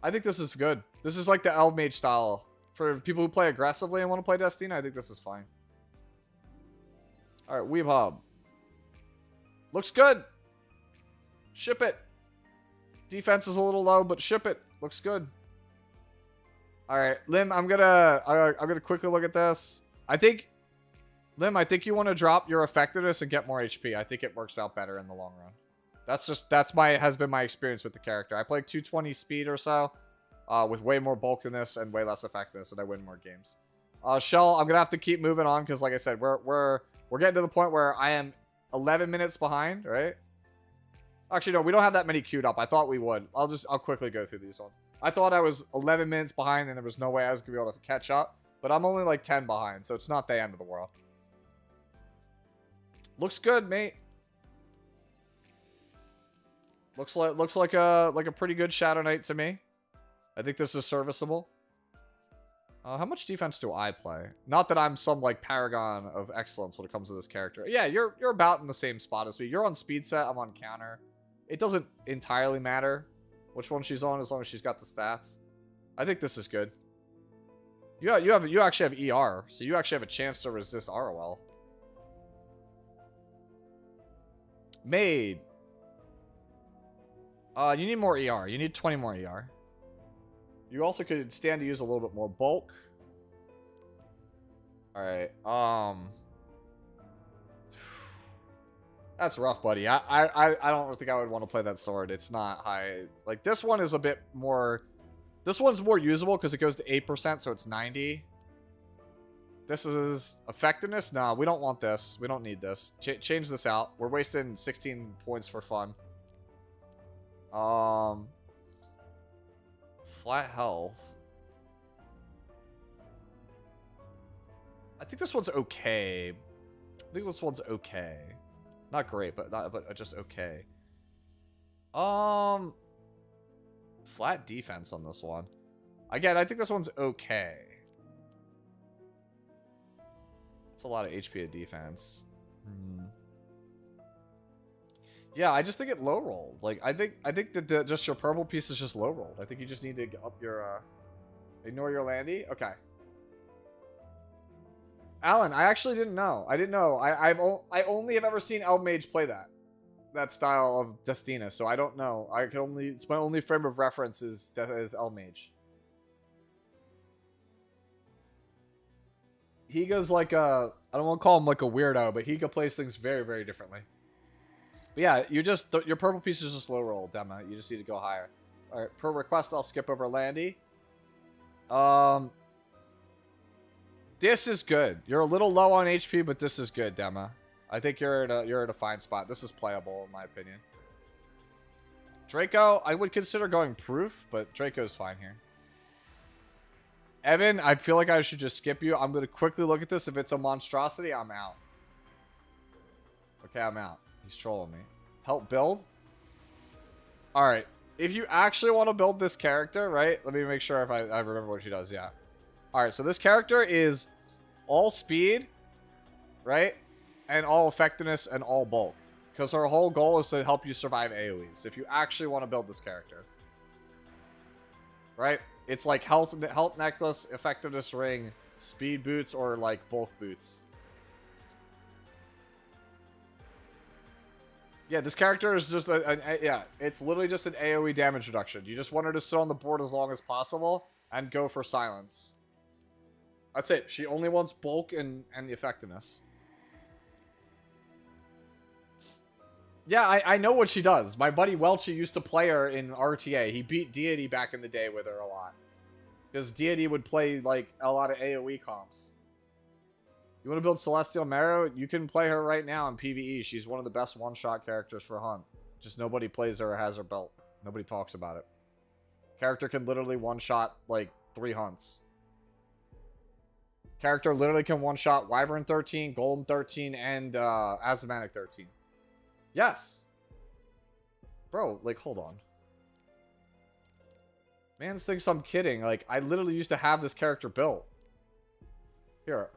I think this is good. This is like the Elf Mage style. For people who play aggressively and want to play Destina, I think this is fine. Alright, Weeb Hub. Looks good. Ship it. Defense is a little low, but ship it. Looks good. Alright, Lim, I'm gonna quickly look at this. Lim, I think you want to drop your effectiveness and get more HP. I think it works out better in the long run. Has been my experience with the character. I play 220 speed or so, with way more bulk than this and way less effectiveness, and I win more games. Shell, I'm gonna have to keep moving on because, like I said, we're getting to the point where I am 11 minutes behind, right? Actually, no, we don't have that many queued up. I thought we would. I'll quickly go through these ones. I thought I was 11 minutes behind and there was no way I was gonna be able to catch up, but I'm only like 10 behind, so it's not the end of the world. Looks good, mate. Looks like a pretty good Shadow Knight to me. I think this is serviceable. How much defense do I play? Not that I'm some like paragon of excellence when it comes to this character. Yeah, you're about in the same spot as me. You're on speed set. I'm on counter. It doesn't entirely matter which one she's on as long as she's got the stats. I think this is good. You actually have ER, so you actually have a chance to resist ROL. Maid. You need more ER. You need 20 more ER. You also could stand to use a little bit more bulk. Alright, that's rough, buddy. I don't think I would want to play that sword. It's not high. Like, this one is a bit more... This one's more usable because it goes to 8%, so it's 90. This is effectiveness? No, we don't want this. We don't need this. Change this out. We're wasting 16 points for fun. Flat health. I think this one's okay. I think this one's okay. Not great, but just okay. Flat defense on this one. Again, I think this one's okay. That's a lot of HP of defense. Yeah, I just think it low rolled. Like, I think that just your purple piece is just low rolled. I think you just need to up your ignore your landy. Okay. Alan, I actually didn't know. I didn't know. I only have ever seen Elf Mage play that style of Destina, so I don't know. It's my only frame of reference is Elf Mage. Higa's like a, I don't want to call him like a weirdo, but Higa plays things very, very differently. But yeah, your purple piece is just low roll, Dema. You just need to go higher. All right, per request, I'll skip over Landy. This is good. You're a little low on HP, but this is good, Dema. I think you're at a fine spot. This is playable, in my opinion. Draco, I would consider going proof, but Draco's fine here. Evan, I feel like I should just skip you. I'm going to quickly look at this. If it's a monstrosity, I'm out. Okay, I'm out. He's trolling me. Help build? Alright. If you actually want to build this character, right? Let me make sure if I remember what she does. Yeah. Alright, so this character is all speed, right? And all effectiveness and all bulk. Because her whole goal is to help you survive AoEs. If you actually want to build this character. Right? It's like health necklace, effectiveness ring, speed boots, or like bulk boots. Yeah, this character is just yeah, it's literally just an AoE damage reduction. You just want her to sit on the board as long as possible and go for silence. That's it. She only wants bulk and the effectiveness. Yeah, I know what she does. My buddy Welchie used to play her in RTA. He beat Deity back in the day with her a lot. Because Deity would play, like, a lot of AoE comps. You want to build Celestial Marrow? You can play her right now in PvE. She's one of the best one-shot characters for Hunt. Just nobody plays her or has her built. Nobody talks about it. Character can literally one-shot, like, 3 hunts. Character literally can one-shot Wyvern 13, Golem 13, and Asthmatic 13. Yes. Bro, like, hold on. Man thinks I'm kidding. Like, I literally used to have this character built. Here,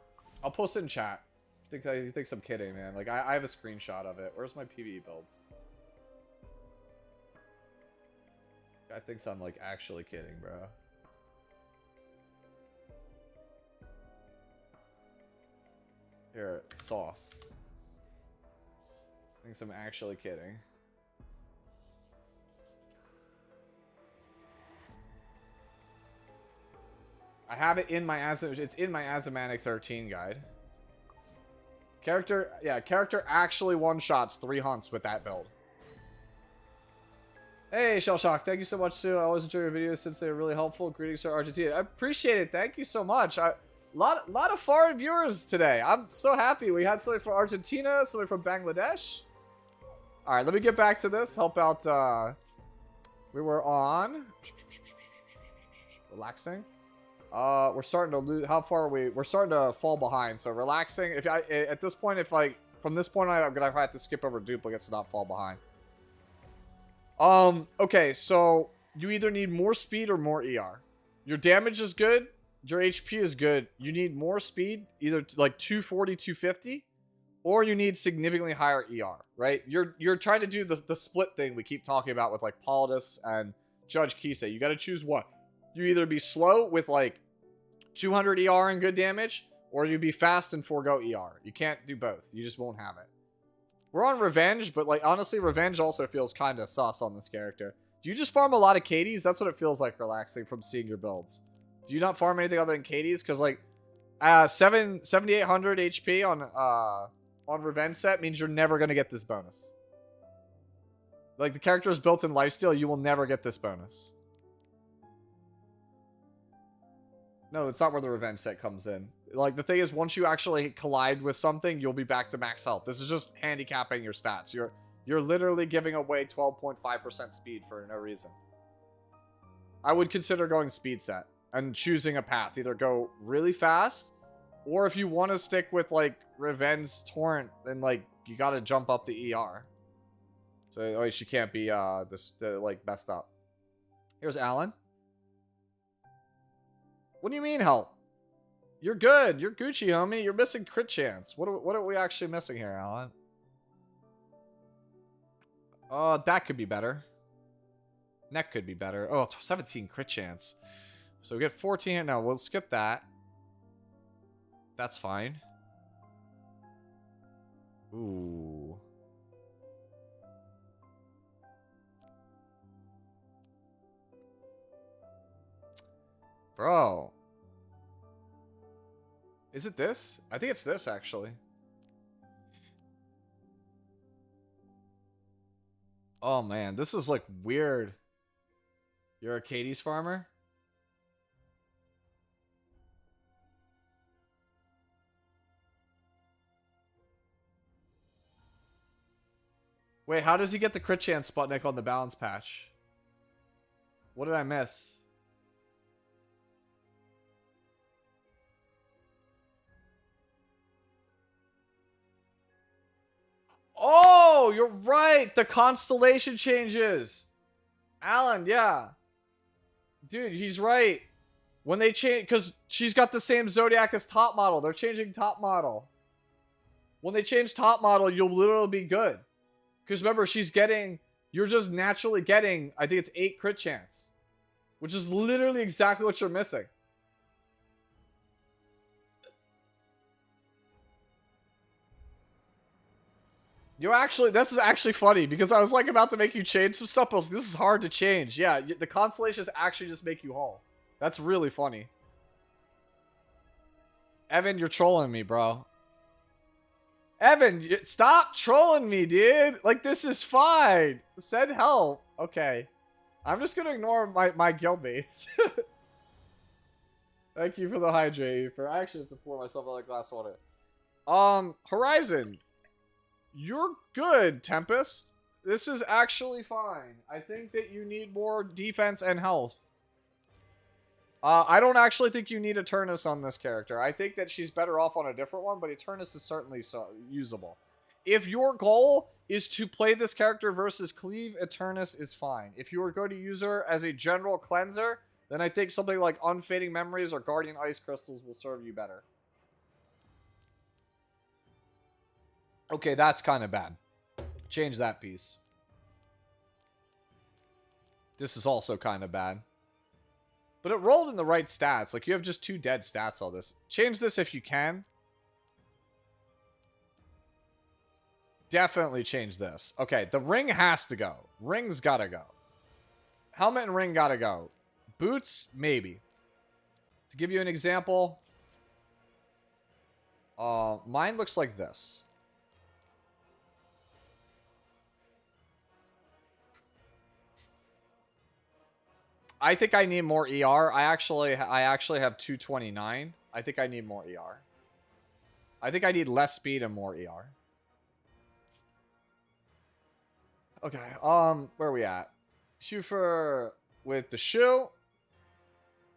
I'll post it in chat. He thinks I'm kidding, man. Like, I have a screenshot of it. Where's my PvE builds? Guy thinks I'm, like, actually kidding, bro. Here, sauce. Thinks I'm actually kidding. I have it in my it's in my Asthmatic 13 guide. Character actually one-shots 3 hunts with that build. Hey, Shellshock, thank you so much, too. I always enjoy your videos since they're really helpful. Greetings to Argentina. I appreciate it. Thank you so much. Lot of foreign viewers today. I'm so happy. We had somebody from Argentina, somebody from Bangladesh. All right, let me get back to this. Help out. We were on relaxing. We're starting to lose. How far are we? We're starting to fall behind. So relaxing. If I at this point, if like from this point on, I'm gonna have to skip over duplicates to not fall behind. Okay, so you either need more speed or more ER. Your damage is good. Your HP is good. You need more speed, either like 240, 250, or you need significantly higher ER, right? You're trying to do the split thing we keep talking about with like Politis and Judge Kisei. You got to choose what. You either be slow with like 200 ER and good damage, or you be fast and forego ER. You can't do both. You just won't have it. We're on Revenge, but like honestly, Revenge also feels kind of sus on this character. Do you just farm a lot of Katie's? That's what it feels like relaxing from seeing your builds. Do you not farm anything other than Katie's? Because like 7,800 HP on Revenge set means you're never gonna get this bonus. Like the character is built in lifesteal, you will never get this bonus. No, it's not where the Revenge set comes in. Like, the thing is, once you actually collide with something, you'll be back to max health. This is just handicapping your stats. You're literally giving away 12.5% speed for no reason. I would consider going speed set and choosing a path. Either go really fast, or if you want to stick with, like, Revenge Torrent, then, like, you gotta jump up the ER. So, at least she can't be, like, messed up. Here's Alan. What do you mean, help? You're good. You're Gucci, homie. You're missing crit chance. What are we actually missing here, Alan? That could be better. Neck could be better. Oh, 17 crit chance. So we get 14. No, we'll skip that. That's fine. Ooh. Bro. Is it this? I think it's this, actually. Oh, man. This is, like, weird. You're a Katie's farmer? Wait, how does he get the crit chance, Sputnik, on the balance patch? What did I miss? Oh, you're right. The constellation changes. Alan, yeah. Dude, he's right. When they change, because she's got the same Zodiac as top model. They're changing top model. When they change top model, you'll literally be good. Because remember, you're just naturally getting, I think it's 8 crit chance. Which is literally exactly what you're missing. This is actually funny, because I was like about to make you change some stuff, but this is hard to change. Yeah, the constellations actually just make you haul. That's really funny. Evan, you're trolling me, bro. Evan, stop trolling me, dude. Like, this is fine. Send help. Okay. I'm just gonna ignore my guildmates. Thank you for the hydrate. I actually have to pour myself another glass of water. Horizon. You're good, Tempest. This is actually fine. I think that you need more defense and health. I don't actually think you need Eternus on this character. I think that she's better off on a different one, but Eternus is certainly usable. If your goal is to play this character versus Cleave, Eternus is fine. If you are going to use her as a general cleanser, then I think something like Unfading Memories or Guardian Ice Crystals will serve you better. Okay, that's kind of bad. Change that piece. This is also kind of bad. But it rolled in the right stats. Like, you have just 2 dead stats all this. Change this if you can. Definitely change this. Okay, the ring has to go. Ring's gotta go. Helmet and ring gotta go. Boots, maybe. To give you an example, mine looks like this. I think I need more ER. I actually have 229. I think I need more ER. I think I need less speed and more ER. Okay, where are we at? Schufer with the shoe.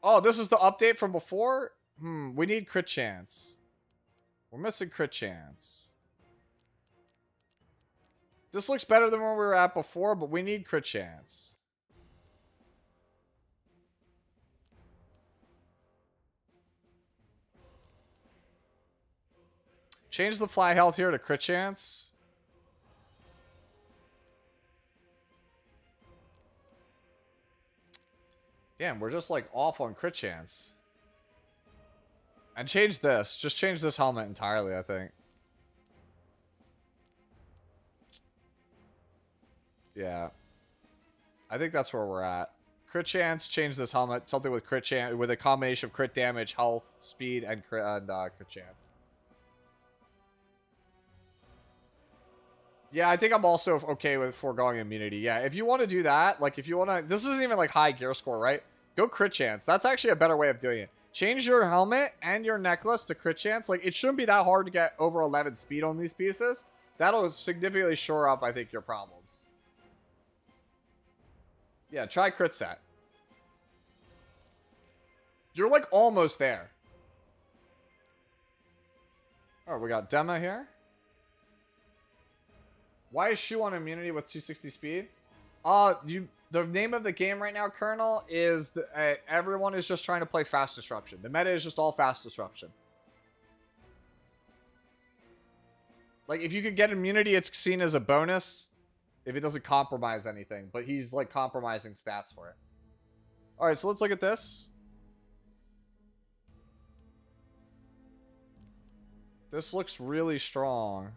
Oh, this is the update from before? We need crit chance. We're missing crit chance. This looks better than where we were at before, but we need crit chance. Change the fly health here to crit chance. Damn, we're just like off on crit chance. And change this. Just change this helmet entirely, I think. Yeah. I think that's where we're at. Crit chance, change this helmet. Something with crit chance, with a combination of crit damage, health, speed, and crit chance. Yeah, I think I'm also okay with foregoing immunity. Yeah, if you want to do that, like if you want to... This isn't even like high gear score, right? Go crit chance. That's actually a better way of doing it. Change your helmet and your necklace to crit chance. Like, it shouldn't be that hard to get over 11 speed on these pieces. That'll significantly shore up, I think, your problems. Yeah, try crit set. You're like almost there. Oh, we got Dema here. Why is Shu on immunity with 260 speed? The name of the game right now, Colonel, is everyone is just trying to play fast disruption. The meta is just all fast disruption. Like, if you could get immunity, it's seen as a bonus if it doesn't compromise anything. But he's, like, compromising stats for it. Alright, so let's look at this. This looks really strong.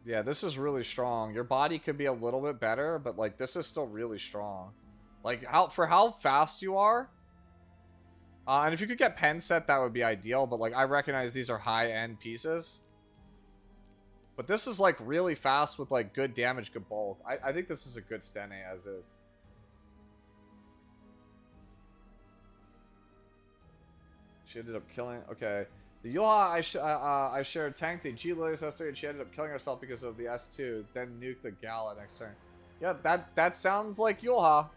Yeah, this is really strong. Your body could be a little bit better, but, like, this is still really strong. Like, for how fast you are. And if you could get pen set, that would be ideal. But, like, I recognize these are high-end pieces. But this is, like, really fast with, like, good damage, good bulk. I think this is a good Stene as is. She ended up killing... Okay. The Yuha I shared tanked a G-Lilius S3 and she ended up killing herself because of the S2. Then nuked the Gala next turn. Yeah, that sounds like Yuha.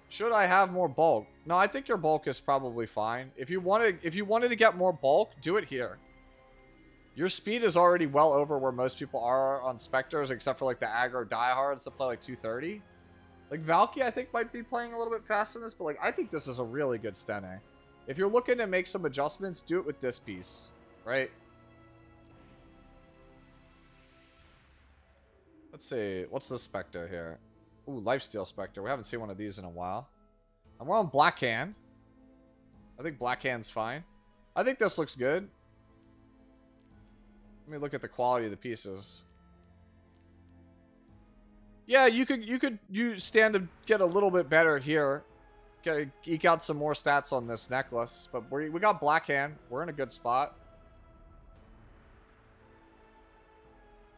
Should I have more bulk? No, I think your bulk is probably fine. If you wanted to get more bulk, do it here. Your speed is already well over where most people are on Spectres, except for like the aggro diehards that play like 230. Like Valky, I think might be playing a little bit faster than this, but like I think this is a really good Stene. If you're looking to make some adjustments, do it with this piece, right? Let's see. What's this Spectre here? Ooh, Lifesteal Spectre. We haven't seen one of these in a while. And we're on Black Hand. I think Black Hand's fine. I think this looks good. Let me look at the quality of the pieces. Yeah, you stand to get a little bit better here. Eke out some more stats on this necklace. But we got Black Hand. We're in a good spot.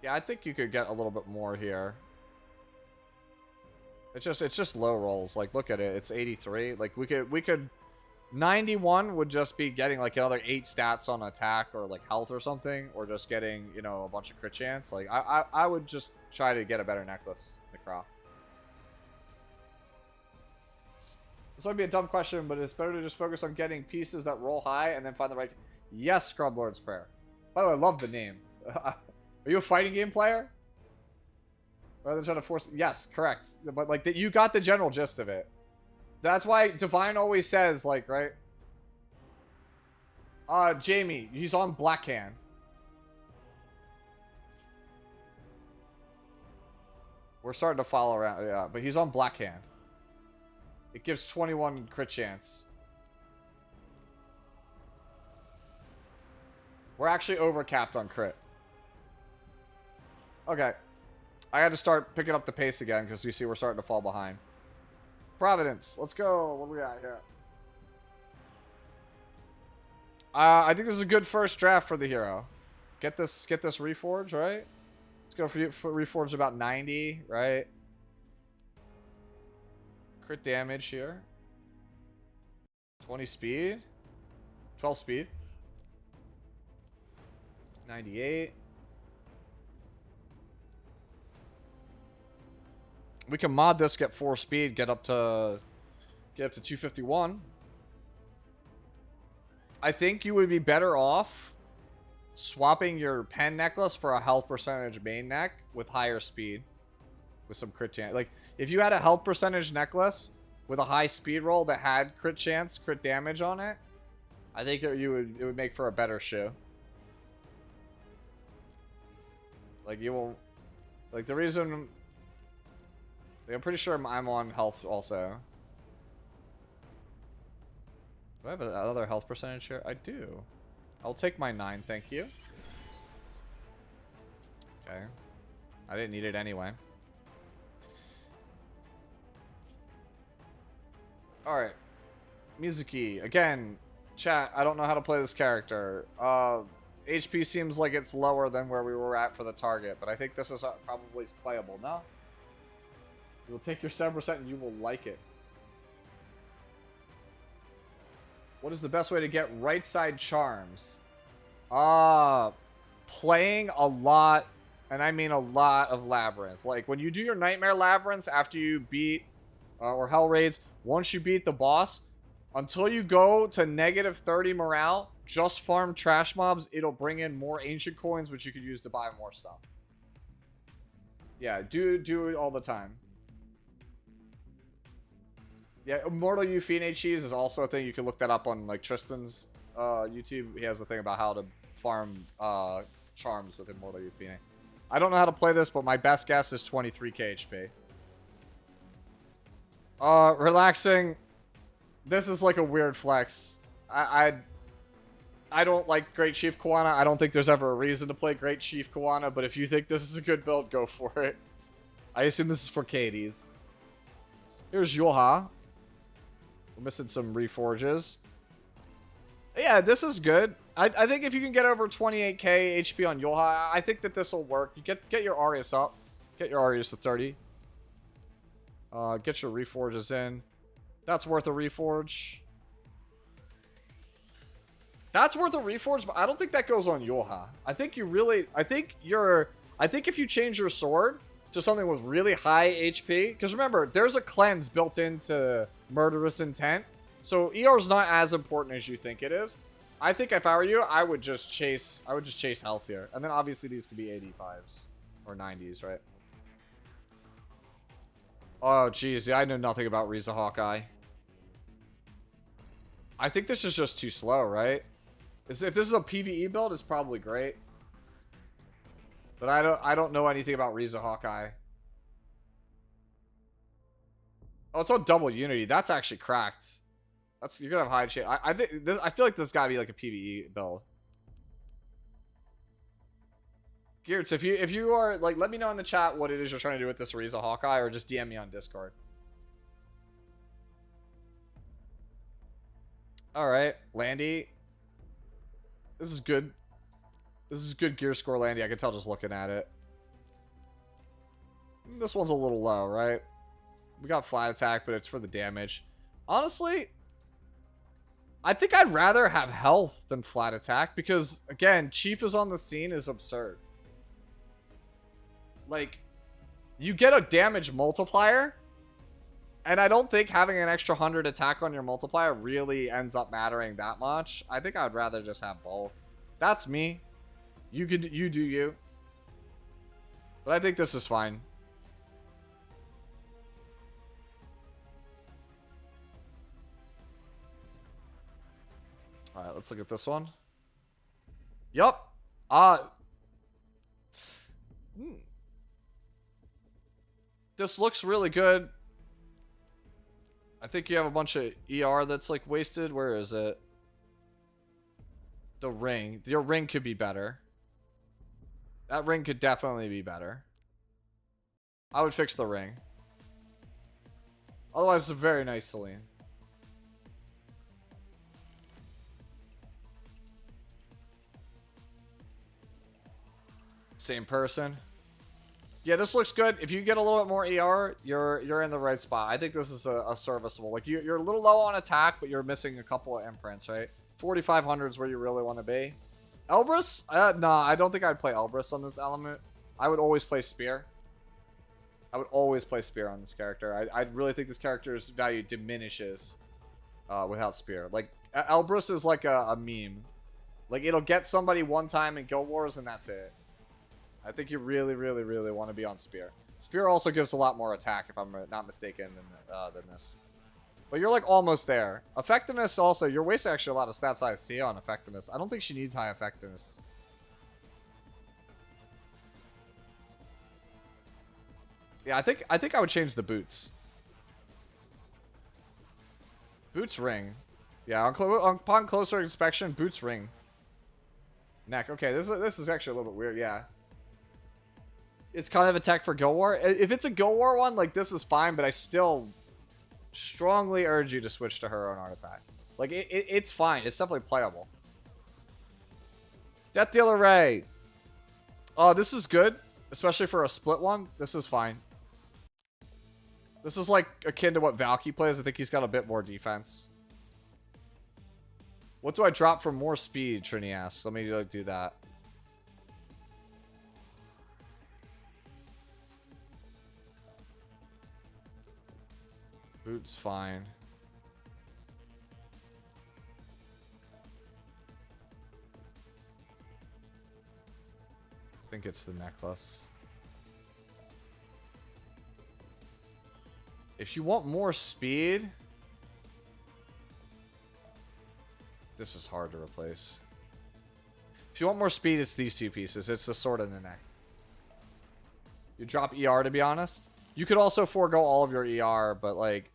Yeah, I think you could get a little bit more here. It's just low rolls. Like, look at it. It's 83. Like, we could 91 would just be getting like another 8 stats on attack or like health or something, or just getting, you know, a bunch of crit chance. Like, I would just try to get a better necklace. Necro. This might be a dumb question, but it's better to just focus on getting pieces that roll high and then find the right... Yes, Scrub Lord's Prayer. By the way, I love the name. Are you a fighting game player? Rather than trying to force... Yes, correct. But, like, you got the general gist of it. That's why Divine always says, like, right? Jamie, he's on Black Hand. We're starting to follow around, yeah, but he's on Black Hand. It gives 21 crit chance. We're actually overcapped on crit. Okay. I had to start picking up the pace again because you see we're starting to fall behind. Providence, let's go. What do we got here? I think this is a good first draft for the hero. Get this reforge, right? Let's go for reforge about 90, right? Crit damage here. 20 speed. 12 speed. 98. We can mod this, get 4 speed, get up to 251. I think you would be better off swapping your pen necklace for a health percentage main neck with higher speed with some crit chance. Like if you had a health percentage necklace with a high speed roll that had crit chance, crit damage on it, I think it would make for a better shoe. Like you won't, like the reason, like, I'm pretty sure I'm on health also. Do I have another health percentage here? I do. I'll take my 9, thank you. Okay. I didn't need it anyway. Alright. Mizuki. Again, chat, I don't know how to play this character. HP seems like it's lower than where we were at for the target, but I think this is probably playable. No? You'll take your 7% and you will like it. What is the best way to get right side charms? Playing a lot, and I mean a lot of Labyrinth. Like, when you do your Nightmare Labyrinths after you beat, or Hell Raids, once you beat the boss, until you go to negative 30 morale, just farm trash mobs, it'll bring in more ancient coins, which you could use to buy more stuff. Yeah, do it all the time. Yeah, Immortal Euphine cheese is also a thing. You can look that up on like Tristan's YouTube. He has a thing about how to farm charms with Immortal Euphine. I don't know how to play this, but my best guess is 23k HP. Relaxing. This is like a weird flex. I don't like Great Chief Koana. I don't think there's ever a reason to play Great Chief Koana, but if you think this is a good build, go for it. I assume this is for Katie's. Here's Yulha. We're missing some reforges. Yeah, this is good. I think if you can get over 28k HP on Yulha, I think that this will work. You get your Arius up. Get your Arius to 30. Get your reforges in. That's worth a reforge. That's worth a reforge, but I don't think that goes on Yulha. I think you really... I think if you change your sword to something with really high HP... Because remember, there's a cleanse built into Murderous Intent. So ER's not as important as you think it is. I think if I were you, I would just chase health here. And then obviously these could be 85s. Or 90s, right? Oh, geez. I know nothing about Riza Hawkeye. I think this is just too slow, right? If this is a PvE build, it's probably great. But I don't know anything about Riza Hawkeye. Oh, it's on double unity. That's actually cracked. You're gonna have high chance. I feel like this gotta be like a PvE build. Geertz, if you are like, let me know in the chat what it is you're trying to do with this Riza Hawkeye, or just DM me on Discord. All right, Landy. This is good. This is good gear score, Landy. I can tell just looking at it. This one's a little low, right? We got flat attack, but it's for the damage. Honestly, I think I'd rather have health than flat attack because, again, Chief is on the scene is absurd. Like, you get a damage multiplier. And I don't think having an extra 100 attack on your multiplier really ends up mattering that much. I think I would rather just have both. That's me. You do you. But I think this is fine. Alright, let's look at this one. Yup. This looks really good. I think you have a bunch of ER that's like wasted. Where is it? The ring. Your ring could be better. That ring could definitely be better. I would fix the ring. Otherwise, it's a very nice Celine. Same person. Yeah, this looks good. If you get a little bit more ER, you're in the right spot. I think this is a serviceable. Like you're a little low on attack, but you're missing a couple of imprints, right? 4,500 is where you really want to be. Elbrus? Nah, I don't think I'd play Elbrus on this element. I would always play Spear. I would always play Spear on this character. I really think this character's value diminishes without Spear. Like, Elbrus is like a meme. Like, it'll get somebody one time in Guild Wars, and that's it. I think you really, really, really want to be on Spear. Spear also gives a lot more attack, if I'm not mistaken, than this. But you're, like, almost there. Effectiveness also, you're wasting actually a lot of stats I see on effectiveness. I don't think she needs high effectiveness. Yeah, I think I would change the boots. Boots ring. Yeah, upon closer inspection, boots ring. Neck. Okay, this is actually a little bit weird, yeah. It's kind of a tech for Guild War. If it's a Guild War one, like, this is fine, but I still strongly urge you to switch to her own artifact. Like, it's fine. It's definitely playable. Death Dealer Ray. Oh, this is good. Especially for a split one. This is fine. This is, like, akin to what Valky plays. I think he's got a bit more defense. What do I drop for more speed, Trini asks. Let me do that. Boots fine. I think it's the necklace. If you want more speed, this is hard to replace. If you want more speed, it's these two pieces. It's the sword and the neck. You drop ER, to be honest. You could also forego all of your ER, but like,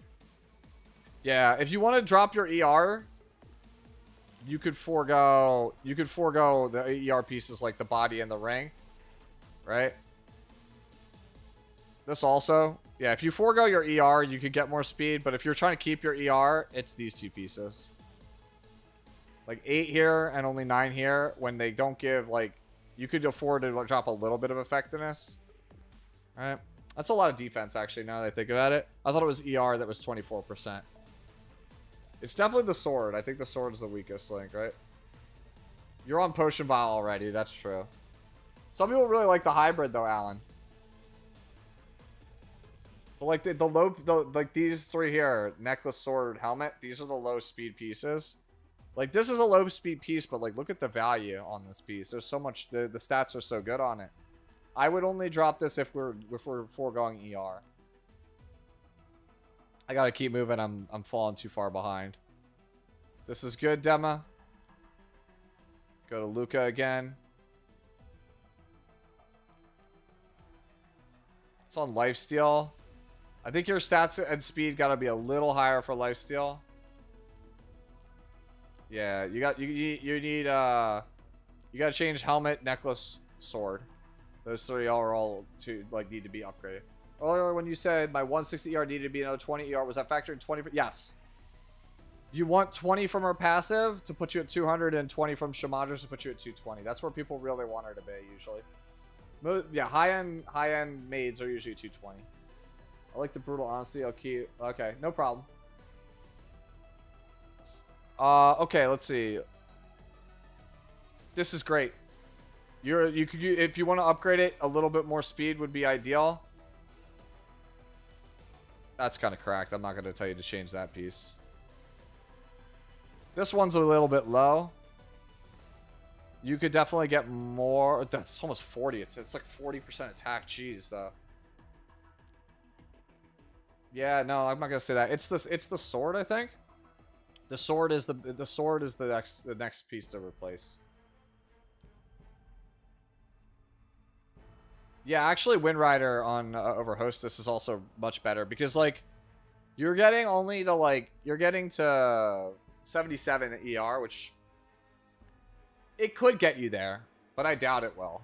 yeah, if you want to drop your ER, you could forego the ER pieces like the body and the ring, right? This also, yeah, if you forego your ER, you could get more speed, but if you're trying to keep your ER, it's these two pieces. Like 8 here and only 9 here, when they don't give, like, you could afford to drop a little bit of effectiveness. Alright. That's a lot of defense, actually, now that I think about it. I thought it was ER that was 24%. It's definitely the sword. I think the sword is the weakest link, right? You're on Potion Vial already. That's true. Some people really like the hybrid, though, Alan. But, like, like, these three here, necklace, sword, helmet, these are the low speed pieces. Like, this is a low speed piece, but, like, look at the value on this piece. There's so much, the stats are so good on it. I would only drop this if we're foregoing ER. I gotta keep moving. I'm falling too far behind. This is good, Dema. Go to Luca again. It's on lifesteal. I think your stats and speed gotta be a little higher for lifesteal. Yeah, you need you gotta change helmet, necklace, sword. Those three are all need to be upgraded. Earlier when you said my 160 ER needed to be another 20 ER, was that factored in 20? Yes. You want 20 from her passive to put you at 200 and 20 from Shamadra's to put you at 220. That's where people really want her to be usually. Yeah, high-end maids are usually 220. I like the brutal honesty. I'll keep... Okay, no problem. Okay, let's see. This is great. If you want to upgrade it, a little bit more speed would be ideal. That's kind of cracked. I'm not going to tell you to change that piece. This one's a little bit low. You could definitely get more. That's almost 40. It's like 40% attack. Jeez, though. Yeah, no, I'm not gonna say that. It's the sword, I think. The sword is the next piece to replace. Yeah, actually, Wind Rider on over Hostess is also much better because like you're getting only to like you're getting to 77 ER, which it could get you there, but I doubt it will.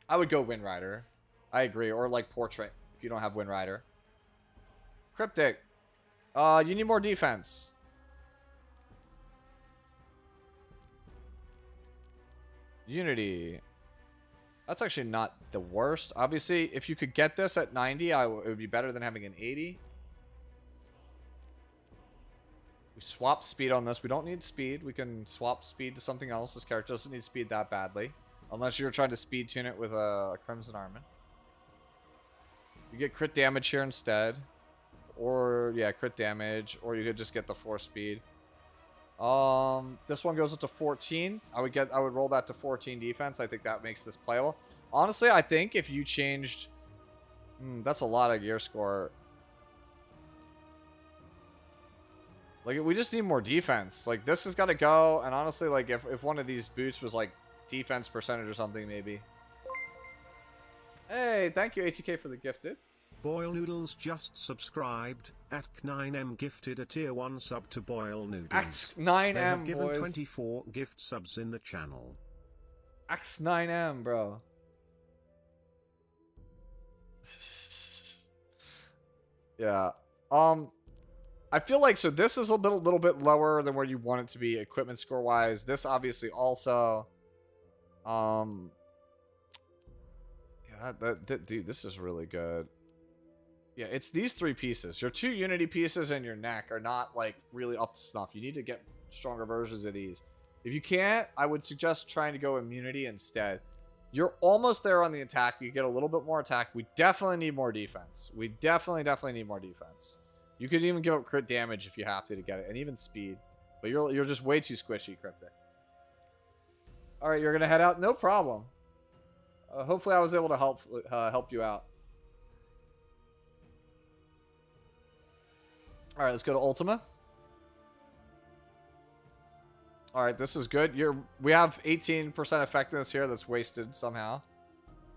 I would go Wind Rider. I agree, or like Portrait if you don't have Wind Rider. Cryptic. You need more defense. Unity. That's actually not the worst. Obviously, if you could get this at 90, it would be better than having an 80. We swap speed on this. We don't need speed. We can swap speed to something else. This character doesn't need speed that badly. Unless you're trying to speed tune it with a Crimson Armin. You get crit damage here instead. Or, yeah, crit damage. Or you could just get the 4 speed. This one goes up to 14. I would roll that to 14 defense. I think that makes this playable. Honestly, I think if you changed... that's a lot of gear score. Like, we just need more defense. Like, this has got to go. And honestly, like, if one of these boots was, like, defense percentage or something, maybe. Hey, thank you, ATK, for the gifted. Boil Noodles just subscribed. Ack9M gifted a tier 1 sub to Boil Noodles. Ack9M, they have given boys. 24 gift subs in the channel. Ack9M, bro. Yeah. I feel like, so this is a little bit lower than where you want it to be equipment score wise. This obviously also, yeah, dude, this is really good. Yeah, it's these 3 pieces. Your 2 Unity pieces and your neck are not like really up to snuff. You need to get stronger versions of these. If you can't, I would suggest trying to go immunity instead. You're almost there on the attack. You get a little bit more attack. We definitely need more defense. We definitely need more defense. You could even give up crit damage if you have to get it, and even speed. But you're just way too squishy, Cryptic. All right, you're gonna head out. No problem. Hopefully, I was able to help you out. All right, let's go to Ultima. All right, this is good. We have 18% effectiveness here that's wasted somehow.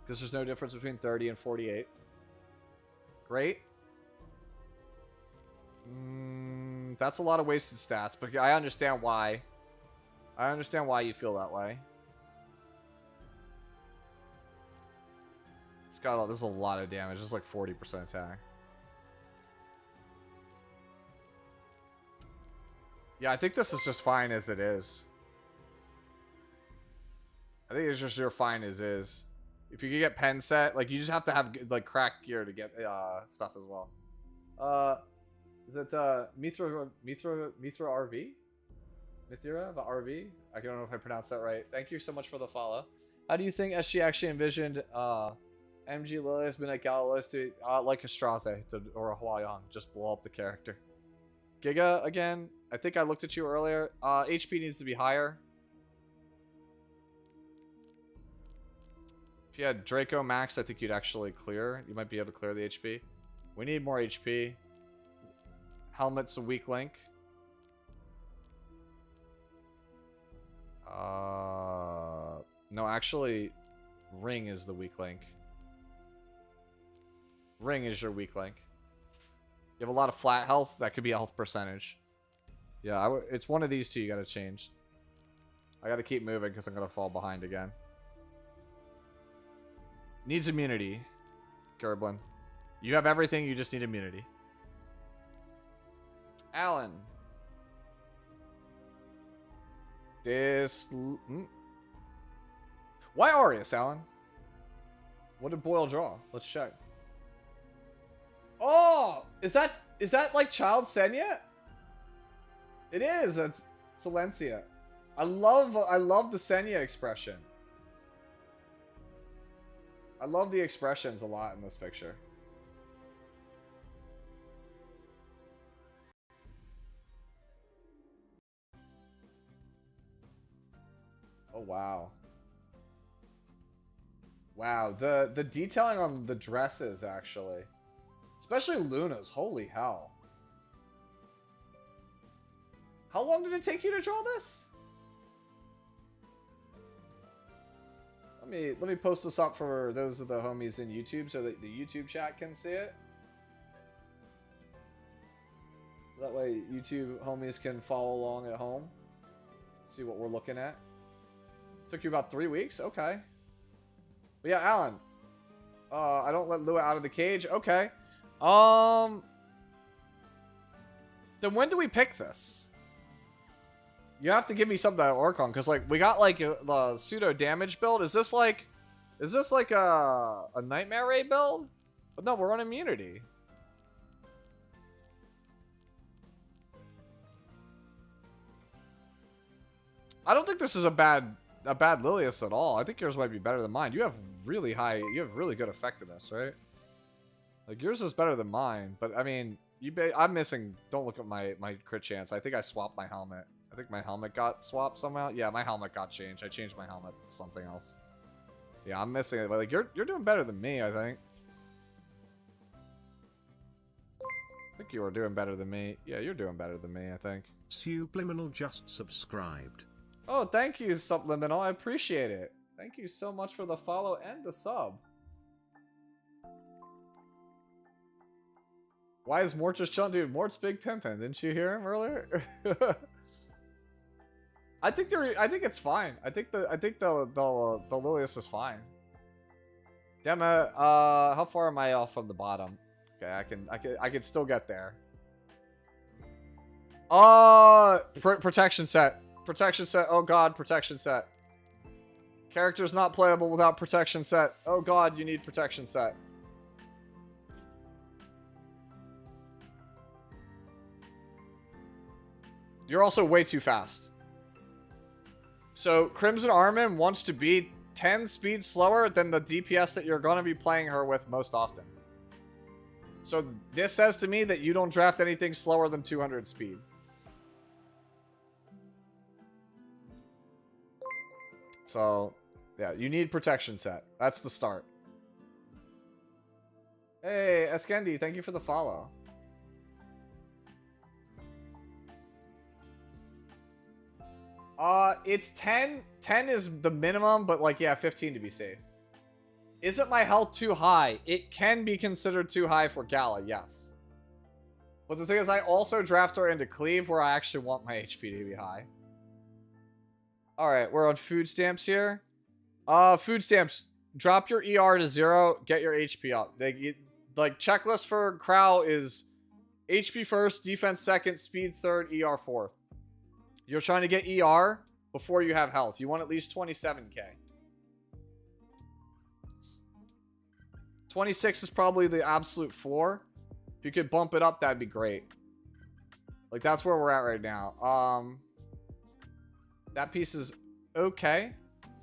Because there's no difference between 30 and 48. Great. That's a lot of wasted stats, but I understand why. I understand why you feel that way. It's got there's a lot of damage. It's like 40% attack. Yeah, I think this is just fine as it is. I think it's just your fine as is. If you can get pen set, like you just have to have like cracked gear to get stuff as well. Is it Mithra RV? Mithra RV? I don't know if I pronounced that right. Thank you so much for the follow. How do you think SG actually envisioned MG Lilius, Midnight Galileo to like a Straze or a Huayong, just blow up the character? Giga again. I think I looked at you earlier. HP needs to be higher. If you had Draco Max, I think you'd actually clear. You might be able to clear the HP. We need more HP. Helmet's a weak link. No, actually, Ring is the weak link. Ring is your weak link. You have a lot of flat health. That could be a health percentage. Yeah, it's one of these two you gotta change. I gotta keep moving because I'm gonna fall behind again. Needs immunity, Gerblin. You have everything, you just need immunity. Alan. Why Arius, Alan? What did Boyle draw? Let's check. Oh! Is that like Child Senya? It is. That's Silencia. I love the Senya expression. I love the expressions a lot in this picture. Oh, wow. Wow, the detailing on the dresses, actually. Especially Luna's. Holy hell. How long did it take you to draw this? Let me post this up for those of the homies in YouTube so that the YouTube chat can see it. That way YouTube homies can follow along at home. See what we're looking at. Took you about 3 weeks? Okay. But yeah, Alan. I don't let Lua out of the cage. Okay. Then when do we pick this? You have to give me something to work on, because like we got like the pseudo damage build. Is this like a nightmare raid build? But no, we're on immunity. I don't think this is a bad Lilius at all. I think yours might be better than mine. You have really good effectiveness, right? Like yours is better than mine, but I mean, I'm missing. Don't look at my crit chance. I think I swapped my helmet. I think my helmet got swapped somehow. Yeah, my helmet got changed. I changed my helmet to something else. Yeah, I'm missing it. But like you're doing better than me, I think. I think you are doing better than me. Yeah, you're doing better than me, I think. Subliminal just subscribed. Oh, thank you, Subliminal. I appreciate it. Thank you so much for the follow and the sub. Why is Mort just chilling? Dude, Mort's big pimpin'. Didn't you hear him earlier? I think it's fine. I think the Lilius is fine. Dema, how far am I off from the bottom? Okay, I can still get there. Protection set. Protection set. Oh god, protection set. Character's not playable without protection set. Oh god, you need protection set. You're also way too fast. So, Crimson Armin wants to be 10 speed slower than the DPS that you're going to be playing her with most often. So, this says to me that you don't draft anything slower than 200 speed. So, yeah, you need protection set. That's the start. Hey, Eskendi, thank you for the follow. It's 10. 10 is the minimum, but like, yeah, 15 to be safe. Isn't my health too high? It can be considered too high for Gala, yes. But the thing is, I also draft her into Cleave where I actually want my HP to be high. Alright, we're on food stamps here. Food stamps. Drop your ER to 0, get your HP up. Like, checklist for Crow is HP first, defense second, speed third, ER fourth. You're trying to get ER before you have health. You want at least 27k. 26 is probably the absolute floor. If you could bump it up, that'd be great. Like, that's where we're at right now. That piece is okay.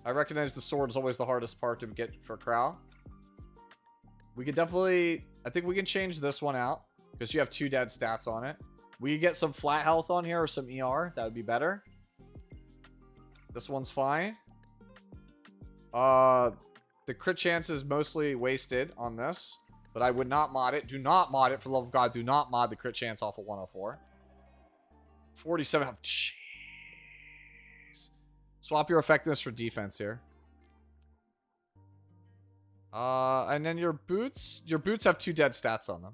I recognize the sword is always the hardest part to get for Crow. We could definitely... I think we can change this one out, because you have 2 dead stats on it. We could get some flat health on here or some ER. That would be better. This one's fine. The crit chance is mostly wasted on this, but I would not mod it. Do not mod it, for the love of God. Do not mod the crit chance off of 104. 47 health. Jeez. Swap your effectiveness for defense here. And then your boots have 2 dead stats on them.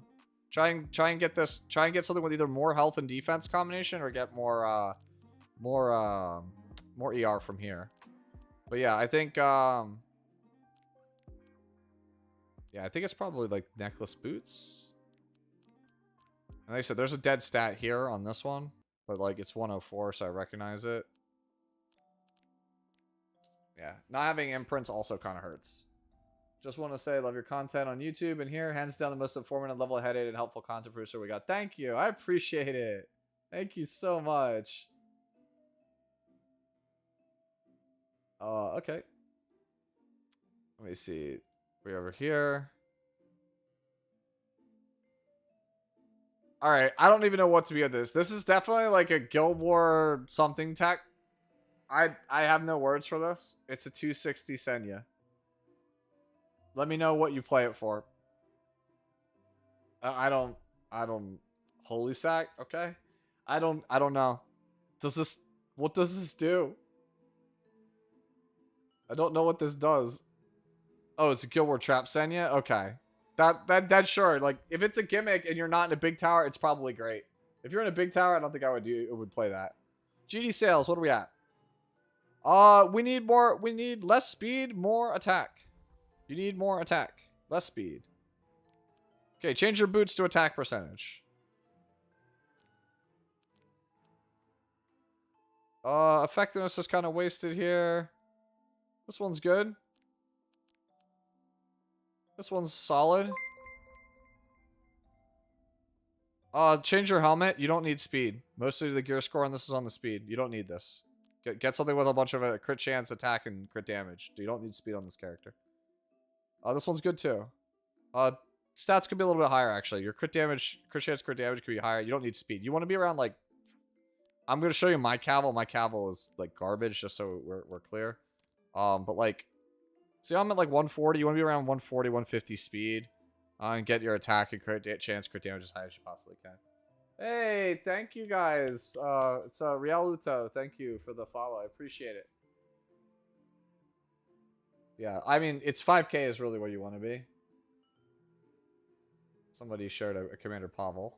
Try and get this. Try and get something with either more health and defense combination, or get more ER from here. But yeah, I think yeah, I think it's probably like necklace boots. And like I said, there's a dead stat here on this one, but like it's 104, so I recognize it. Yeah, not having imprints also kind of hurts. Just want to say, love your content on YouTube and here. Hands down the most informative, level-headed, and helpful content producer we got. Thank you. I appreciate it. Thank you so much. Okay. Let me see. We're over here. Alright, I don't even know what to be with this. This is definitely like a Guild War something tech. I have no words for this. It's a 260 Senya. Let me know what you play it for. I don't holy sack, okay? I don't know. What does this do? I don't know what this does. Oh, it's a Guild War Trap Senya? Okay. That's sure. Like, if it's a gimmick and you're not in a big tower, it's probably great. If you're in a big tower, I don't think I would play that. GD sales, what are we at? We need less speed, more attack. You need more attack. Less speed. Okay, change your boots to attack percentage. Effectiveness is kind of wasted here. This one's good. This one's solid. Change your helmet. You don't need speed. Mostly the gear score on this is on the speed. You don't need this. Get something with a bunch of crit chance, attack, and crit damage. You don't need speed on this character. This one's good too. Stats could be a little bit higher actually. Your crit damage, crit chance, crit damage could be higher. You don't need speed. You want to be around like. I'm gonna show you my Cavill. My Cavill is like garbage, just so we're clear. But like, see, I'm at like 140. You want to be around 140, 150 speed, and get your attack and crit chance, crit damage as high as you possibly can. Hey, thank you guys. It's Realuto. Thank you for the follow. I appreciate it. Yeah, I mean, it's 5K is really where you want to be. Somebody shared a Commander Pavel.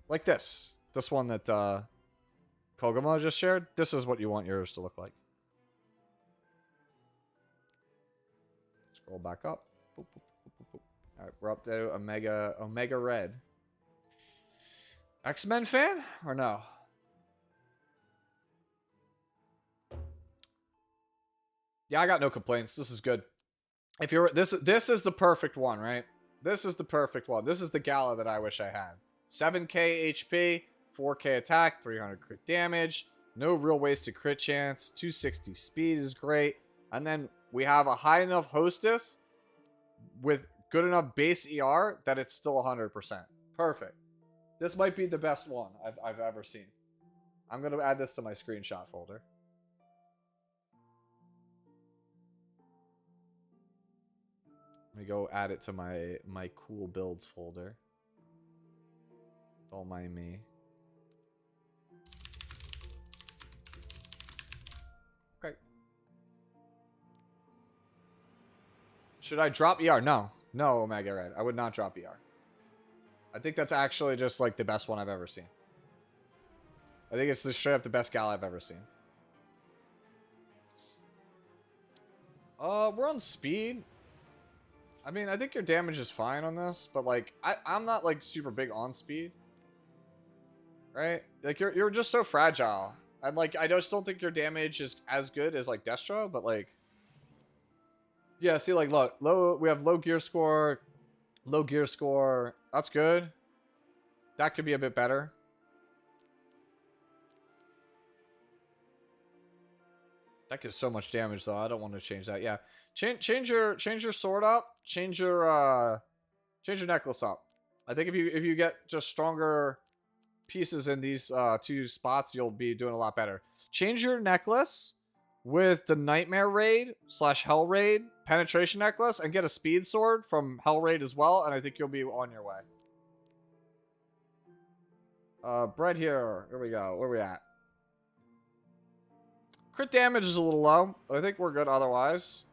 Like this. This one that Koguma just shared. This is what you want yours to look like. Scroll back up. Boop, boop, boop, boop, boop. All right, we're up to Omega Red. X-Men fan or no? Yeah, I got no complaints. This is good. If you're this is the perfect one, right? This is the perfect one. This is the Gala that I wish I had. 7k HP, 4k attack, 300 crit damage, no real wasted crit chance, 260 speed is great. And then we have a high enough hostess with good enough base ER that it's still 100%. Perfect. This might be the best one I've ever seen. I'm going to add this to my screenshot folder. Let me go add it to my cool builds folder. Don't mind me. Okay. Should I drop ER? No. No, Omega Red. I would not drop ER. I think that's actually just like the best one I've ever seen. I think it's straight up the best gal I've ever seen. We're on speed. I mean, I think your damage is fine on this, but like I'm not like super big on speed. Right? Like you're just so fragile. And like I just don't think your damage is as good as like Destro, but like yeah, see like look, we have low gear score, that's good. That could be a bit better. That gives so much damage though. I don't want to change that. Yeah. Change your sword up, change your necklace up. I think if you get just stronger pieces in these two spots, you'll be doing a lot better. Change your necklace with the Nightmare Raid / Hell Raid penetration necklace and get a speed sword from Hell Raid as well, and I think you'll be on your way. Bread here. Here we go. Where are we at? Crit damage is a little low, but I think we're good otherwise.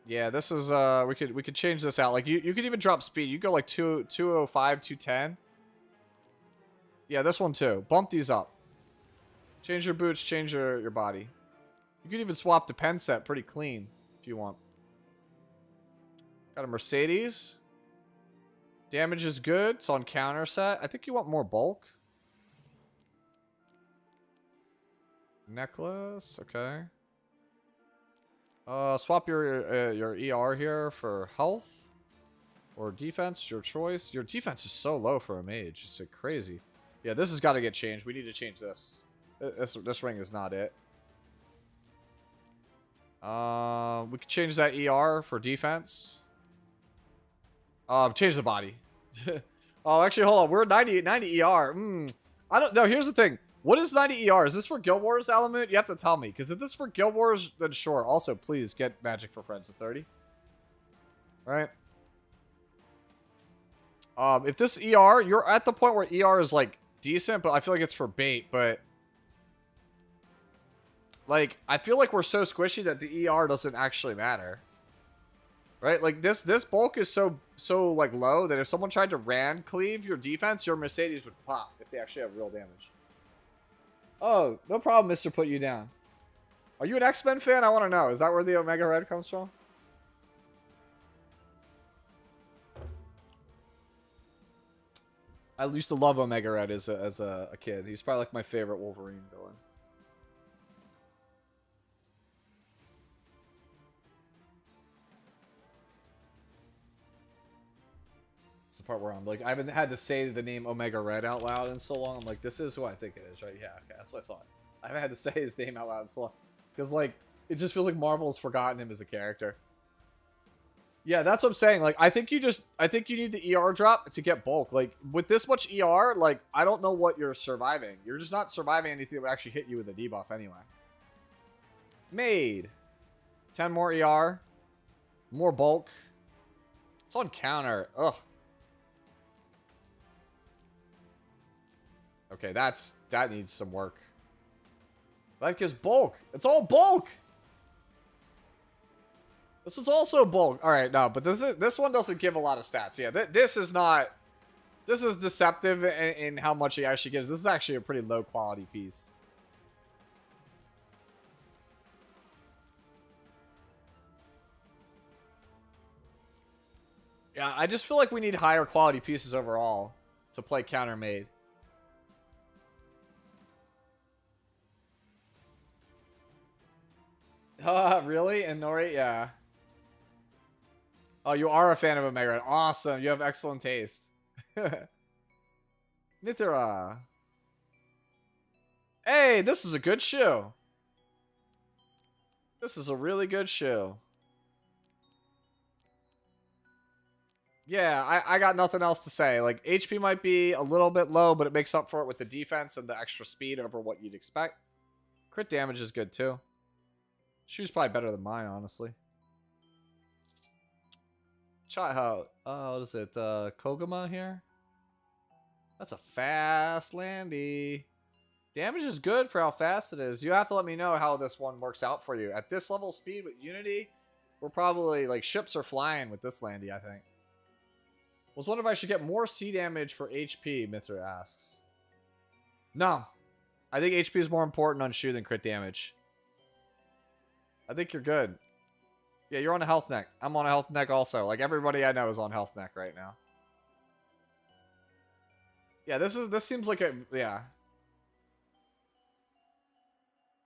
Yeah, this is we could change this out. Like you could even drop speed. You go like 205, 210. Yeah, this one too. Bump these up. Change your boots, change your body. You could even swap the pen set pretty clean if you want. Got a Mercedes. Damage is good. It's on counter set. I think you want more bulk. Necklace, okay. Swap your ER here for health or defense, your choice. Your defense is so low for a mage. It's like crazy. Yeah, this has got to get changed. We need to change this. This ring is not it. We could change that ER for defense. Change the body. Oh, actually, hold on. We're 90 ER. I don't know. Here's the thing. What is 90 ER? Is this for Guild Wars, Alamut? You have to tell me. Because if this is for Guild Wars, then sure. Also, please get Magic for Friends to 30. Right? If this ER, you're at the point where ER is, like, decent, but I feel like it's for bait, but... Like, I feel like we're so squishy that the ER doesn't actually matter. Right? Like, this bulk is so like, low that if someone tried to Rand cleave your defense, your Mercedes would pop if they actually have real damage. Oh, no problem, Mr. Put You Down. Are you an X-Men fan? I want to know. Is that where the Omega Red comes from? I used to love Omega Red as a kid. He's probably like my favorite Wolverine villain. It's the part where I'm like, I haven't had to say the name Omega Red out loud in so long. I'm like, this is who I think it is, right? Yeah, okay, that's what I thought. I haven't had to say his name out loud in so long. Because, like, it just feels like Marvel has forgotten him as a character. Yeah, that's what I'm saying. Like, I think you need the ER drop to get bulk. Like, with this much ER, like, I don't know what you're surviving. You're just not surviving anything that would actually hit you with a debuff anyway. Made. 10 more ER. More bulk. It's on counter. Ugh. Okay, that needs some work. That gives bulk. It's all bulk! This was also bulk. All right, no, but this one doesn't give a lot of stats. Yeah, this is not. This is deceptive in how much it actually gives. This is actually a pretty low quality piece. Yeah, I just feel like we need higher quality pieces overall to play counter made. Really? And Nori? Yeah. Oh, you are a fan of Omega Red. Awesome. You have excellent taste. Mithra. Hey, this is a good shoe. This is a really good shoe. Yeah, I got nothing else to say. Like, HP might be a little bit low, but it makes up for it with the defense and the extra speed over what you'd expect. Crit damage is good, too. Shoe's probably better than mine, honestly. What is it? Koguma here? That's a fast landy. Damage is good for how fast it is. You have to let me know how this one works out for you. At this level of speed with Unity, we're probably, like, ships are flying with this landy, I think. Was wondering if I should get more C damage for HP, Mithra asks. No. I think HP is more important on Shoe than crit damage. I think you're good. Yeah, you're on a health neck. I'm on a health neck also. Like, everybody I know is on health neck right now. Yeah, this seems like a... Yeah.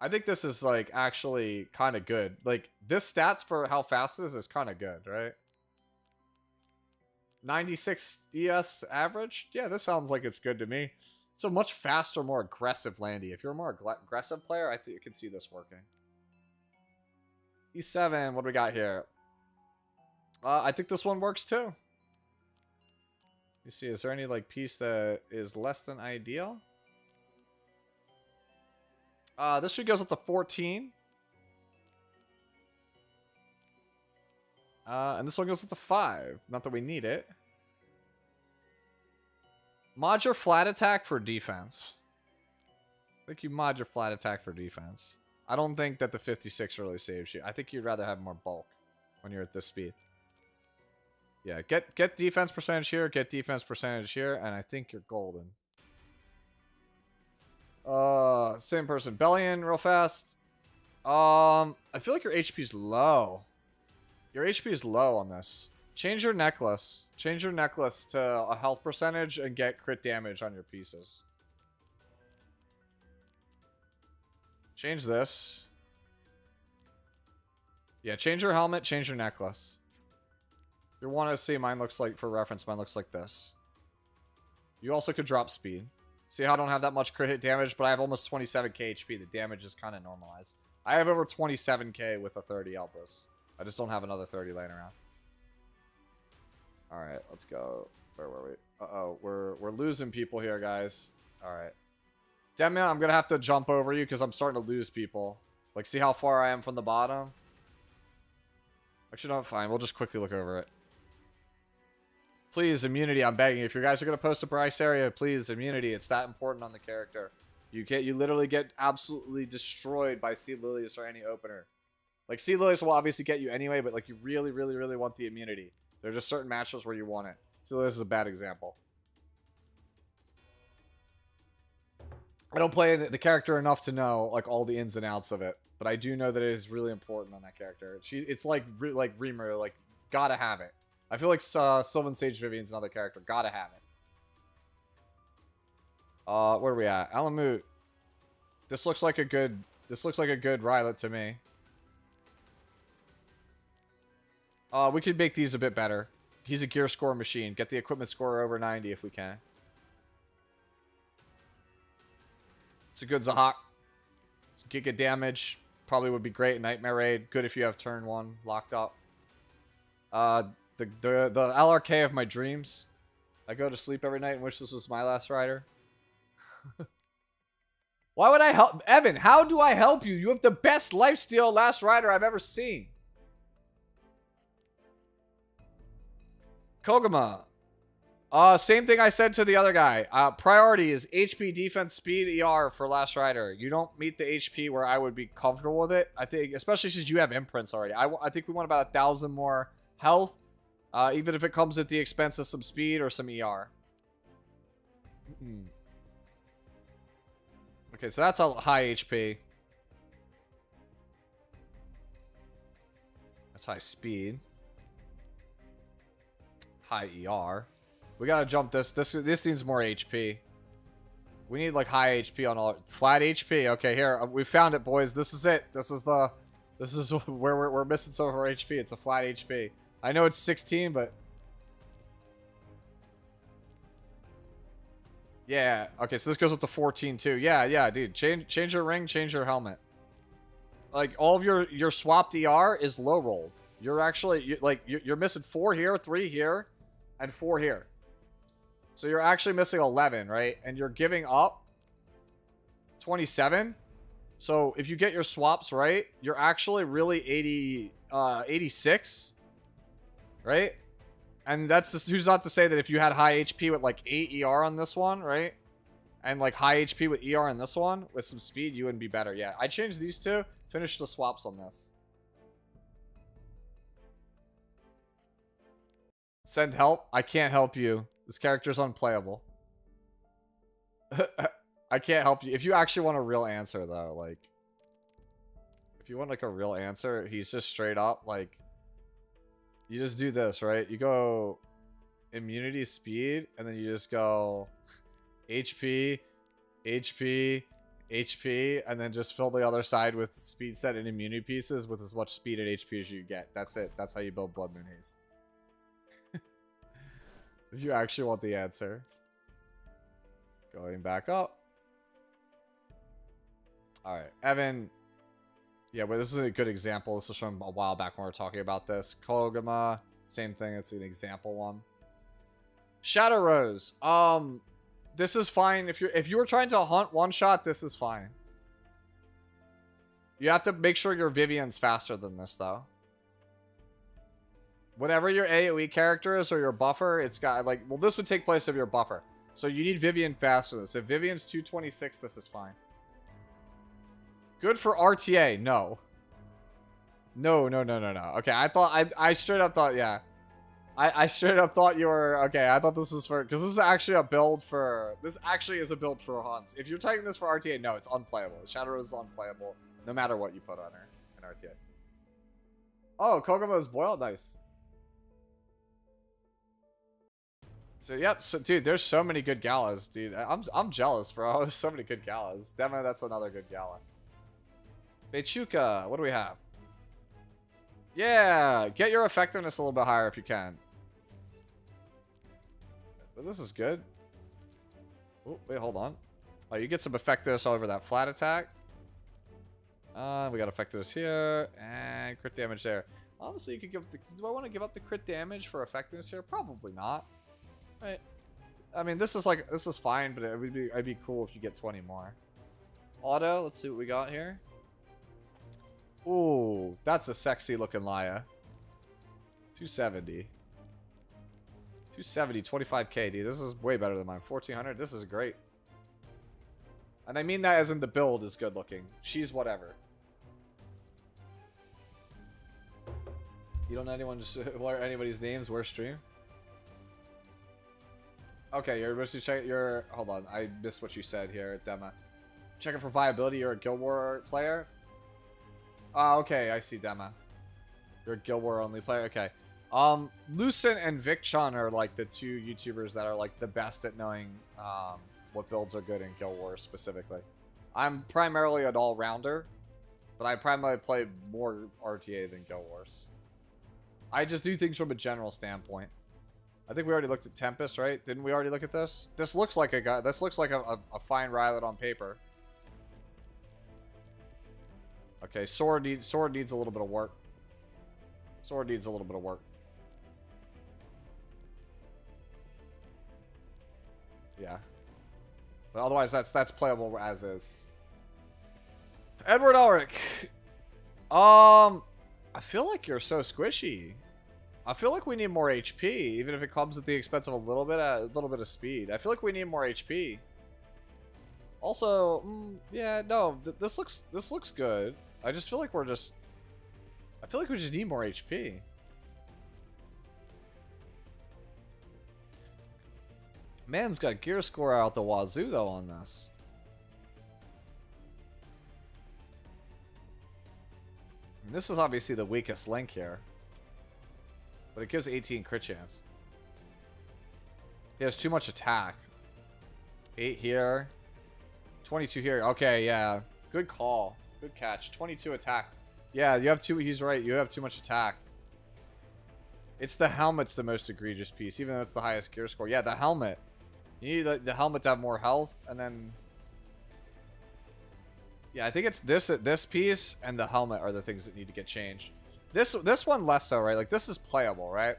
I think this is, like, actually kind of good. Like, this stats for how fast this is kind of good, right? 96 ES average? Yeah, this sounds like it's good to me. It's a much faster, more aggressive landy. If you're a more aggressive player, I think you can see this working. E7, what do we got here? I think this one works too. You see, is there any like piece that is less than ideal? This one goes up to 14. And this one goes up to 5. Not that we need it. Mod your flat attack for defense. I think you mod your flat attack for defense. I don't think that the 56 really saves you. I think you'd rather have more bulk when you're at this speed. Yeah, get defense percentage here, get defense percentage here, and I think you're golden. Same person. Bellion, real fast. I feel like your HP's low. Your HP is low on this. Change your necklace. Change your necklace to a health percentage and get crit damage on your pieces. Change this. Yeah, change your helmet, change your necklace. You want to see mine looks like, for reference, mine looks like this. You also could drop speed. See how I don't have that much crit hit damage, but I have almost 27k HP. The damage is kind of normalized. I have over 27k with a 30 Elbrus. I just don't have another 30 laying around. All right, let's go. Where were we? Uh-oh, we're losing people here, guys. All right. Demi, I'm gonna have to jump over you because I'm starting to lose people. Like, see how far I am from the bottom? Actually, no, fine. We'll just quickly look over it. Please, immunity. I'm begging. If you guys are gonna post a Bryce area, please, immunity. It's that important on the character. You literally get absolutely destroyed by Sea Lilies or any opener. Like, Sea Lilies will obviously get you anyway, but like you really, really, really want the immunity. There are just certain matchups where you want it. Sea Lilies is a bad example. I don't play the character enough to know like all the ins and outs of it, but I do know that it is really important on that character. It's like Reamer, like gotta have it. I feel like Sylvan Sage Vivian's another character, gotta have it. Where are we at? Alamut. This looks like a good Rylet to me. We could make these a bit better. He's a gear score machine. Get the equipment score over 90 if we can. It's a good Zahak. Giga damage. Probably would be great. Nightmare Raid. Good if you have turn 1 locked up. The LRK of my dreams. I go to sleep every night and wish this was my last rider. Why would I help? Evan, how do I help you? You have the best lifesteal last rider I've ever seen. Koguma. Same thing I said to the other guy. Priority is HP, defense, speed, ER for last rider. You don't meet the HP where I would be comfortable with it. I think, especially since you have imprints already. I think we want about 1,000 more health, even if it comes at the expense of some speed or some ER. Okay, so that's a high HP. That's high speed. High ER. We gotta jump this. This needs more HP. We need like high HP on all flat HP. Okay, here we found it, boys. This is it. This is where we're missing some of our HP. It's a flat HP. I know it's 16, but yeah. Okay, so this goes up to 14 too. Yeah, dude. Change your ring. Change your helmet. Like all of your swapped ER is low rolled. You're actually you're missing 4 here, 3 here, and 4 here. So you're actually missing 11, right? And you're giving up 27. So if you get your swaps right, you're actually really 86, right? And that's just, who's not to say that if you had high HP with like 8 ER on this one, right? And like high HP with ER on this one, with some speed, you wouldn't be better. Yeah, I changed these two, finish the swaps on this. Send help? I can't help you. This character's unplayable. I can't help you. If you actually want a real answer, though, like... If you want, like, a real answer, he's just straight up, like... You just do this, right? You go... Immunity, speed, and then you just go... HP, HP, HP, and then just fill the other side with speed set and immunity pieces with as much speed and HP as you get. That's it. That's how you build Blood Moon Haste. If you actually want the answer. Going back up. Alright, Evan. Yeah, but this is a good example. This was from a while back when we were talking about this. Koguma. Same thing. It's an example one. Shadow Rose. This is fine. If you were trying to hunt one shot, this is fine. You have to make sure your Vivian's faster than this, though. Whatever your AoE character is or your buffer, it's got like, well, this would take place of your buffer. So you need Vivian faster than this. If Vivian's 226, this is fine. Good for RTA. No. No. Okay, I straight up thought, yeah. I straight up thought you were, okay, I thought this was for, because this is actually a build for, this actually is a build for hunts. If you're taking this for RTA, no, it's unplayable. Shadow Rose is unplayable, no matter what you put on her in RTA. Oh, Kogumo's boiled, nice. So, yep, so, dude, there's so many good galas, dude. I'm jealous, bro. There's so many good galas. Demo, that's another good gala. Bechuka, what do we have? Yeah, get your effectiveness a little bit higher if you can. But this is good. Oh, wait, hold on. Oh, you get some effectiveness over that flat attack. We got effectiveness here, and crit damage there. Honestly, you could give. Do I want to give up the crit damage for effectiveness here? Probably not. Right. I mean, this is fine, but it'd be cool if you get 20 more. Auto. Let's see what we got here. Ooh, that's a sexy looking Laya. 270. 270, 25k, dude. This is way better than mine. 1400. This is great. And I mean that as in the build is good looking. She's whatever. You don't know anybody's names? Where's stream? Okay, you're supposed to check your. Hold on, I missed what you said here, Dema. Checking for viability. You're a Guild War player. Okay, I see, Dema. You're a Guild War only player. Okay. Lucent and Vicchon are like the two YouTubers that are like the best at knowing what builds are good in Guild Wars specifically. I'm primarily an all-rounder, but I primarily play more RTA than Guild Wars. I just do things from a general standpoint. I think we already looked at Tempest, right? Didn't we already look at this? This looks like a guy. This looks like a fine Rylet on paper. Okay, sword needs a little bit of work. Sword needs a little bit of work. Yeah. But otherwise, that's playable as is. Edward Ulrich. I feel like you're so squishy. I feel like we need more HP, even if it comes at the expense of a little bit of speed. I feel like we need more HP. Also, yeah, no, this looks good. I just feel like I feel like we just need more HP. Man's got gear score out the wazoo though on this. And this is obviously the weakest link here. But it gives 18 crit chance. He has too much attack. 8 here. 22 here. Okay, yeah. Good call. Good catch. 22 attack. Yeah, you have he's right. You have too much attack. It's the helmet's the most egregious piece, even though it's the highest gear score. Yeah, the helmet. You need the helmet to have more health, and then... Yeah, I think it's this piece and the helmet are the things that need to get changed. This one less so, right? Like, this is playable, right?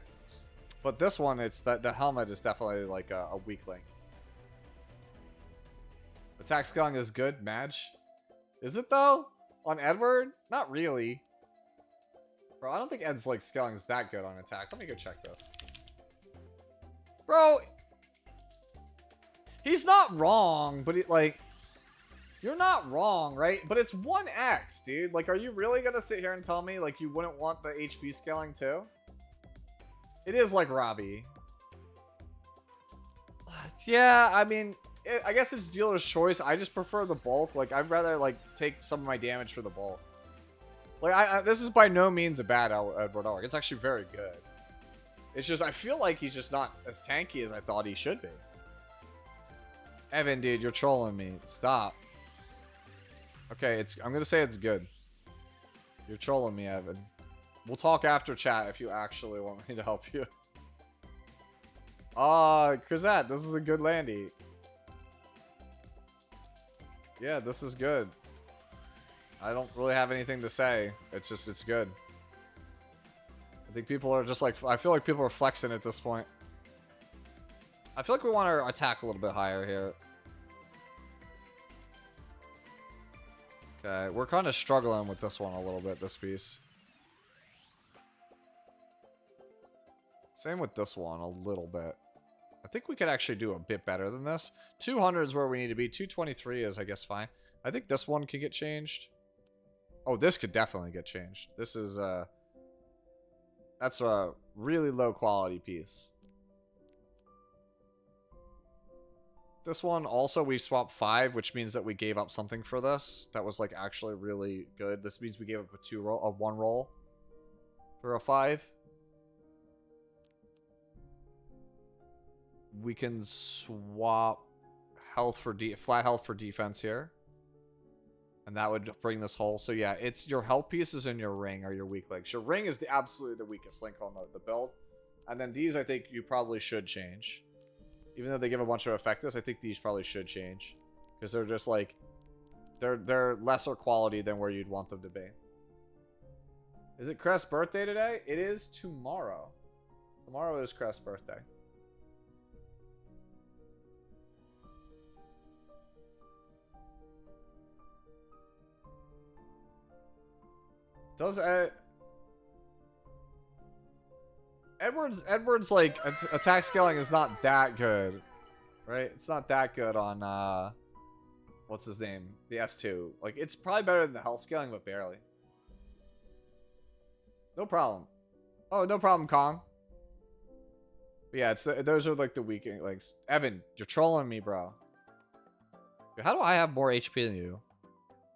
But this one, it's the helmet is definitely like a weak link. Attack scaling is good, Madge. Is it though? On Edward? Not really. Bro, I don't think Ed's like scaling is that good on attack. Let me go check this. Bro, he's not wrong, but you're not wrong, right? But it's 1x, dude. Like, are you really gonna sit here and tell me, like, you wouldn't want the HP scaling, too? It is like Robbie. Yeah, I mean, I guess it's dealer's choice. I just prefer the bulk. Like, I'd rather, like, take some of my damage for the bulk. Like, this is by no means a bad Edward Ulrich. It's actually very good. It's just, I feel like he's just not as tanky as I thought he should be. Evan, dude, you're trolling me. Stop. Okay, I'm gonna say it's good. You're trolling me, Evan. We'll talk after chat if you actually want me to help you. Krizat, this is a good landy. Yeah, this is good. I don't really have anything to say. It's good. I think people are just like, I feel like people are flexing at this point. I feel like we want to attack a little bit higher here. Okay, we're kind of struggling with this one a little bit, this piece. Same with this one a little bit. I think we could actually do a bit better than this. 200 is where we need to be. 223 is, I guess, fine. I think this one could get changed. Oh, this could definitely get changed. This is, that's a really low quality piece. This one, also, we swapped 5, which means that we gave up something for this. That was, like, actually really good. This means we gave up a 1 roll for a 5. We can swap health for flat health for defense here. And that would bring this whole. So, yeah, it's your health pieces and your ring are your weak links. Your ring is absolutely the weakest link on the build. And then these, I think, you probably should change. Even though they give a bunch of effectives, I think these probably should change. Because they're just like... They're lesser quality than where you'd want them to be. Is it Crest's birthday today? It is tomorrow. Tomorrow is Crest's birthday. Does Edward's like attack scaling is not that good, right? It's not that good on what's his name, the S2. Like it's probably better than the health scaling, but barely. No problem. Oh, no problem, Kong. But yeah, those are like the weakening links. Evan, you're trolling me, bro. How do I have more HP than you?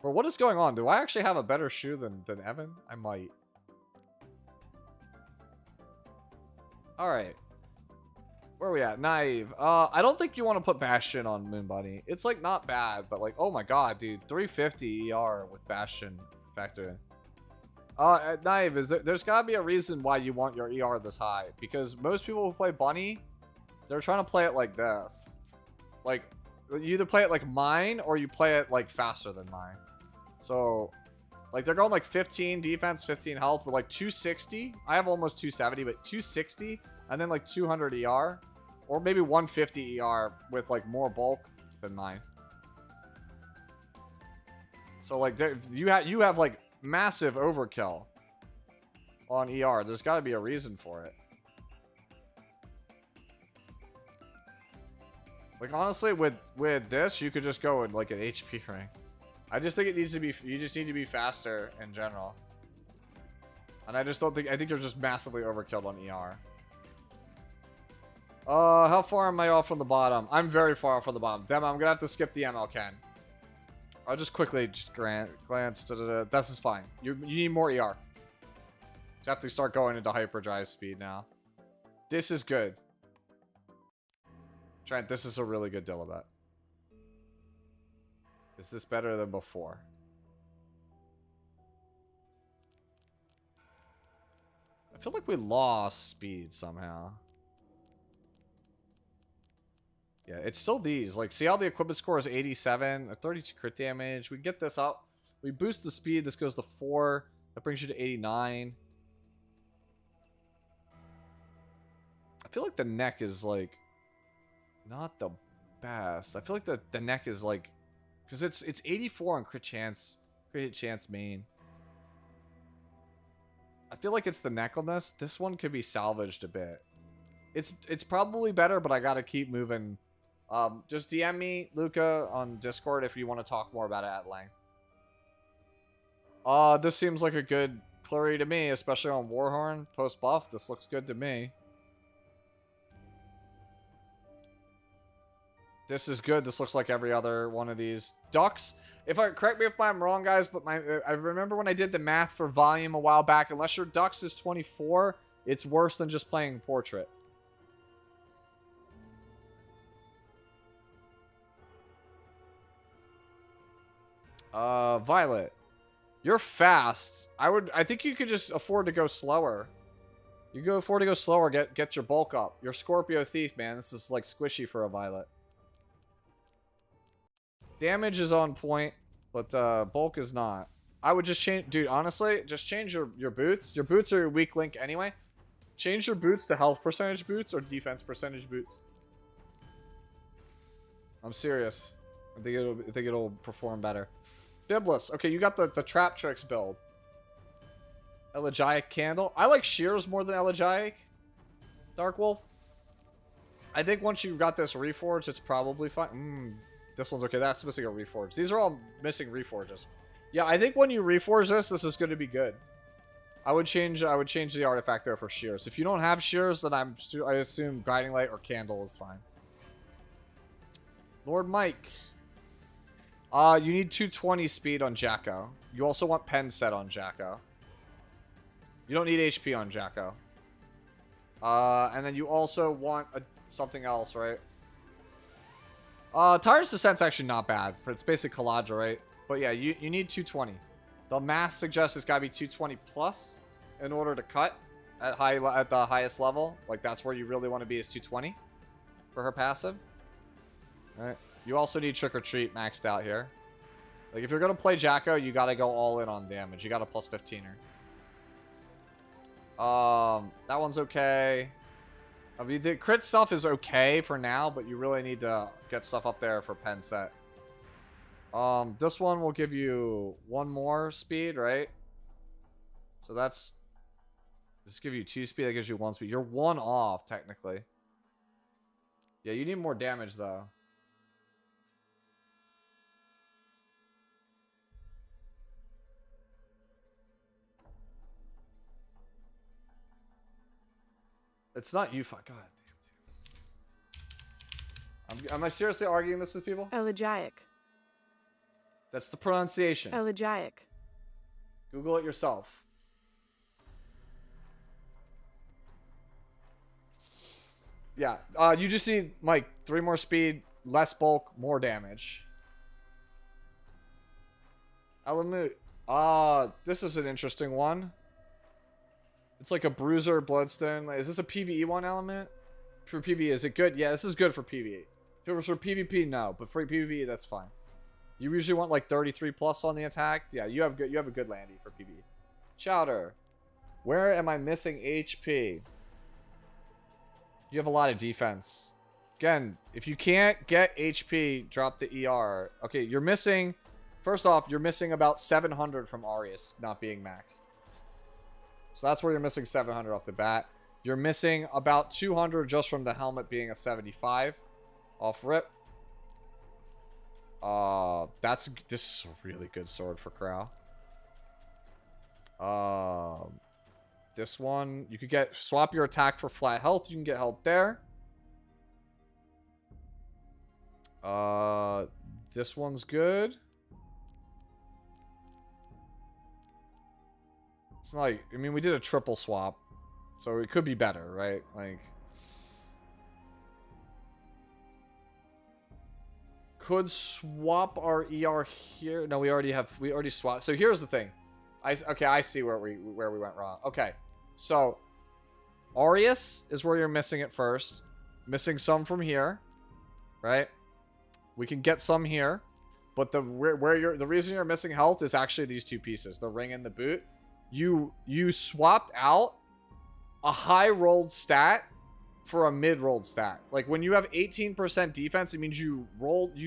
Bro, what is going on? Do I actually have a better shoe than Evan? I might. Alright. Where are we at? Naive. I don't think you want to put Bastion on Moon Bunny. It's like not bad, but like, oh my god, dude. 350 ER with Bastion factored in. Naive, there's gotta be a reason why you want your ER this high. Because most people who play Bunny, they're trying to play it like this. Like, you either play it like mine, or you play it like faster than mine. So, like they're going like 15 defense, 15 health with like 260. I have almost 270, but 260 and then like 200 ER. Or maybe 150 ER with like more bulk than mine. So like you have like massive overkill on ER. There's got to be a reason for it. Like honestly, with this, you could just go with like an HP rank. I just think it needs to be. You just need to be faster in general. And I just don't think. I think you're just massively overkilled on ER. How far am I off from the bottom? I'm very far off from the bottom. Damn, I'm gonna have to skip the ML Ken. I'll just quickly just glance. This is fine. You need more ER. You have to start going into hyperdrive speed now. This is good. Trent, this is a really good Dilibet. Is this better than before? I feel like we lost speed somehow. Yeah, it's still these. Like, see how the equipment score is 87? 32 crit damage. We get this up. We boost the speed. This goes to 4. That brings you to 89. I feel like the neck is, like, not the best. I feel like the neck is, like... Because it's 84 on crit chance main. I feel like it's the neck on this. This one could be salvaged a bit. It's probably better, but I gotta keep moving. Just DM me, Luca, on Discord if you want to talk more about it at length. This seems like a good Clury to me, especially on Warhorn. Post buff, this looks good to me. This is good. This looks like every other one of these. Ducks, correct me if I'm wrong, guys, but I remember when I did the math for volume a while back, unless your Ducks is 24, it's worse than just playing Portrait. Violet, you're fast. I think you could just afford to go slower. You can afford to go slower, get your bulk up. You're Scorpio Thief, man. This is like squishy for a Violet. Damage is on point, but bulk is not. I would just change, dude, honestly, just change your boots. Your boots are your weak link anyway. Change your boots to health percentage boots or defense percentage boots. I'm serious. I think it'll perform better. Biblis, okay, you got the Trap Tricks build. Elegiac Candle. I like Shears more than Elegiac. Dark Wolf. I think once you got this Reforged, it's probably fine. This one's okay. That's missing a Reforge. These are all missing Reforges. Yeah, I think when you Reforge this is going to be good. I would change the artifact there for Shears. If you don't have Shears, then I assume Guiding Light or Candle is fine. Lord Mike. You need 220 speed on Jacko. You also want pen set on Jacko. You don't need HP on Jacko. And then you also want something else, right? Tire's Descent's actually not bad. It's basic Kaladra, right? But yeah, you need 220. The math suggests it's gotta be 220 plus in order to cut at the highest level. Like that's where you really want to be is 220 for her passive. All right. You also need Trick or Treat maxed out here. Like if you're gonna play Jacko, you gotta go all in on damage. You got a plus 15er. That one's okay. I mean, the crit stuff is okay for now, but you really need to get stuff up there for pen set. This one will give you 1 more speed, right? So that's... This give you 2 speed, that gives you 1 speed. You're 1 off, technically. Yeah, you need more damage, though. It's not you, fuck. God damn. Am I seriously arguing this with people? Elegiac. That's the pronunciation. Elegiac. Google it yourself. Yeah, you just need, Mike, 3 more speed, less bulk, more damage. Element. This is an interesting one. It's like a bruiser, bloodstone. Is this a PvE one element? For PvE, is it good? Yeah, this is good for PvE. If it was for PvP, no. But for PvE, that's fine. You usually want like 33 plus on the attack. Yeah, you have a good landy for PvE. Chowder. Where am I missing HP? You have a lot of defense. Again, if you can't get HP, drop the ER. Okay, you're missing... First off, you're missing about 700 from Arius not being maxed. So that's where you're missing 700 off the bat. You're missing about 200 just from the helmet being a 75 off rip. This is a really good sword for Crow. This one, you could swap your attack for flat health. You can get health there. This one's good. It's not like, I mean, we did a triple swap, so it could be better, right? Like, could swap our ER here. No, we already swapped. So here's the thing. Okay, I see where we went wrong. Okay, so Arius is where you're missing it first. Missing some from here, right? We can get some here, but the reason you're missing health is actually these 2 pieces, the ring and the boot. You swapped out a high rolled stat for a mid rolled stat. Like when you have 18% defense, it means you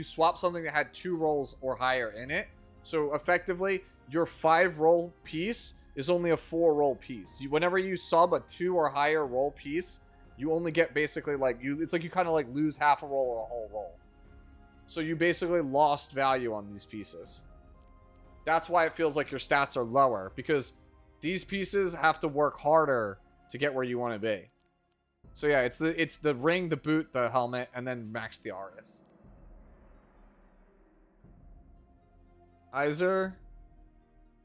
swap something that had 2 rolls or higher in it. So effectively, your 5 roll piece is only a 4 roll piece. Whenever you sub a 2 or higher roll piece, you only get basically like it's like you kind of like lose half a roll or a whole roll. So you basically lost value on these pieces. That's why it feels like your stats are lower, because these pieces have to work harder to get where you want to be. So yeah, it's the ring, the boot, the helmet, and then max the Arius. Iser,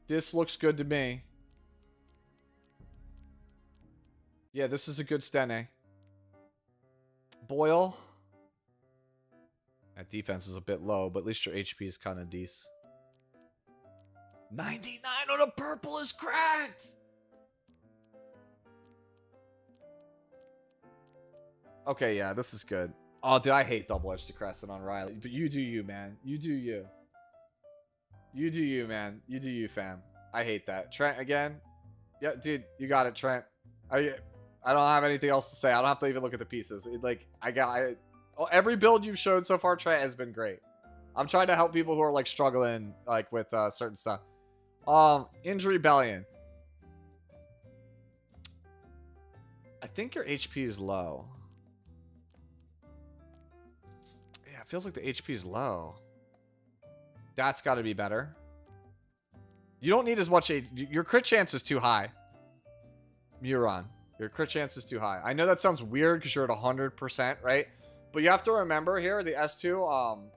this looks good to me. Yeah, this is a good Stene. Boyle. That defense is a bit low, but at least your HP is kind of decent. 99 on a purple is cracked! Okay, yeah, this is good. Oh, dude, I hate double-edged crescent on Riley. But you do you, man. You do you. You do you, man. You do you, fam. I hate that. Trent, again? Yeah, dude, you got it, Trent. I don't have anything else to say. I don't have to even look at the pieces. Every build you've showed so far, Trent, has been great. I'm trying to help people who are, like, struggling, like, with certain stuff. Injury Rebellion. I think your HP is low. Yeah, it feels like the HP is low. That's got to be better. You don't need as much HP. Your crit chance is too high. Muron. Your crit chance is too high. I know that sounds weird because you're at 100%, right? But you have to remember here, the S2,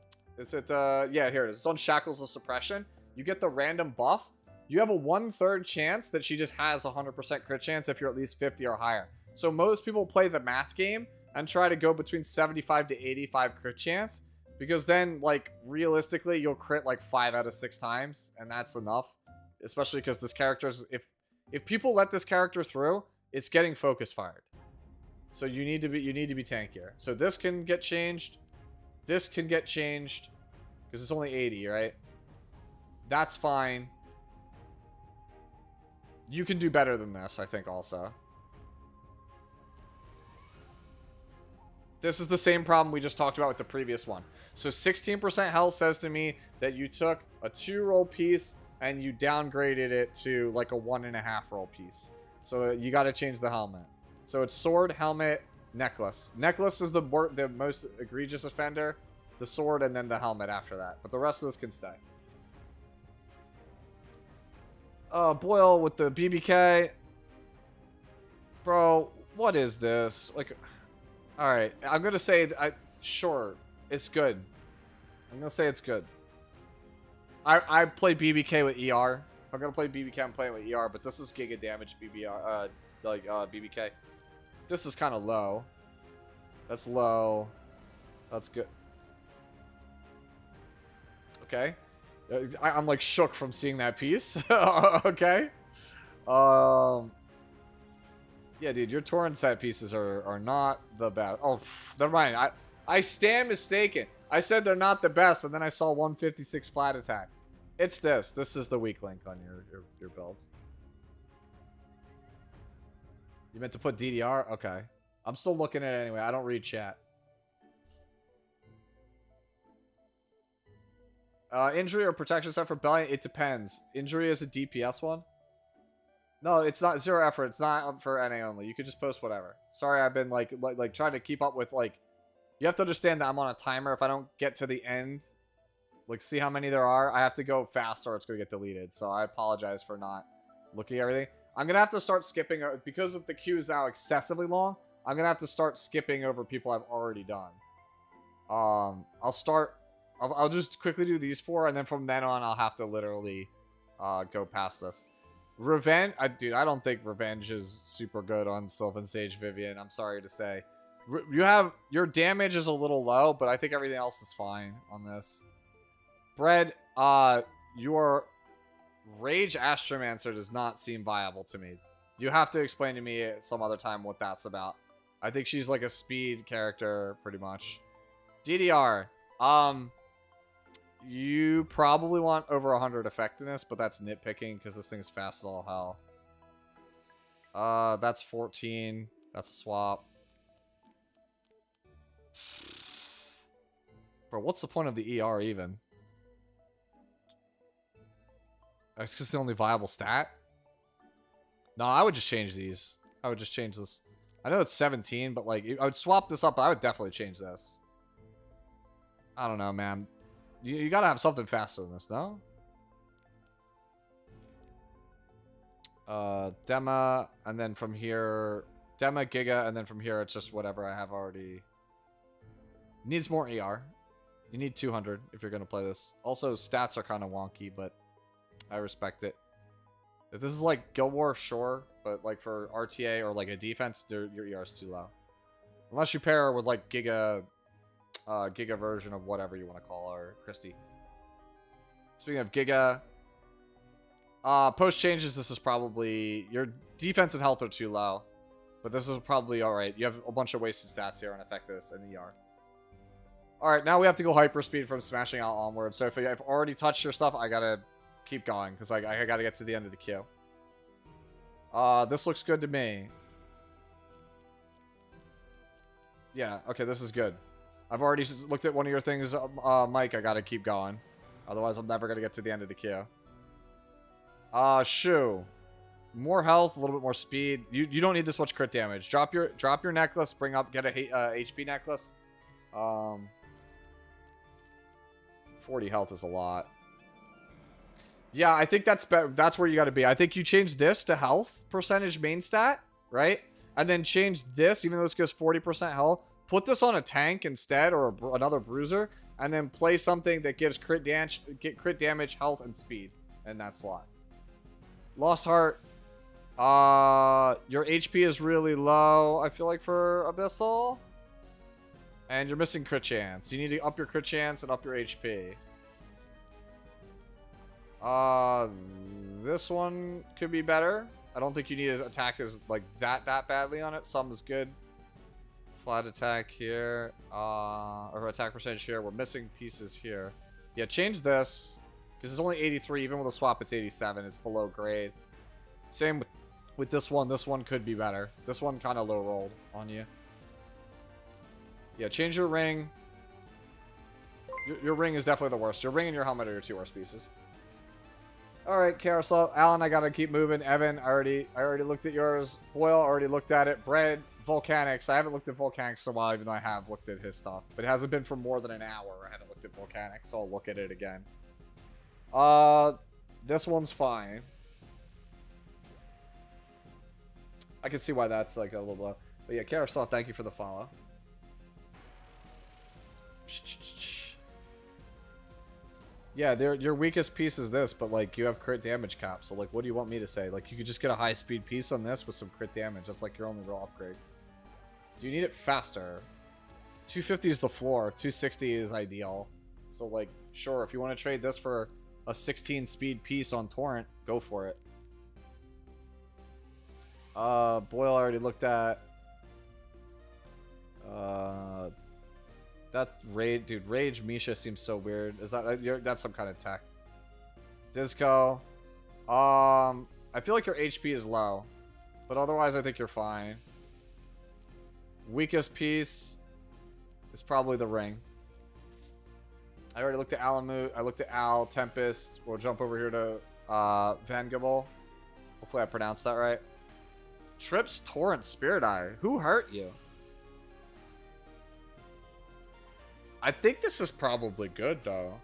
yeah, here it is. It's on Shackles of Suppression. You get the random buff. You have a 1/3 chance that she just has 100% crit chance if you're at least 50 or higher. So most people play the math game and try to go between 75 to 85 crit chance, because then, like, realistically, you'll crit like 5 out of 6 times, and that's enough. Especially because this character's, if people let this character through, it's getting focus fired. So you need to be tankier. So this can get changed. This can get changed because it's only 80, right? That's fine. You can do better than this, I think, also. This is the same problem we just talked about with the previous one. So 16% health says to me that you took a 2-roll piece and you downgraded it to like a 1.5-roll piece. So you got to change the helmet. So it's sword, helmet, necklace. Necklace is the most egregious offender. The sword and then the helmet after that. But the rest of this can stay. Boyle with the BBK. Bro, what is this? Like, alright. I'm going to say, sure, it's good. I'm going to say it's good. I play BBK with ER. If I'm going to play BBK, I'm playing with ER. But this is giga damage BBK. This is kind of low. That's low. That's good. Okay. I'm like shook from seeing that piece. Okay. Yeah, dude, your torrent set pieces are not the best. Oh, never mind. I stand mistaken. I said they're not the best, and then I saw 156 flat attack. It's this. This is the weak link on your build. You meant to put DDR? Okay. I'm still looking at it anyway. I don't read chat. Injury or protection set for Belly? It depends. Injury is a DPS one? No, it's not 0 effort. It's not for NA only. You could just post whatever. Sorry, I've been like trying to keep up with like. You have to understand that I'm on a timer. If I don't get to the end, like see how many there are, I have to go fast or it's gonna get deleted. So I apologize for not looking at everything. I'm gonna have to start skipping because of the queue is now excessively long. I'm gonna have to start skipping over people I've already done. I'll just quickly do these 4, and then from then on, I'll have to literally go past this. Revenge, dude, I don't think Revenge is super good on Sylvan Sage Vivian. I'm sorry to say. Your damage is a little low, but I think everything else is fine on this. Bread, your Rage Astromancer does not seem viable to me. You have to explain to me some other time what that's about. I think she's like a speed character, pretty much. DDR, you probably want over 100 effectiveness, but that's nitpicking because this thing's fast as all hell. That's 14. That's a swap. Bro, what's the point of the ER even? It's just the only viable stat? No, I would just change these. I would just change this. I know it's 17, but like, I would swap this up, but I would definitely change this. I don't know, man. You gotta have something faster than this, no? Dema, and then from here... Dema, Giga, and then from here it's just whatever I have already. Needs more ER. You need 200 if you're gonna play this. Also, stats are kind of wonky, but I respect it. If this is like Guild Wars, sure, but like for RTA or like a defense, your ER is too low. Unless you pair with like Giga version of whatever you want to call her, Christy. Speaking of Giga, post changes, this is probably your defense and health are too low, but this is probably all right. You have a bunch of wasted stats here on effectiveness and ER. All right, now we have to go hyperspeed from smashing out onward. So if I've already touched your stuff, I gotta keep going because I gotta get to the end of the queue. This looks good to me. Yeah, okay, this is good. I've already looked at one of your things, Mike. I gotta keep going. Otherwise, I'm never gonna get to the end of the queue. Shu. More health, a little bit more speed. You don't need this much crit damage. Drop your necklace. Get a HP necklace. 40 health is a lot. Yeah, I think that's better. That's where you got to be. I think you change this to health percentage main stat, right? And then change this, even though this gives 40% health. Put this on a tank instead, or another bruiser, and then play something that gives crit damage, health, and speed in that slot. Lost Heart. Your HP is really low, I feel like, for Abyssal. And you're missing crit chance. You need to up your crit chance and up your HP. This one could be better. I don't think you need to attack as like that badly on it. Some is good. Flat attack here. Or attack percentage here. We're missing pieces here. Yeah, change this. Because it's only 83. Even with a swap, it's 87. It's below grade. Same with this one. This one could be better. This one kind of low rolled on you. Yeah, change your ring. Your ring is definitely the worst. Your ring and your helmet are your two worst pieces. Alright, Carousel. Alan, I gotta keep moving. Evan, I already looked at yours. Boyle, already looked at it. Bread, Volcanics. I haven't looked at Volcanics in a while, even though I have looked at his stuff. But it hasn't been for more than an hour. I haven't looked at Volcanics, so I'll look at it again. This one's fine. I can see why that's like a little low. But yeah, Carousel, thank you for the follow. Yeah, your weakest piece is this, but like you have crit damage cap, so like what do you want me to say? Like you could just get a high speed piece on this with some crit damage. That's like your only real upgrade. Do you need it faster? 250 is the floor, 260 is ideal. So like sure, if you want to trade this for a 16 speed piece on Torrent, go for it. Boyle I already looked at. That Rage, dude. Rage Misha seems so weird. Is that that's some kind of tech? Disco. I feel like your HP is low, but otherwise I think you're fine. Weakest piece is probably the ring. I already looked at Alamut. I looked at Al Tempest. We'll jump over here to Van Gibel. Hopefully I pronounced that right. Trips Torrent Spirit Eye. Who hurt you? I think this is probably good, though.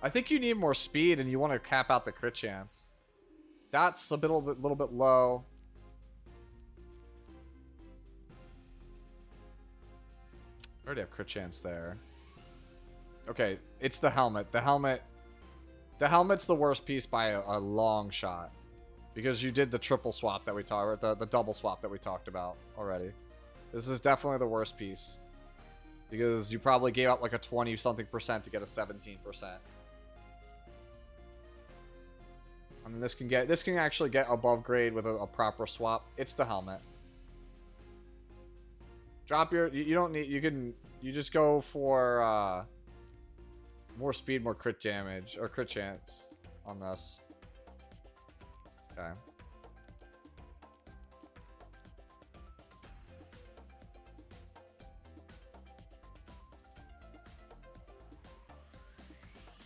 I think you need more speed and you want to cap out the crit chance. That's a little bit low. I already have crit chance there. Okay, it's the helmet. The helmet's the worst piece by a long shot. Because you did the triple swap that we talked, or the double swap that we talked about already. This is definitely the worst piece. Because you probably gave up like a 20-something% to get a 17%. I mean, this can actually get above grade with a proper swap. It's the helmet. Drop your, you don't need, you just go for more speed, more crit damage, or crit chance on this. Okay.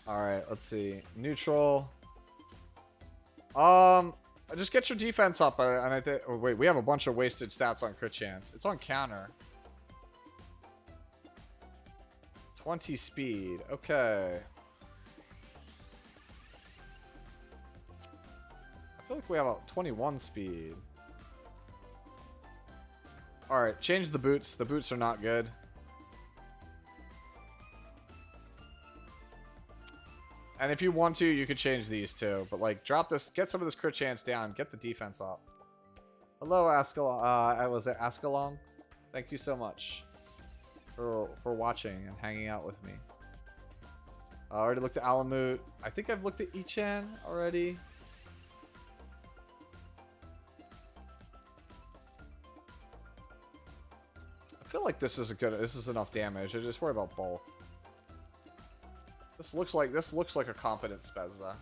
Alright, let's see. Neutral. Just get your defense up, and I think. Oh, wait, we have a bunch of wasted stats on crit chance. It's on counter. 20 speed. Okay. I feel like we have a 21 speed. Alright, change the boots. The boots are not good. And if you want to, you could change these too. But like, drop this, get some of this crit chance down, get the defense up. Hello, Ascalon. Was it Ascalon? Thank you so much for watching and hanging out with me. I already looked at Alamut. I think I've looked at Ichan already. I feel like this is enough damage. I just worry about bulk. This looks like a competent Spezza.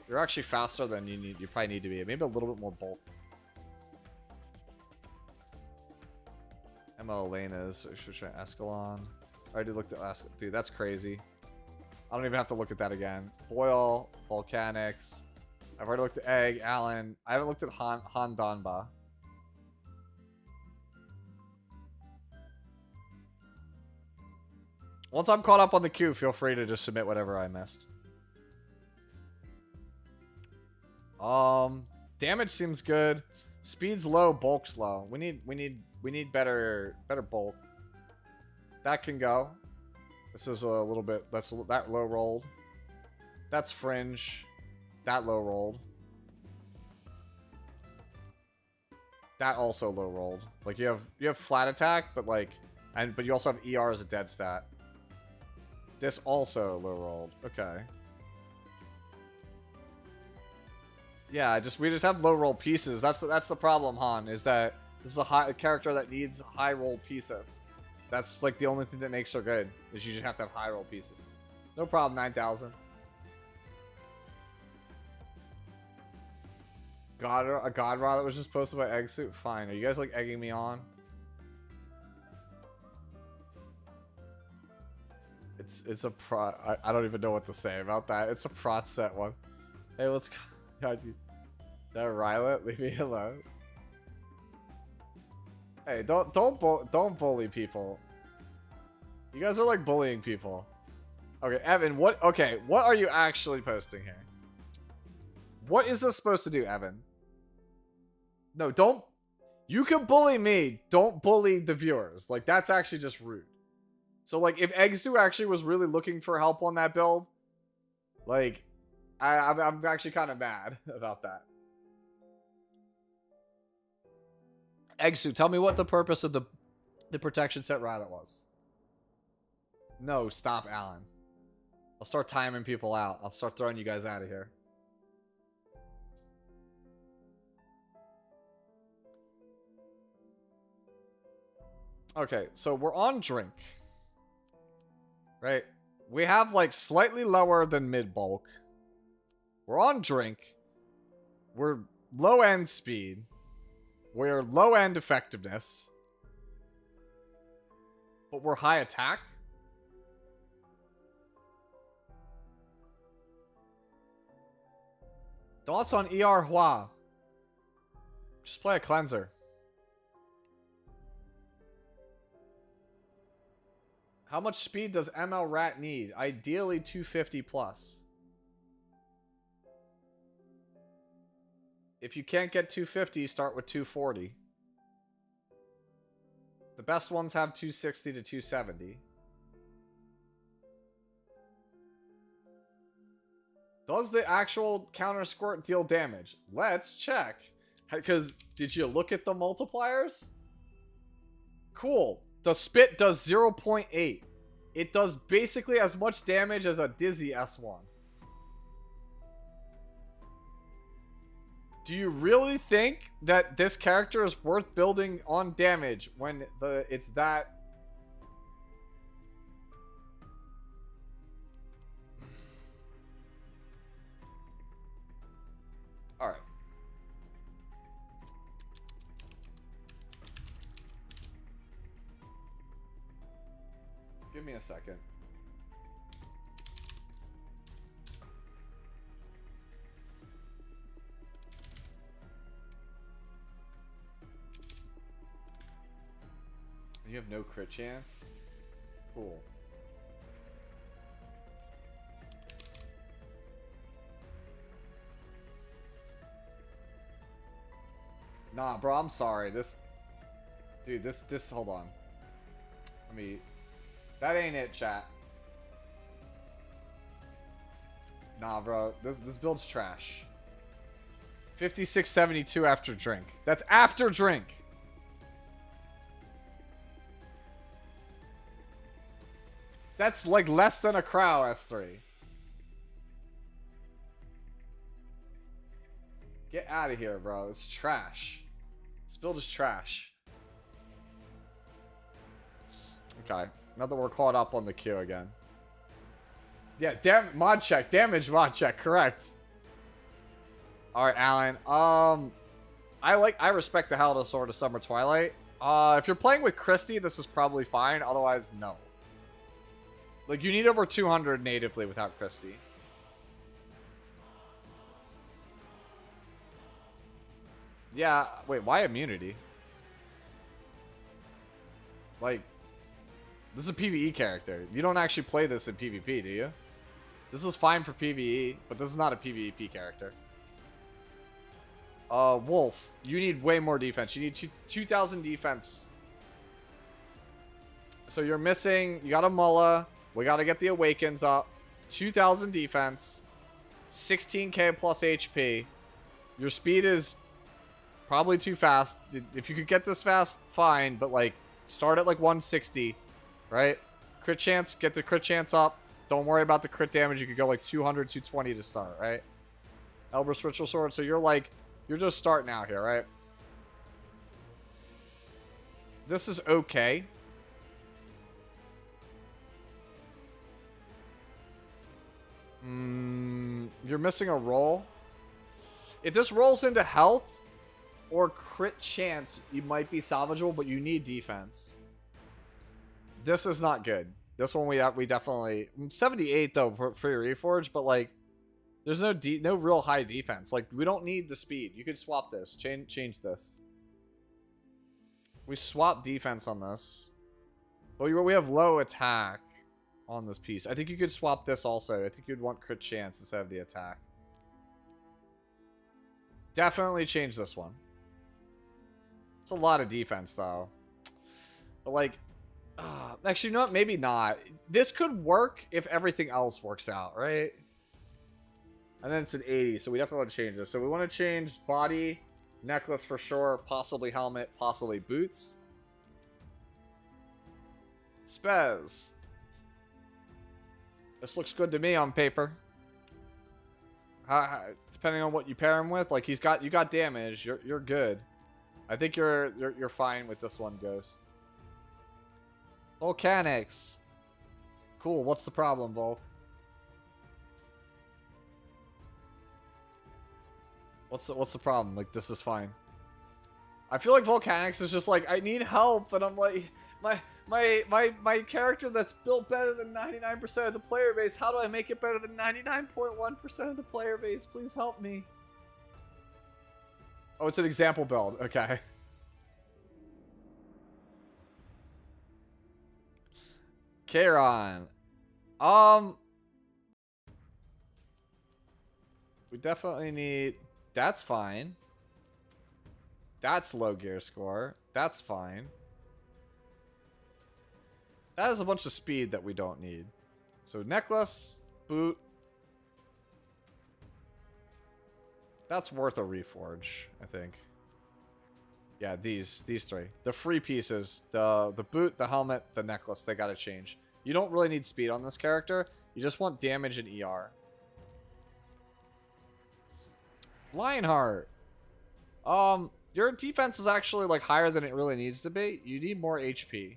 You're actually faster than you probably need to be. Maybe a little bit more bulk. Emma Elena's. I should try Escalon. I already looked at last. Dude, that's crazy. I don't even have to look at that again. Boyle, Volcanics. I've already looked at Egg, Allen. I haven't looked at Han Donba. Once I'm caught up on the queue, feel free to just submit whatever I missed. Damage seems good. Speed's low, bulk's low. We need better bulk. That can go. This is a little bit. That low rolled. That's fringe. That low rolled. That also low rolled. Like you have flat attack, but like, but you also have ER as a dead stat. This also low rolled. Okay. Yeah, we just have low roll pieces. That's the problem, Han. Is that this is a character that needs high roll pieces. That's like the only thing that makes her good. Is you just have to have high roll pieces. No problem. 9,000. A God Raw that was just posted by Egg Suit? Fine. Are you guys like egging me on? It's a pro. I don't even know what to say about that. It's a prot set one. Hey, let's go. How'd you? That Rylet? Leave me alone. Hey, don't bully people. You guys are like bullying people. Okay, Evan, what are you actually posting here? What is this supposed to do, Evan? No, don't. You can bully me. Don't bully the viewers. Like, that's actually just rude. So, like, if Eggsu actually was really looking for help on that build, like, I'm actually kind of mad about that. Eggsu, tell me what the purpose of the protection set rider was. No, stop, Alan. I'll start timing people out. I'll start throwing you guys out of here. Okay, so we're on drink. Right? We have like slightly lower than mid bulk. We're on drink. We're low end speed. We're low end effectiveness. But we're high attack. Thoughts on ER Hua? Just play a cleanser. How much speed does ML Rat need? Ideally 250 plus. If you can't get 250, start with 240. The best ones have 260 to 270. Does the actual counter squirt deal damage? Let's check. Because did you look at the multipliers? Cool. The spit does 0.8. It does basically as much damage as a Dizzy S1. Do you really think that this character is worth building on damage when it's that... Alright. Give me a second. You have no crit chance? Cool. Nah, bro, I'm sorry. Dude, hold on. Let me... That ain't it, chat. Nah, bro. This build's trash. 5672 after drink. That's after drink. That's like less than a Crow S3. Get out of here, bro. It's trash. This build is trash. Okay. Now that we're caught up on the queue again. Yeah, mod check. Damage mod check. Correct. Alright, Alan. I respect the hell out of Sword of Summer Twilight. If you're playing with Christy, this is probably fine. Otherwise, no. Like, you need over 200 natively without Christy. Yeah, wait, why immunity? Like... This is a PvE character. You don't actually play this in PvP, do you? This is fine for PvE, but this is not a PvP character. Wolf, you need way more defense. You need 2,000 defense. So you're missing... You got a Mullah. We got to get the Awakens up. 2,000 defense. 16k plus HP. Your speed is probably too fast. If you could get this fast, fine. But, like, start at, like, 160. Right? Crit chance, get the crit chance up. Don't worry about the crit damage. You could go like 200, 220 to start, right? Elbrus Ritual Sword. So you're like, you're just starting out here, right? This is okay. You're missing a roll. If this rolls into health or crit chance, you might be salvageable, but you need defense. This is not good. This one we definitely 78 though for Reforge, but like there's no real high defense. Like we don't need the speed. You could swap this. Change this. We swap defense on this. But we have low attack on this piece. I think you could swap this also. I think you'd want crit chance instead of the attack. Definitely change this one. It's a lot of defense though. But like, actually, you know what? Maybe not. This could work if everything else works out, right? And then it's an 80, so we definitely want to change this. So we want to change body, necklace for sure, possibly helmet, possibly boots. Spez. This looks good to me on paper. Depending on what you pair him with, like you got damage, you're good. I think you're fine with this one, Ghost. Volcanics. Cool. What's the problem, Volk? What's the problem? Like this is fine. I feel like Volcanics is just like I need help, and I'm like my character that's built better than 99% of the player base. How do I make it better than 99.1% of the player base? Please help me. Oh, it's an example build. Okay. Kairon. We definitely need... That's fine. That's low gear score. That's fine. That is a bunch of speed that we don't need. So necklace, boot. That's worth a reforge, I think. Yeah, these three. The free pieces, the boot, the helmet, the necklace, they gotta change. You don't really need speed on this character. You just want damage and ER. Lionheart. Your defense is actually like higher than it really needs to be. You need more HP.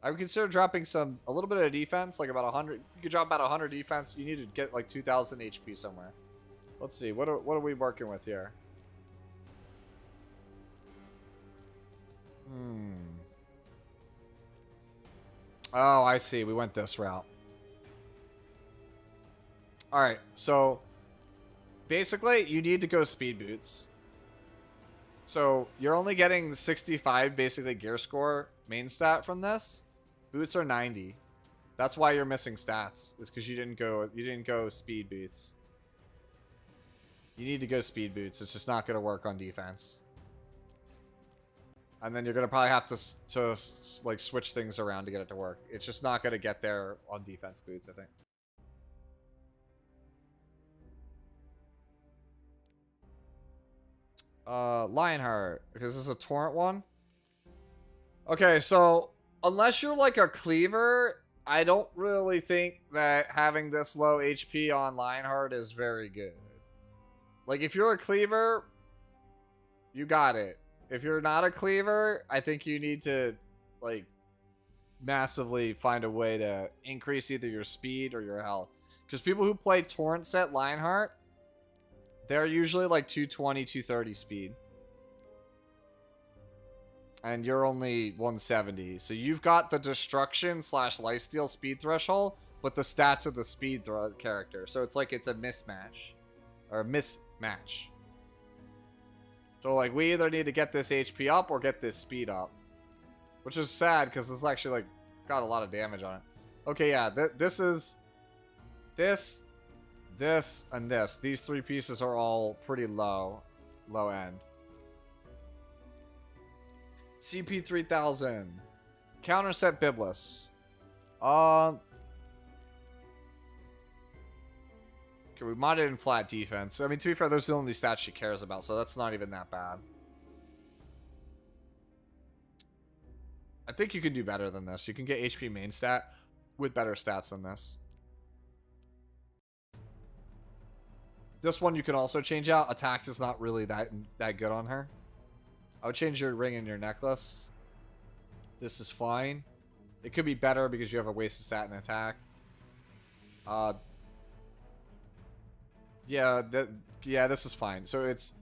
I would consider dropping a little bit of defense, like about 100. You could drop about 100 defense. You need to get like 2,000 HP somewhere. Let's see. What are we working with here? Oh, I see. We went this route. All right. So basically, you need to go speed boots. So you're only getting 65 basically gear score main stat from this. Boots are 90. That's why you're missing stats. Is because you didn't go speed boots. You need to go speed boots. It's just not going to work on defense. And then you're going to probably have to like switch things around to get it to work. It's just not going to get there on defense boots, I think. Lionheart, because this is a torrent one. Okay, so unless you're like a cleaver, I don't really think that having this low HP on Lionheart is very good. Like if you're a cleaver, you got it. If you're not a cleaver, I think you need to like massively find a way to increase either your speed or your health. Because people who play torrent set Lionheart, they're usually like 220, 230 speed. And you're only 170. So you've got the destruction / lifesteal speed threshold, but the stats of the speed character. So it's like it's a mismatch. Or a mismatch. So like we either need to get this HP up or get this speed up. Which is sad because this actually like got a lot of damage on it. Okay, yeah, this is... This, and this. These three pieces are all pretty low end. CP 3000. Counterset Biblis. Okay, we modded in flat defense. I mean, to be fair, those are the only stats she cares about, so that's not even that bad. I think you can do better than this. You can get HP main stat with better stats than this. This one you can also change out. Attack is not really that good on her. I would change your ring and your necklace. This is fine. It could be better because you have a wasted stat in attack. Yeah, Yeah, this is fine. So it's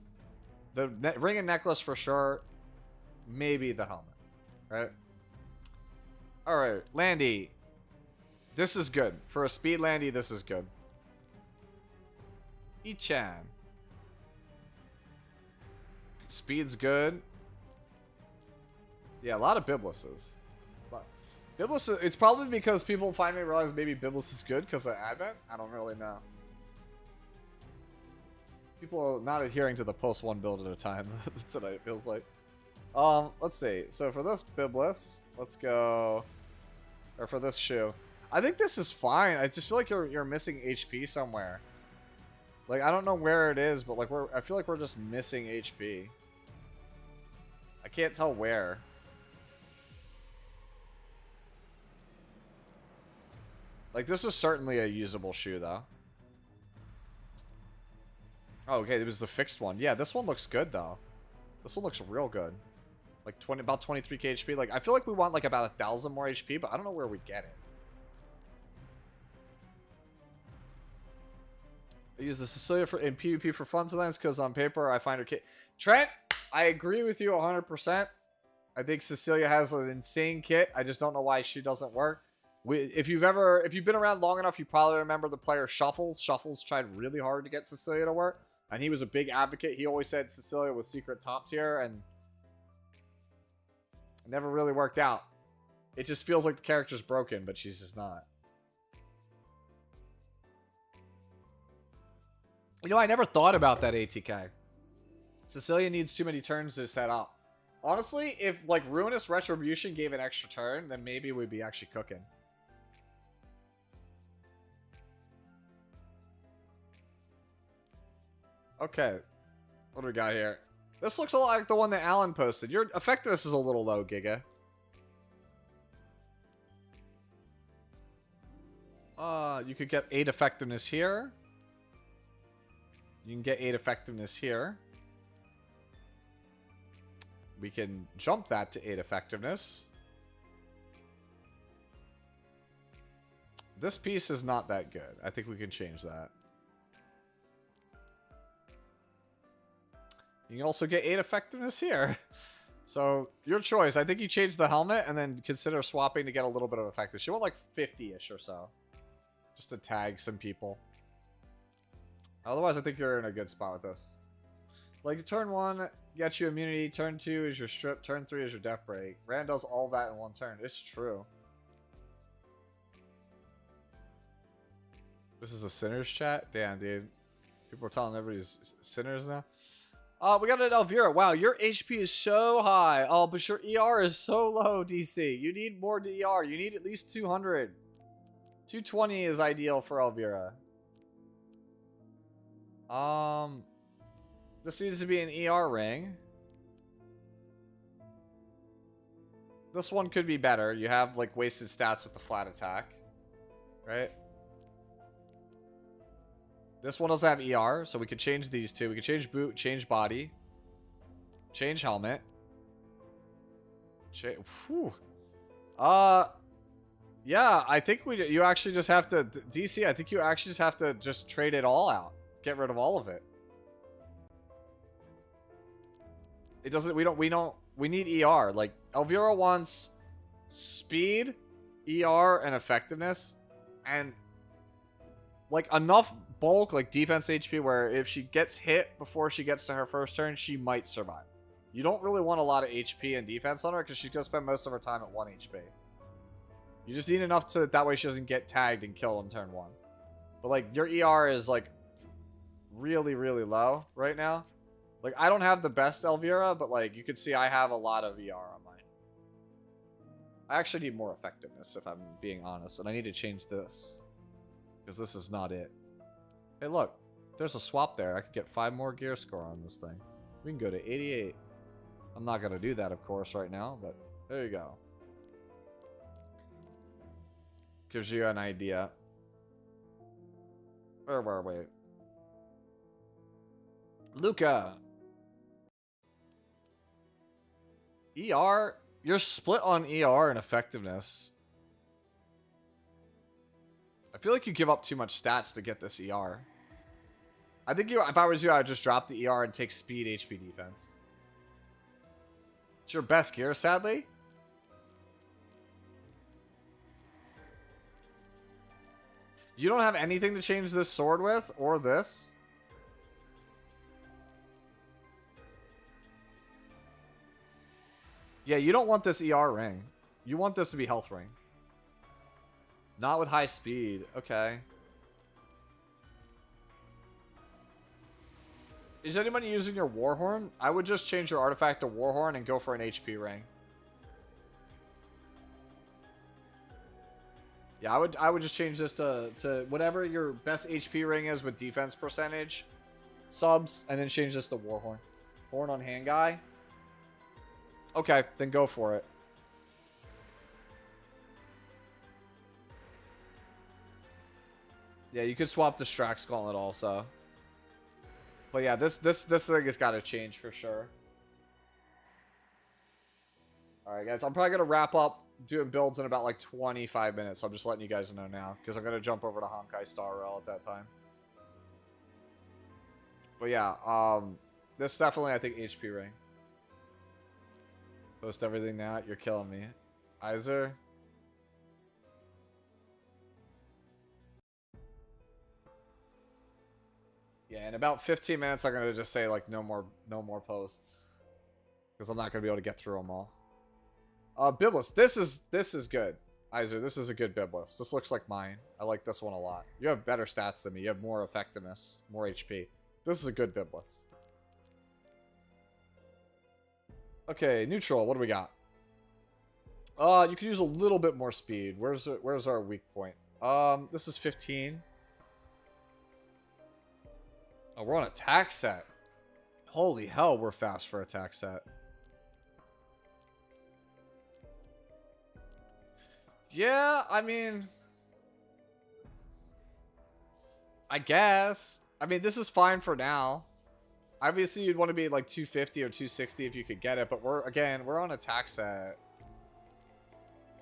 the ring and necklace for sure. Maybe the helmet. Right? Alright, Landy. This is good. For a speed Landy, this is good. Ichan. Speed's good. Yeah, a lot of Bibluses. Biblis, it's probably because people finally realize maybe Biblis is good because of Advent. I don't really know. People are not adhering to the post one build at a time tonight, it feels like. Let's see. So for this Biblis, let's go. Or for this shoe. I think this is fine. I just feel like you're missing HP somewhere. Like, I don't know where it is, but like I feel like we're just missing HP. I can't tell where. Like, this is certainly a usable shoe, though. Oh, okay, it was the fixed one. Yeah, this one looks good, though. This one looks real good. Like, about 23k HP. Like, I feel like we want, like, about 1,000 more HP, but I don't know where we get it. I use the Cecilia in PvP for fun sometimes because on paper I find her kit. Trent, I agree with you 100%. I think Cecilia has an insane kit. I just don't know why she doesn't work. If you've been around long enough, you probably remember the player Shuffles. Shuffles tried really hard to get Cecilia to work, and he was a big advocate. He always said Cecilia was secret top tier, and it never really worked out. It just feels like the character's broken, but she's just not. You know, I never thought about that ATK. Cecilia needs too many turns to set up. Honestly, if like Ruinous Retribution gave an extra turn, then maybe we'd be actually cooking. Okay. What do we got here? This looks a lot like the one that Alan posted. Your effectiveness is a little low, Giga. You could get 8 effectiveness here. You can get 8 effectiveness here. We can jump that to 8 effectiveness. This piece is not that good. I think we can change that. You can also get 8 effectiveness here. So, your choice. I think you change the helmet and then consider swapping to get a little bit of effectiveness. You want like 50-ish or so. Just to tag some people. Otherwise, I think you're in a good spot with this. Like, turn 1 gets you immunity. Turn 2 is your strip. Turn 3 is your death break. Rand does all that in one turn. It's true. This is a sinners chat? Damn, dude. People are telling everybody's sinners now. We got an Elvira. Wow, your HP is so high. Oh, but your ER is so low, DC. You need more ER. You need at least 200. 220 is ideal for Elvira. This needs to be an ER ring. This one could be better. You have, like, wasted stats with the flat attack. Right? This one doesn't have ER, so we could change these two. We could change boot, change body, change helmet. Whew. Yeah, I think you actually just have to, DC, I think you actually just have to just trade it all out. Get rid of all of it. It doesn't, we need ER. Like, Elvira wants speed, ER, and effectiveness, and like enough bulk, like defense HP, where if she gets hit before she gets to her first turn, she might survive. You don't really want a lot of HP and defense on her because she's going to spend most of her time at 1 HP. You just need enough to, that way she doesn't get tagged and killed on turn 1. But like, your ER is like really, really low right now. Like, I don't have the best Elvira, but like, you can see I have a lot of ER on mine. I actually need more effectiveness, if I'm being honest, and I need to change this. Because this is not it. Hey, look. There's a swap there. I could get 5 more gear score on this thing. We can go to 88. I'm not going to do that, of course, right now, but there you go. Gives you an idea. Where were we? Luca. ER? You're split on ER and effectiveness. I feel like you give up too much stats to get this ER. I think if I was you, I'd just drop the ER and take speed HP defense. It's your best gear, sadly. You don't have anything to change this sword with, or this? Yeah, you don't want this ER ring. You want this to be health ring. Not with high speed. Okay. Is anybody using your Warhorn? I would just change your artifact to Warhorn and go for an HP ring. Yeah, I would just change this to whatever your best HP ring is with defense percentage. Subs, and then change this to Warhorn. Horn on hand guy. Okay, then go for it. Yeah, you could swap the Strax Gauntlet also. But yeah, this thing has got to change for sure. Alright guys, I'm probably going to wrap up doing builds in about like 25 minutes. So I'm just letting you guys know now. Because I'm going to jump over to Honkai Star Rail at that time. But yeah, this definitely, I think, HP ring. Post everything now. You're killing me. Iser. Yeah, in about 15 minutes, I'm gonna just say like no more posts, because I'm not gonna be able to get through them all. Biblis, this is good. Iser, this is a good Biblis. This looks like mine. I like this one a lot. You have better stats than me. You have more effectiveness, more HP. This is a good Biblis. Okay, neutral. What do we got? You could use a little bit more speed. Where's our weak point? This is 15. Oh, we're on attack set. Holy hell, we're fast for attack set. Yeah, I mean, I guess. I mean, this is fine for now. Obviously, you'd want to be like 250 or 260 if you could get it, but we're on attack set.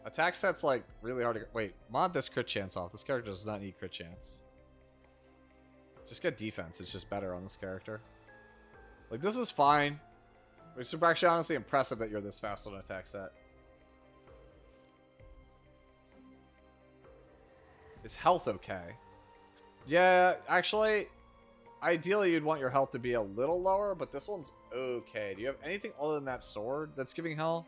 Attack set's like really hard to get. Wait, mod this crit chance off. This character does not need crit chance. Just get defense. It's just better on this character. Like, this is fine. It's actually honestly impressive that you're this fast on attack set. Is health okay? Yeah, actually, ideally you'd want your health to be a little lower, but this one's okay. Do you have anything other than that sword that's giving health?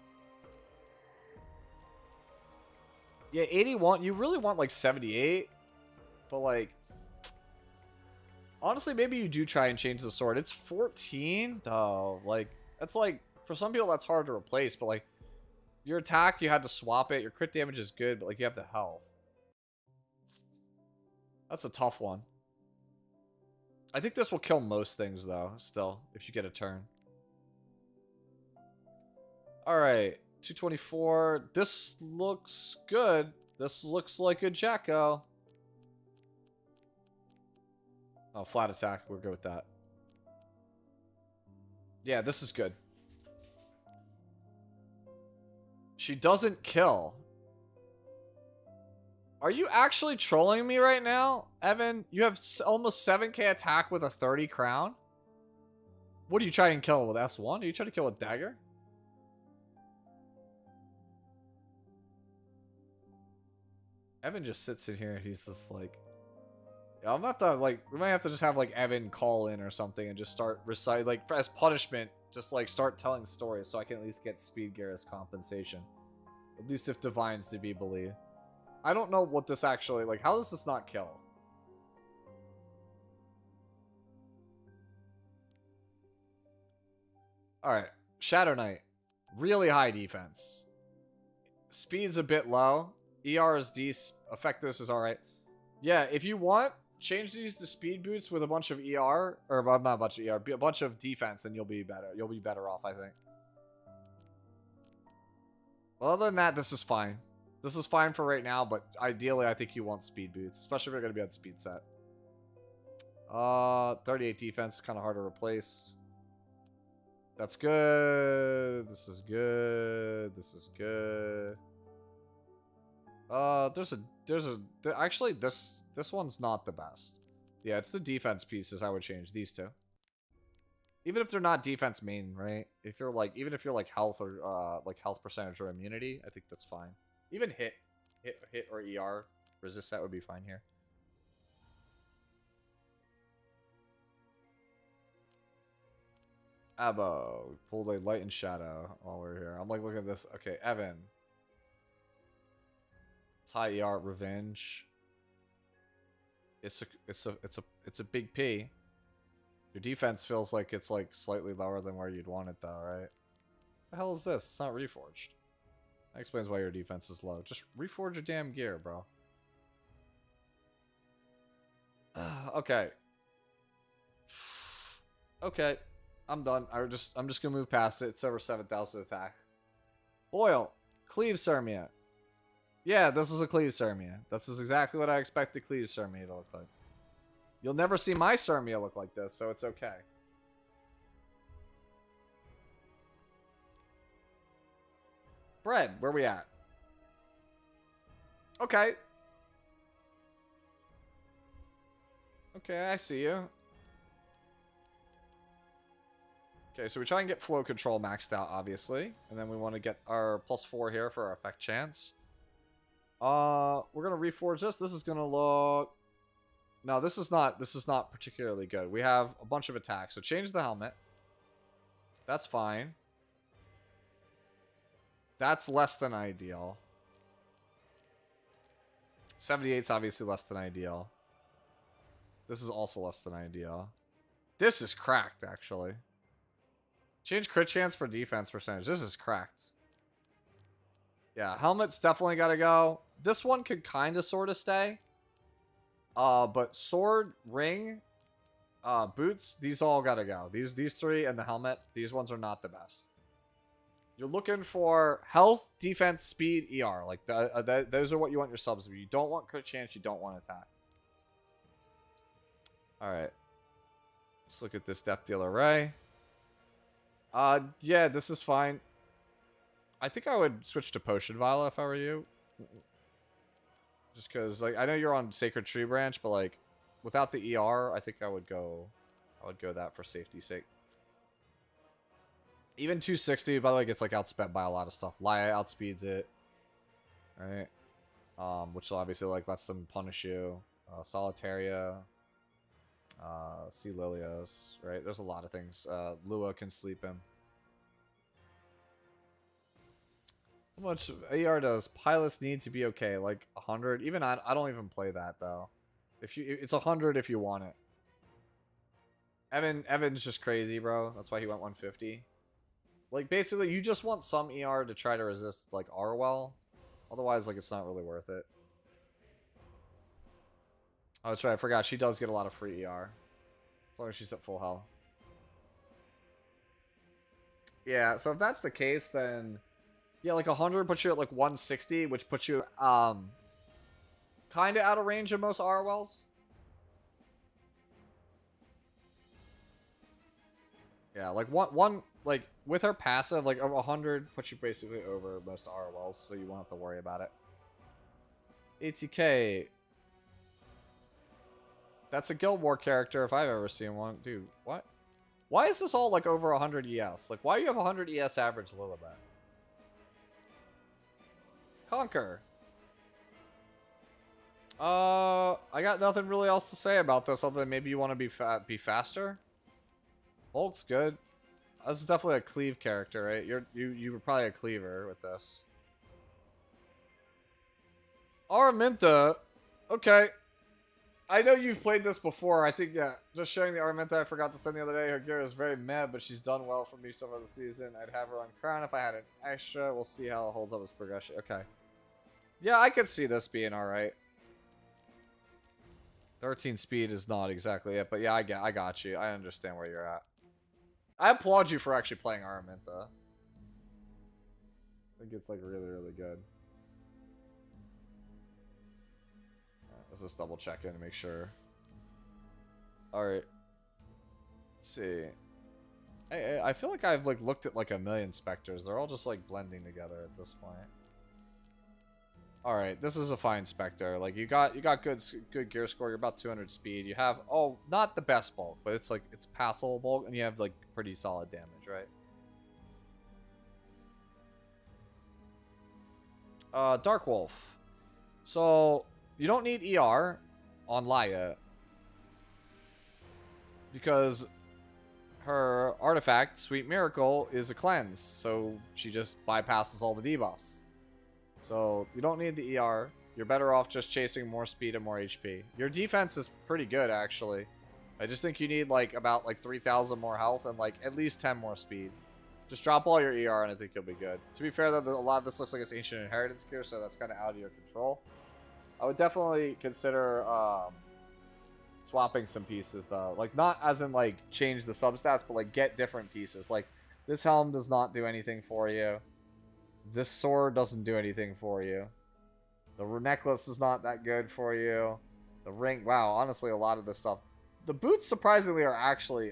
Yeah, 81. You really want like 78, but like, honestly, maybe you do try and change the sword. It's 14 though. Like, that's like, for some people that's hard to replace, but like, your attack, you had to swap it. Your crit damage is good, but like, you have the health. That's a tough one. I think this will kill most things though, still, if you get a turn. Alright, 224. This looks good. This looks like a Jacko. Oh, flat attack. We're good with that. Yeah, this is good. She doesn't kill. Are you actually trolling me right now, Evan? You have almost 7k attack with a 30 crown? What are you trying to kill with S1? Are you trying to kill with dagger? Evan just sits in here and he's just like... Yeah, I'm gonna have to, like, we might have to just have, like, Evan call in or something and just start recite, like, as punishment, just, like, start telling stories so I can at least get speed gear as compensation. At least if Divine's to be believed. I don't know what this actually, like, how does this not kill? Alright, Shadow Knight. Really high defense. Speed's a bit low. ER is D, effectiveness is alright. Yeah, if you want, change these to speed boots with a bunch of ER, or not a bunch of ER, a bunch of defense, and you'll be better. You'll be better off, I think. Other than that, this is fine. This is fine for right now, but ideally, I think you want speed boots, especially if you're going to be on speed set. 38 defense, kind of hard to replace. That's good. This is good. This is good. Actually, this one's not the best. Yeah, it's the defense pieces I would change. These two. Even if they're not defense main, right? If you're like, even if you're like health or like health percentage or immunity, I think that's fine. Even hit or ER resist that would be fine here. Abo, pulled a light and shadow while we're here. I'm like looking at this. Okay, Evan. It's high ER revenge. It's a big P. Your defense feels like it's like slightly lower than where you'd want it though, right? The hell is this? It's not reforged. That explains why your defense is low. Just reforge your damn gear, bro. Okay. Okay. I'm done. I'm just gonna move past it. It's over 7,000 attack. Boil. Cleave Sermia. Yeah, this is a Cleave Sermia. This is exactly what I expect the Cleave Sermia to look like. You'll never see my Sermia look like this, so it's okay. Bread, where we at? Okay. Okay, I see you. Okay, so we try and get flow control maxed out, obviously. And then we want to get our +4 here for our effect chance. We're gonna reforge this. This is gonna look... No, this is not particularly good. We have a bunch of attacks. So change the helmet. That's fine. That's less than ideal. 78's obviously less than ideal. This is also less than ideal. This is cracked, actually. Change crit chance for defense percentage. This is cracked. Yeah, helmet's definitely got to go. This one could kind of sort of stay. But sword, ring, boots, these all got to go. These three and the helmet, these ones are not the best. You're looking for health, defense, speed, ER. Like, those are what you want your subs to be. You don't want crit chance, you don't want attack. Alright. Let's look at this Death Dealer Ray. Yeah, this is fine. I think I would switch to Potion Viola if I were you. Just because, like, I know you're on Sacred Tree Branch, but, like, without the ER, I think I would go that for safety's sake. Even 260, by the way, gets, like, outsped by a lot of stuff. Laya outspeeds it. Right? Which obviously, like, lets them punish you. Solitaria. Sea Lilios, right? There's a lot of things. Lua can sleep him. How much AR does pilots need to be okay? Like 100? Even I don't even play that though. It's 100 if you want it. Evan's just crazy, bro. That's why he went 150. Like basically, you just want some ER to try to resist like R well. Otherwise, like it's not really worth it. Oh, that's right. I forgot. She does get a lot of free ER. As long as she's at full health. Yeah, so if that's the case, then... Yeah, like 100 puts you at like 160, which puts you kind of out of range of most R wells. Yeah, like one like with her passive, like 100 puts you basically over most R wells, so you won't have to worry about it. ATK. That's a Guild War character if I've ever seen one. Dude, what? Why is this all like over 100 ES? Like, why do you have 100 ES average Lilibet? Conquer. I got nothing really else to say about this other than maybe you want to be faster. Hulk's good. This is definitely a cleave character, right? You were probably a cleaver with this. Araminta. Okay. I know you've played this before. I think, yeah. Just showing the Araminta I forgot to send the other day. Her gear is very mad, but she's done well for me so far this season. I'd have her on Crown if I had an extra. We'll see how it holds up as progression. Okay. Yeah, I could see this being alright. 13 speed is not exactly it, but yeah, I got you. I understand where you're at. I applaud you for actually playing Araminta. I think it's like really, really good. Let's just double check in to make sure. Alright. Let's see. I feel like I've like looked at like a million specters. They're all just like blending together at this point. All right, this is a fine Spectre. Like you got good gear score. You're about 200 speed. You have not the best bulk, but it's like it's passable bulk, and you have like pretty solid damage, right? Dark Wolf. So you don't need ER on Laya because her artifact, Sweet Miracle, is a cleanse, so she just bypasses all the debuffs. So you don't need the ER. You're better off just chasing more speed and more HP. Your defense is pretty good, actually. I just think you need like about like 3,000 more health and like at least 10 more speed. Just drop all your ER and I think you'll be good. To be fair, though, a lot of this looks like it's Ancient Inheritance gear, so that's kind of out of your control. I would definitely consider swapping some pieces, though. Like, not as in, like, change the substats, but, like, get different pieces. Like, this helm does not do anything for you. This sword doesn't do anything for you. The necklace is not that good for you. The ring, wow, honestly, a lot of this stuff. The boots, surprisingly, are actually,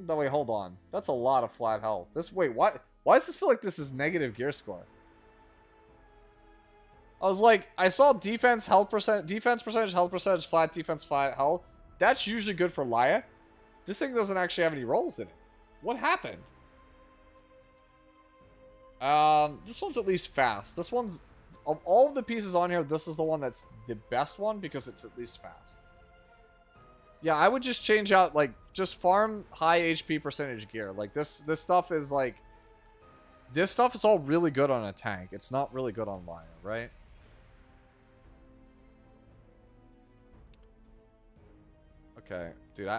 no, wait, hold on. That's a lot of flat health. Wait, what? Why does this feel like this is negative gear score? I was like, I saw defense percentage, health percentage, flat defense, flat health. That's usually good for Laya. This thing doesn't actually have any rolls in it. What happened? This one's at least fast. This one's, of all of the pieces on here, this is the one that's the best one because it's at least fast. Yeah, I would just change out, like, just farm high HP percentage gear. Like, this stuff is, like... This stuff is all really good on a tank. It's not really good on Laya, right? Okay. Dude,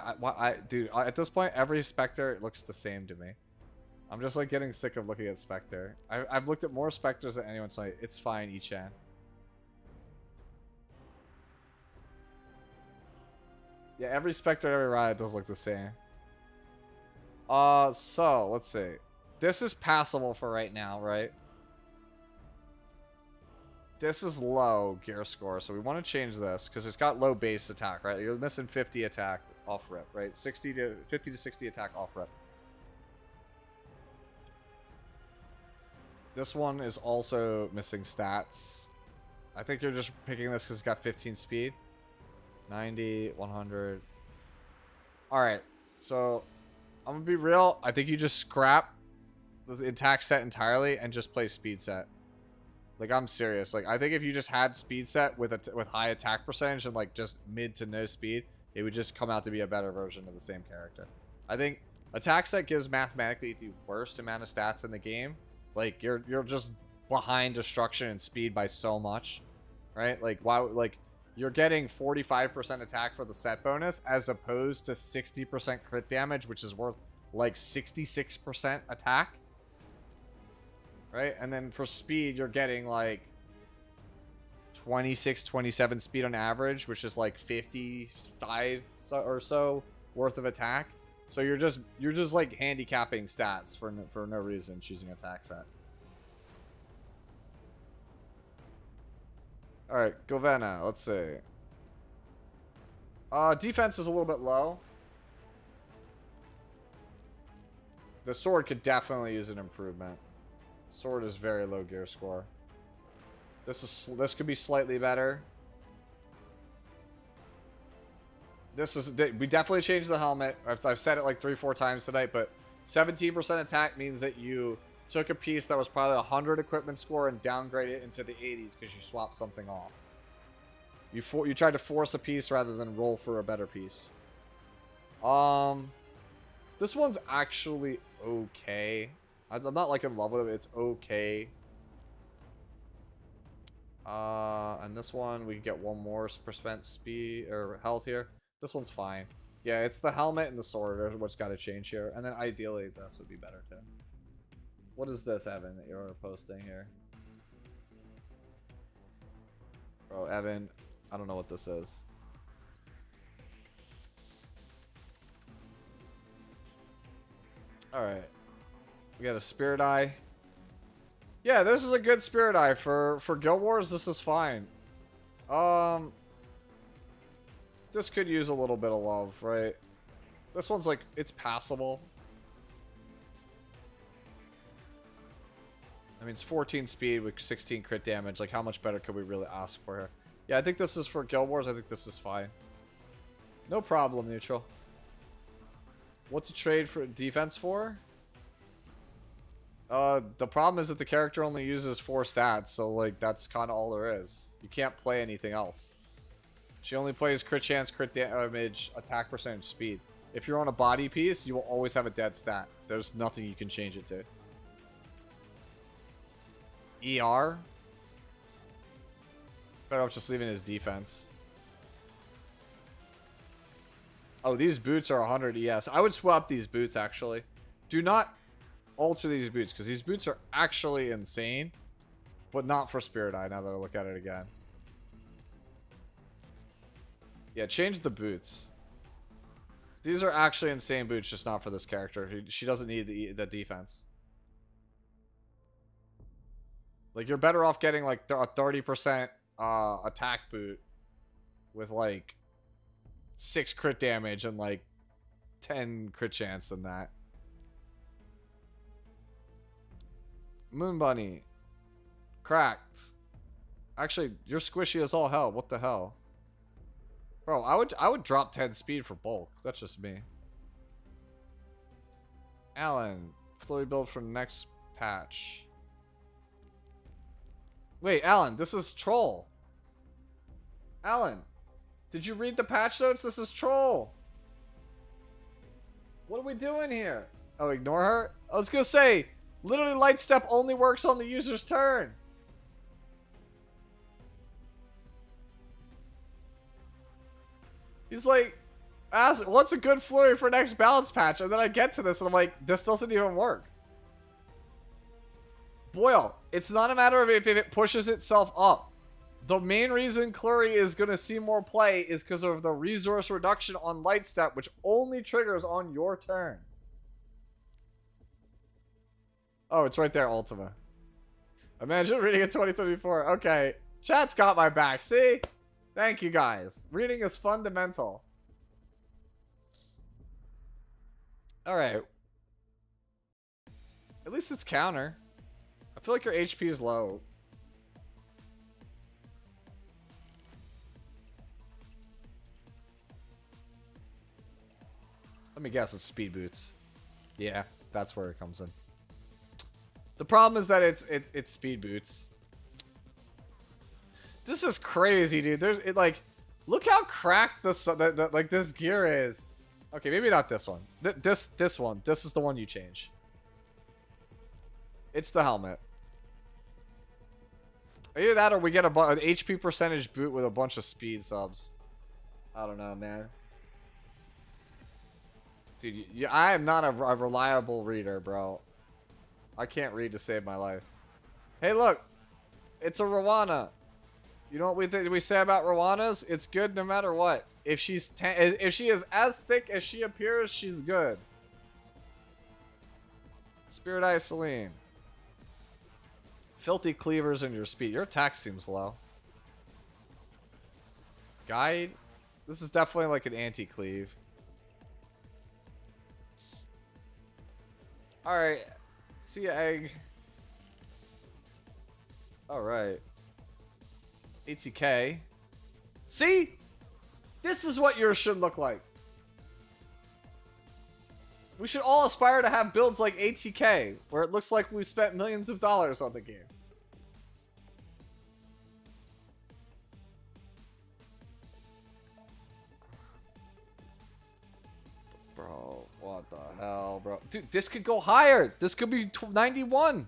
dude, at this point, every Spectre looks the same to me. I'm just, like, getting sick of looking at Spectre. I've looked at more Spectres than anyone, so it's fine, Ichan. Yeah, every Spectre, every riot does look the same. So, let's see. This is passable for right now, right? This is low gear score, so we want to change this, because it's got low base attack, right? You're missing 50 attack off rip, right? 50 to 60 attack off rip. This one is also missing stats. I think you're just picking this because it's got 15 speed. 90, 100. Alright, so I'm gonna be real. I think you just scrap the attack set entirely and just play speed set. Like, I'm serious. Like, I think if you just had speed set with high attack percentage and like just mid to no speed, it would just come out to be a better version of the same character. I think attack set gives mathematically the worst amount of stats in the game. Like, you're just behind destruction and speed by so much, right? Like, why? Like, you're getting 45% attack for the set bonus as opposed to 60% crit damage, which is worth like 66% attack. Right? And then for speed, you're getting like 26, 27 speed on average, which is like 55 or so worth of attack. So you're just like handicapping stats for no reason choosing attack set. Alright, Govena, let's see. Defense is a little bit low. The sword could definitely use an improvement. Sword is very low gear score. This could be slightly better. We definitely changed the helmet. I've said it like 3-4 times tonight, but 17% attack means that you took a piece that was probably 100 equipment score and downgraded it into the 80s because you swapped something off. You tried to force a piece rather than roll for a better piece. This one's actually okay. I'm not like in love with it. It's okay. And this one we can get one more percent speed or health here. This one's fine. Yeah, it's the helmet and the sword are what's got to change here. And then ideally this would be better too. What is this, Evan, that you're posting here? Bro, Evan, I don't know what this is. Alright. We got a Spirit Eye. Yeah, this is a good Spirit Eye. For Guild Wars, this is fine. This could use a little bit of love, right? This one's like, it's passable. I mean, it's 14 speed with 16 crit damage. Like, how much better could we really ask for her? Yeah, I think this is for Guild Wars. I think this is fine. No problem, neutral. What's a trade for defense for? The problem is that the character only uses 4 stats, so like that's kind of all there is. You can't play anything else. She only plays crit chance, crit damage, attack percentage, speed. If you're on a body piece, you will always have a dead stat. There's nothing you can change it to. ER? Better off just leaving his defense. Oh, these boots are 100 ES. I would swap these boots, actually. Do not alter these boots, because these boots are actually insane. But not for Spirit Eye, now that I look at it again. Yeah, change the boots. These are actually insane boots, just not for this character. She doesn't need the defense. Like, you're better off getting, like, a 30% attack boot with, like, 6 crit damage and, like, 10 crit chance than that. Moon Bunny. Cracked. Actually, you're squishy as all hell. What the hell? Bro, I would drop 10 speed for bulk. That's just me. Alan. Flurry build for next patch. Wait, Alan, this is Troll. Alan, did you read the patch notes? This is Troll. What are we doing here? Oh, ignore her? I was gonna say, literally Light Step only works on the user's turn. He's like, what's a good flurry for next balance patch? And then I get to this and I'm like, this doesn't even work. Boyle, it's not a matter of if it pushes itself up. The main reason Clury is going to see more play is because of the resource reduction on Light Step, which only triggers on your turn. Oh, it's right there, Ultima. Imagine reading a 2024. Okay, chat's got my back. See? Thank you, guys. Reading is fundamental. Alright. At least it's counter. I feel like your HP is low. Let me guess, it's speed boots. Yeah, that's where it comes in. The problem is that it's speed boots. This is crazy, dude. Like, look how cracked like this gear is. Okay, maybe not this one. This one. This is the one you change. It's the helmet. Either that or we get an HP percentage boot with a bunch of speed subs. I don't know, man. Dude, I am not a reliable reader, bro. I can't read to save my life. Hey, look. It's a Rowana. You know what we say about Rowanas? It's good no matter what. If she is as thick as she appears, she's good. Spirit Eye Celine. Filthy cleavers in your speed. Your attack seems low. Guide. This is definitely like an anti-cleave. Alright. See ya, egg. Alright. ATK. See? This is what yours should look like. We should all aspire to have builds like ATK, where it looks like we've spent millions of dollars on the game. Bro, what the hell, bro? Dude, this could go higher. This could be 91.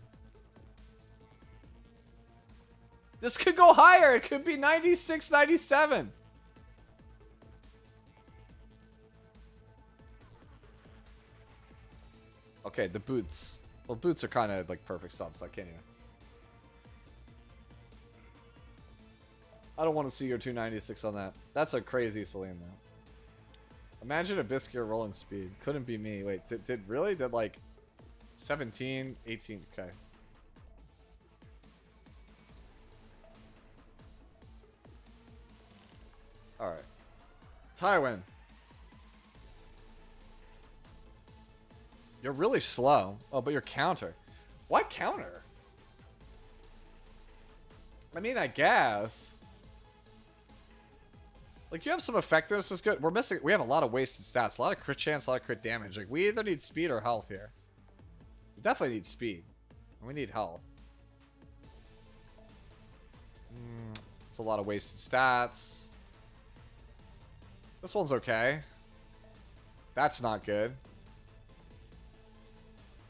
This could go higher. It could be 96, 97. Okay, the boots. Well, boots are kind of like perfect stuff, so I can't even. I don't want to see your 296 on that. That's a crazy Celine, though. Imagine a Biscuit rolling speed. Couldn't be me. Wait, did really? Did like 17, 18. Okay. Alright. Tywin. You're really slow. Oh, but you're counter. Why counter? I mean, I guess. Like, you have some effectiveness is good. We have a lot of wasted stats. A lot of crit chance, a lot of crit damage. Like, we either need speed or health here. We definitely need speed. And we need health. It's a lot of wasted stats. This one's okay. That's not good.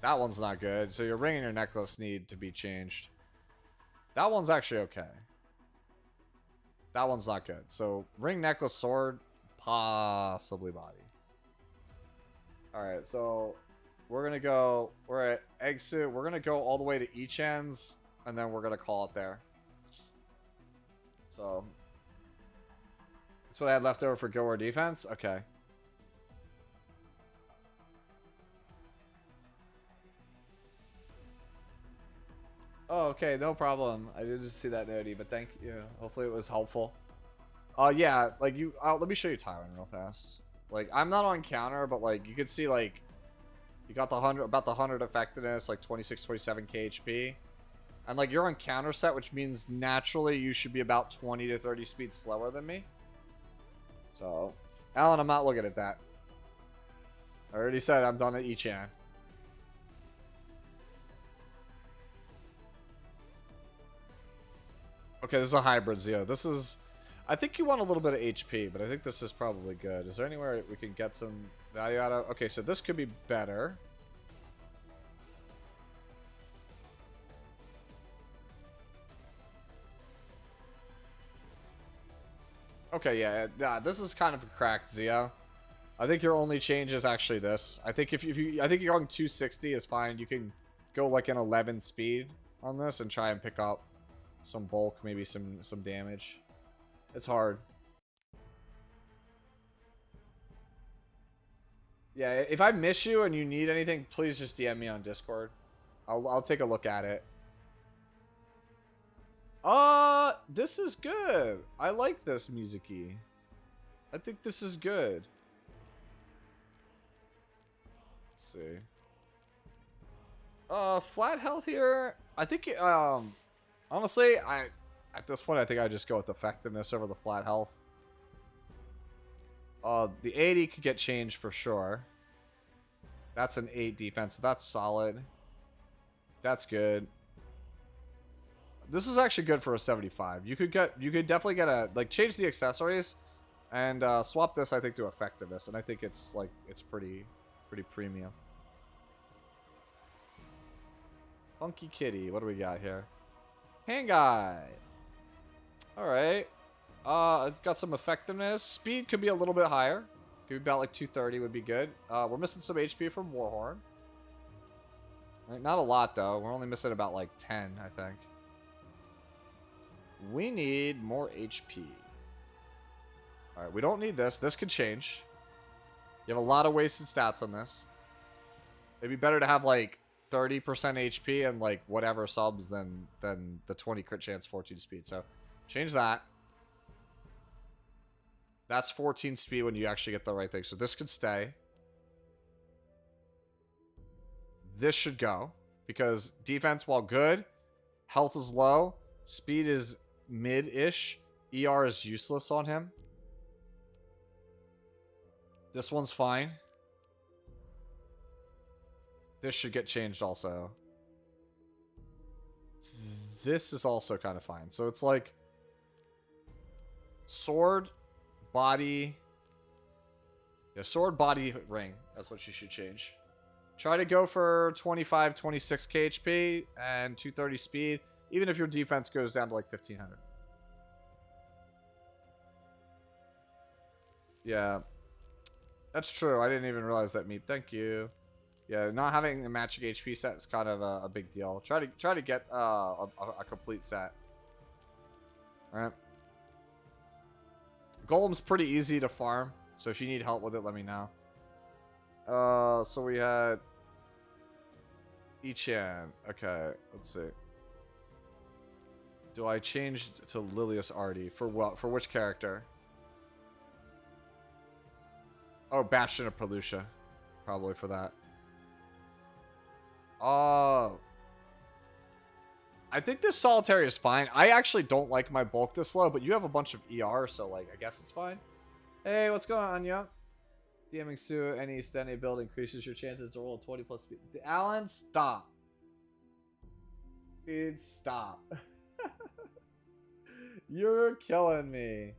That one's not good. So your ring and your necklace need to be changed. That one's actually okay. That one's not good. So ring, necklace, sword, possibly body. Alright, so we're gonna go, we're at egg suit. We're gonna go all the way to each ends, and then we're gonna call it there. So that's what I had left over for go or defense. Okay. Oh, okay, no problem. I did just see that noti, but thank you. Hopefully it was helpful. Yeah, like let me show you Tywin real fast. Like, I'm not on counter, but like you could see like you got the about the 100 effectiveness, like 26, 27 KHP. And like you're on counter set, which means naturally you should be about 20 to 30 speed slower than me. So, Alan, I'm not looking at that. I already said I'm done at Ichan. Okay, this is a hybrid Zeo. This is... I think you want a little bit of HP, but I think this is probably good. Is there anywhere we can get some value out of? Okay, so this could be better. Okay, yeah, this is kind of a cracked Zeo. I think your only change is actually this. I think if you, I think you're going 260 is fine. You can go like an 11 speed on this and try and pick up some bulk, maybe some damage. It's hard. Yeah, if I miss you and you need anything, please just DM me on Discord. I'll take a look at it. This is good. I like this music-y. I think this is good. Let's see. Flat health here. I think honestly, at this point I think I just go with effectiveness over the flat health. The 80 could get changed for sure. That's an 8 defense, so that's solid. That's good. This is actually good for a 75. You could definitely get a, like, change the accessories and swap this, I think, to effectiveness, and I think it's like it's pretty premium. Funky Kitty, what do we got here? Hand guy. All right. It's got some effectiveness. Speed could be a little bit higher. Could be about like 230 would be good. We're missing some HP from Warhorn. Right, not a lot though. We're only missing about like 10, I think. We need more HP. All right, we don't need this. This could change. You have a lot of wasted stats on this. It'd be better to have like 30% HP and like whatever subs than the 20 crit chance, 14 speed. So change that. That's 14 speed when you actually get the right thing. So this could stay. This should go because defense, while good, health is low, speed is mid-ish, ER is useless on him. This one's fine. This should get changed also. This is also kind of fine. So it's like sword, body. Yeah, sword, body, ring. That's what you should change. Try to go for 25, 26 KHP and 230 speed, even if your defense goes down to like 1500. Yeah, that's true. I didn't even realize that, Meep. Thank you. Yeah, not having a matching HP set is kind of a big deal. Try to get a complete set. All right. Golem's pretty easy to farm, so if you need help with it, let me know. So we had Ichan. Okay, let's see. Do I change to Lilius Artie for what? For which character? Oh, Bastion of Pelucia, probably for that. Oh. I think this solitary is fine. I actually don't like my bulk this low, but you have a bunch of ER, so like I guess it's fine. Hey, what's going on, Anya? DMing to any standing build increases your chances to roll 20 plus speed. Alan, stop. Dude, stop. You're killing me.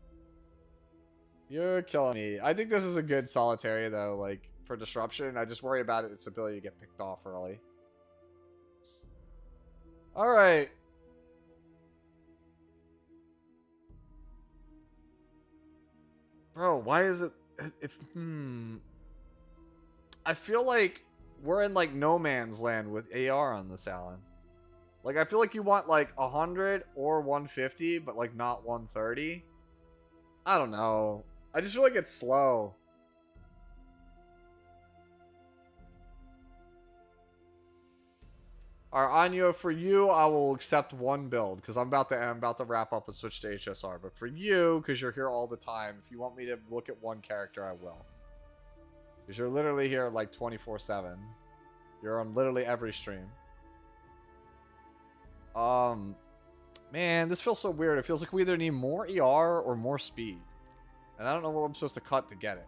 You're killing me. I think this is a good solitary, though, like, for disruption. I just worry about its ability to get picked off early. Alright. Bro, why is it... I feel like we're in, like, no man's land with AR on this, Alan. Like, I feel like you want, like, 100 or 150, but, like, not 130. I don't know. I just feel like it's slow. Alright, Anyo, for you, I will accept one build, because I'm about to wrap up and switch to HSR. But for you, because you're here all the time, if you want me to look at one character, I will. Because you're literally here, like, 24/7. You're on literally every stream. Man, this feels so weird. It feels like we either need more ER or more speed. And I don't know what I'm supposed to cut to get it.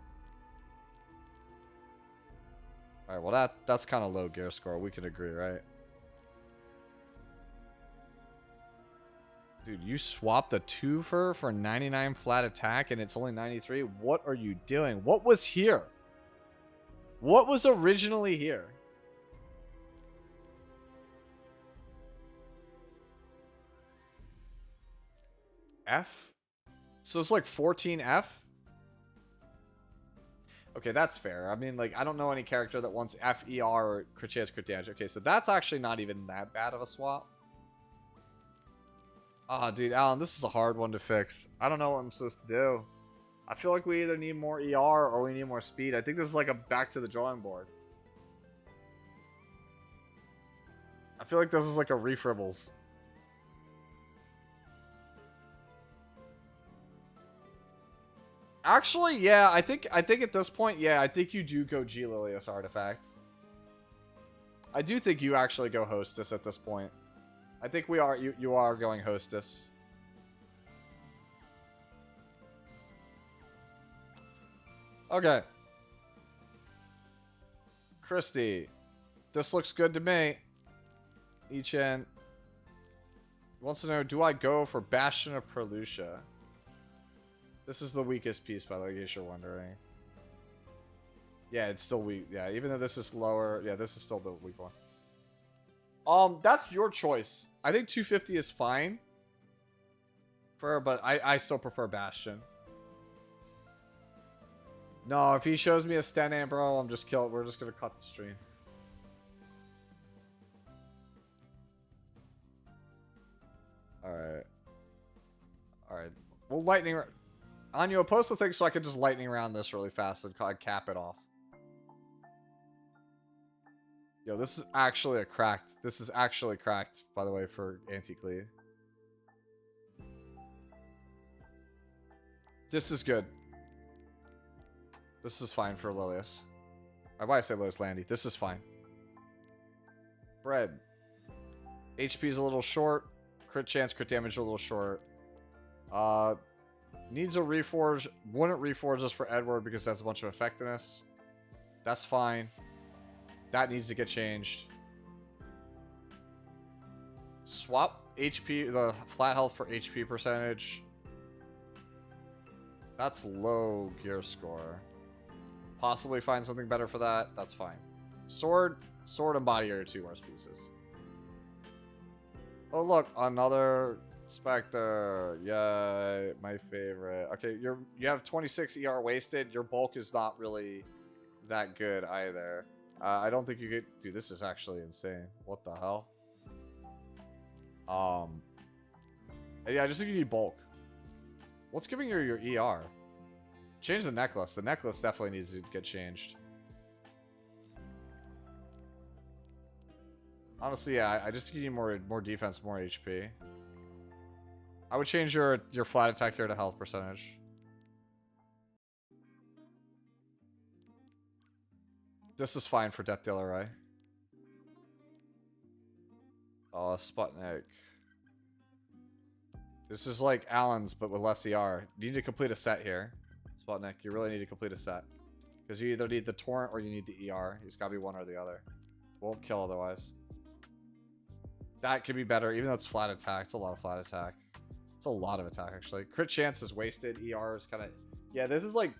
Alright, well that's kind of low gear score. We can agree, right? Dude, you swapped the 2 for 99 flat attack and it's only 93? What are you doing? What was here? What was originally here? F? So it's like 14F? Okay, that's fair. I mean, like, I don't know any character that wants FER or crit chance, crit damage. Okay, so that's actually not even that bad of a swap. Ah, dude, Alan, this is a hard one to fix. I don't know what I'm supposed to do. I feel like we either need more ER or we need more speed. I think this is like a back to the drawing board. I feel like this is like a refribbles. Actually, yeah, I think at this point, yeah, I think you do go G Lilius artifact. I do think you actually go Hostess at this point. I think you are going Hostess. Okay. Christy. This looks good to me. Echen wants to know, do I go for Bastion of Perlucia? This is the weakest piece, by the way, in case you're wondering. Yeah, it's still weak. Yeah, even though this is lower, yeah, this is still the weak one. That's your choice. I think 250 is fine. But I still prefer Bastion. No, if he shows me a Stenam, bro, I'm just kill. We're just gonna cut the stream. Alright. Alright. We'll lightning... Anyo, post the thing so I can just lightning round this really fast and cap it off. Yo, this is actually a cracked... This is actually cracked, by the way, for Anti-Clee. This is good. This is fine for Lilius. Why I say Lilius Landy? This is fine. Bread. HP is a little short. Crit chance, crit damage a little short. Needs a reforge. Wouldn't reforge this for Edward because that's a bunch of effectiveness. That's fine. That needs to get changed. Swap HP, the flat health for HP percentage. That's low gear score. Possibly find something better for that. That's fine. Sword and body are your two worst pieces. Oh look, another Spectre. Yeah, my favorite. Okay, you have 26 ER wasted. Your bulk is not really that good either. I don't think you could... Dude, this is actually insane. What the hell? Yeah, I just think you need bulk. What's giving you your ER? Change the necklace. The necklace definitely needs to get changed. Honestly, yeah, I just think you need more defense, more HP. I would change your flat attack here to health percentage. This is fine for Death Dealer, right? Oh, Sputnik. This is like Alan's, but with less ER. You need to complete a set here. Sputnik, you really need to complete a set. Because you either need the torrent or you need the ER. It's got to be one or the other. Won't kill otherwise. That could be better, even though it's flat attack. It's a lot of flat attack. It's a lot of attack, actually. Crit chance is wasted. ER is kind of... Yeah, this is like...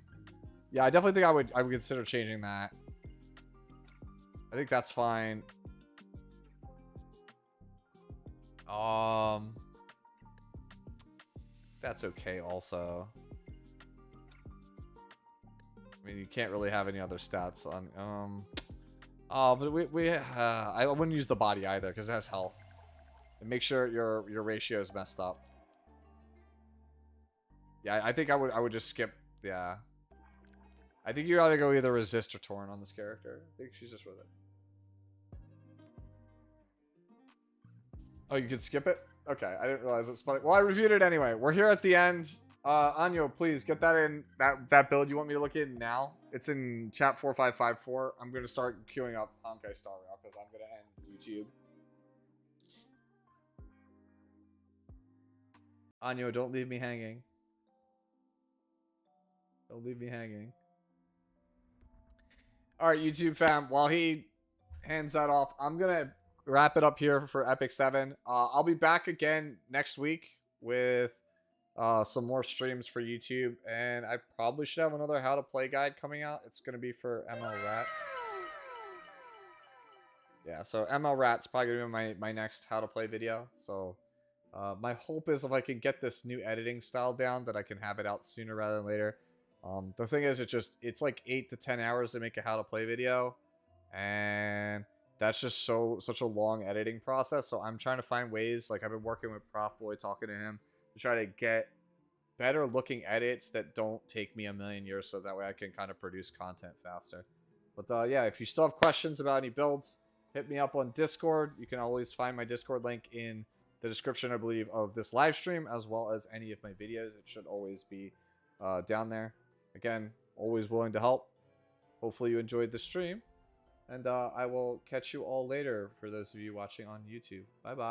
Yeah, I definitely think I would consider changing that. I think that's fine. That's okay also. I mean, you can't really have any other stats on... Oh, but I wouldn't use the body either, because it has health. And make sure your ratio is messed up. Yeah, I think I would just skip... Yeah. I think you either go either resist or torrent on this character. I think she's just with it. Oh, you could skip it? Okay, I didn't realize it's funny. Well, I reviewed it anyway. We're here at the end. Anyo, please get that in. That build you want me to look in now. It's in chat 4554. I'm going to start queuing up Honkai Star Rail because I'm going to end YouTube. Anyo, don't leave me hanging. Don't leave me hanging. Alright, YouTube fam, while he hands that off, I'm going to wrap it up here for Epic 7. I'll be back again next week with some more streams for YouTube, and I probably should have another how to play guide coming out. It's going to be for ML Rat. Yeah, so ML Rat's probably going to be my next how to play video. So my hope is if I can get this new editing style down, that I can have it out sooner rather than later. The thing is, it's like 8 to 10 hours to make a how to play video, and that's just such a long editing process. So I'm trying to find ways, like I've been working with Prof Boy, talking to him to try to get better looking edits that don't take me a million years, so that way I can kind of produce content faster. But yeah, if you still have questions about any builds, hit me up on Discord. You can always find my Discord link in the description, I believe, of this live stream, as well as any of my videos. It should always be down there. Again, always willing to help. Hopefully you enjoyed the stream, and I will catch you all later for those of you watching on YouTube. Bye bye.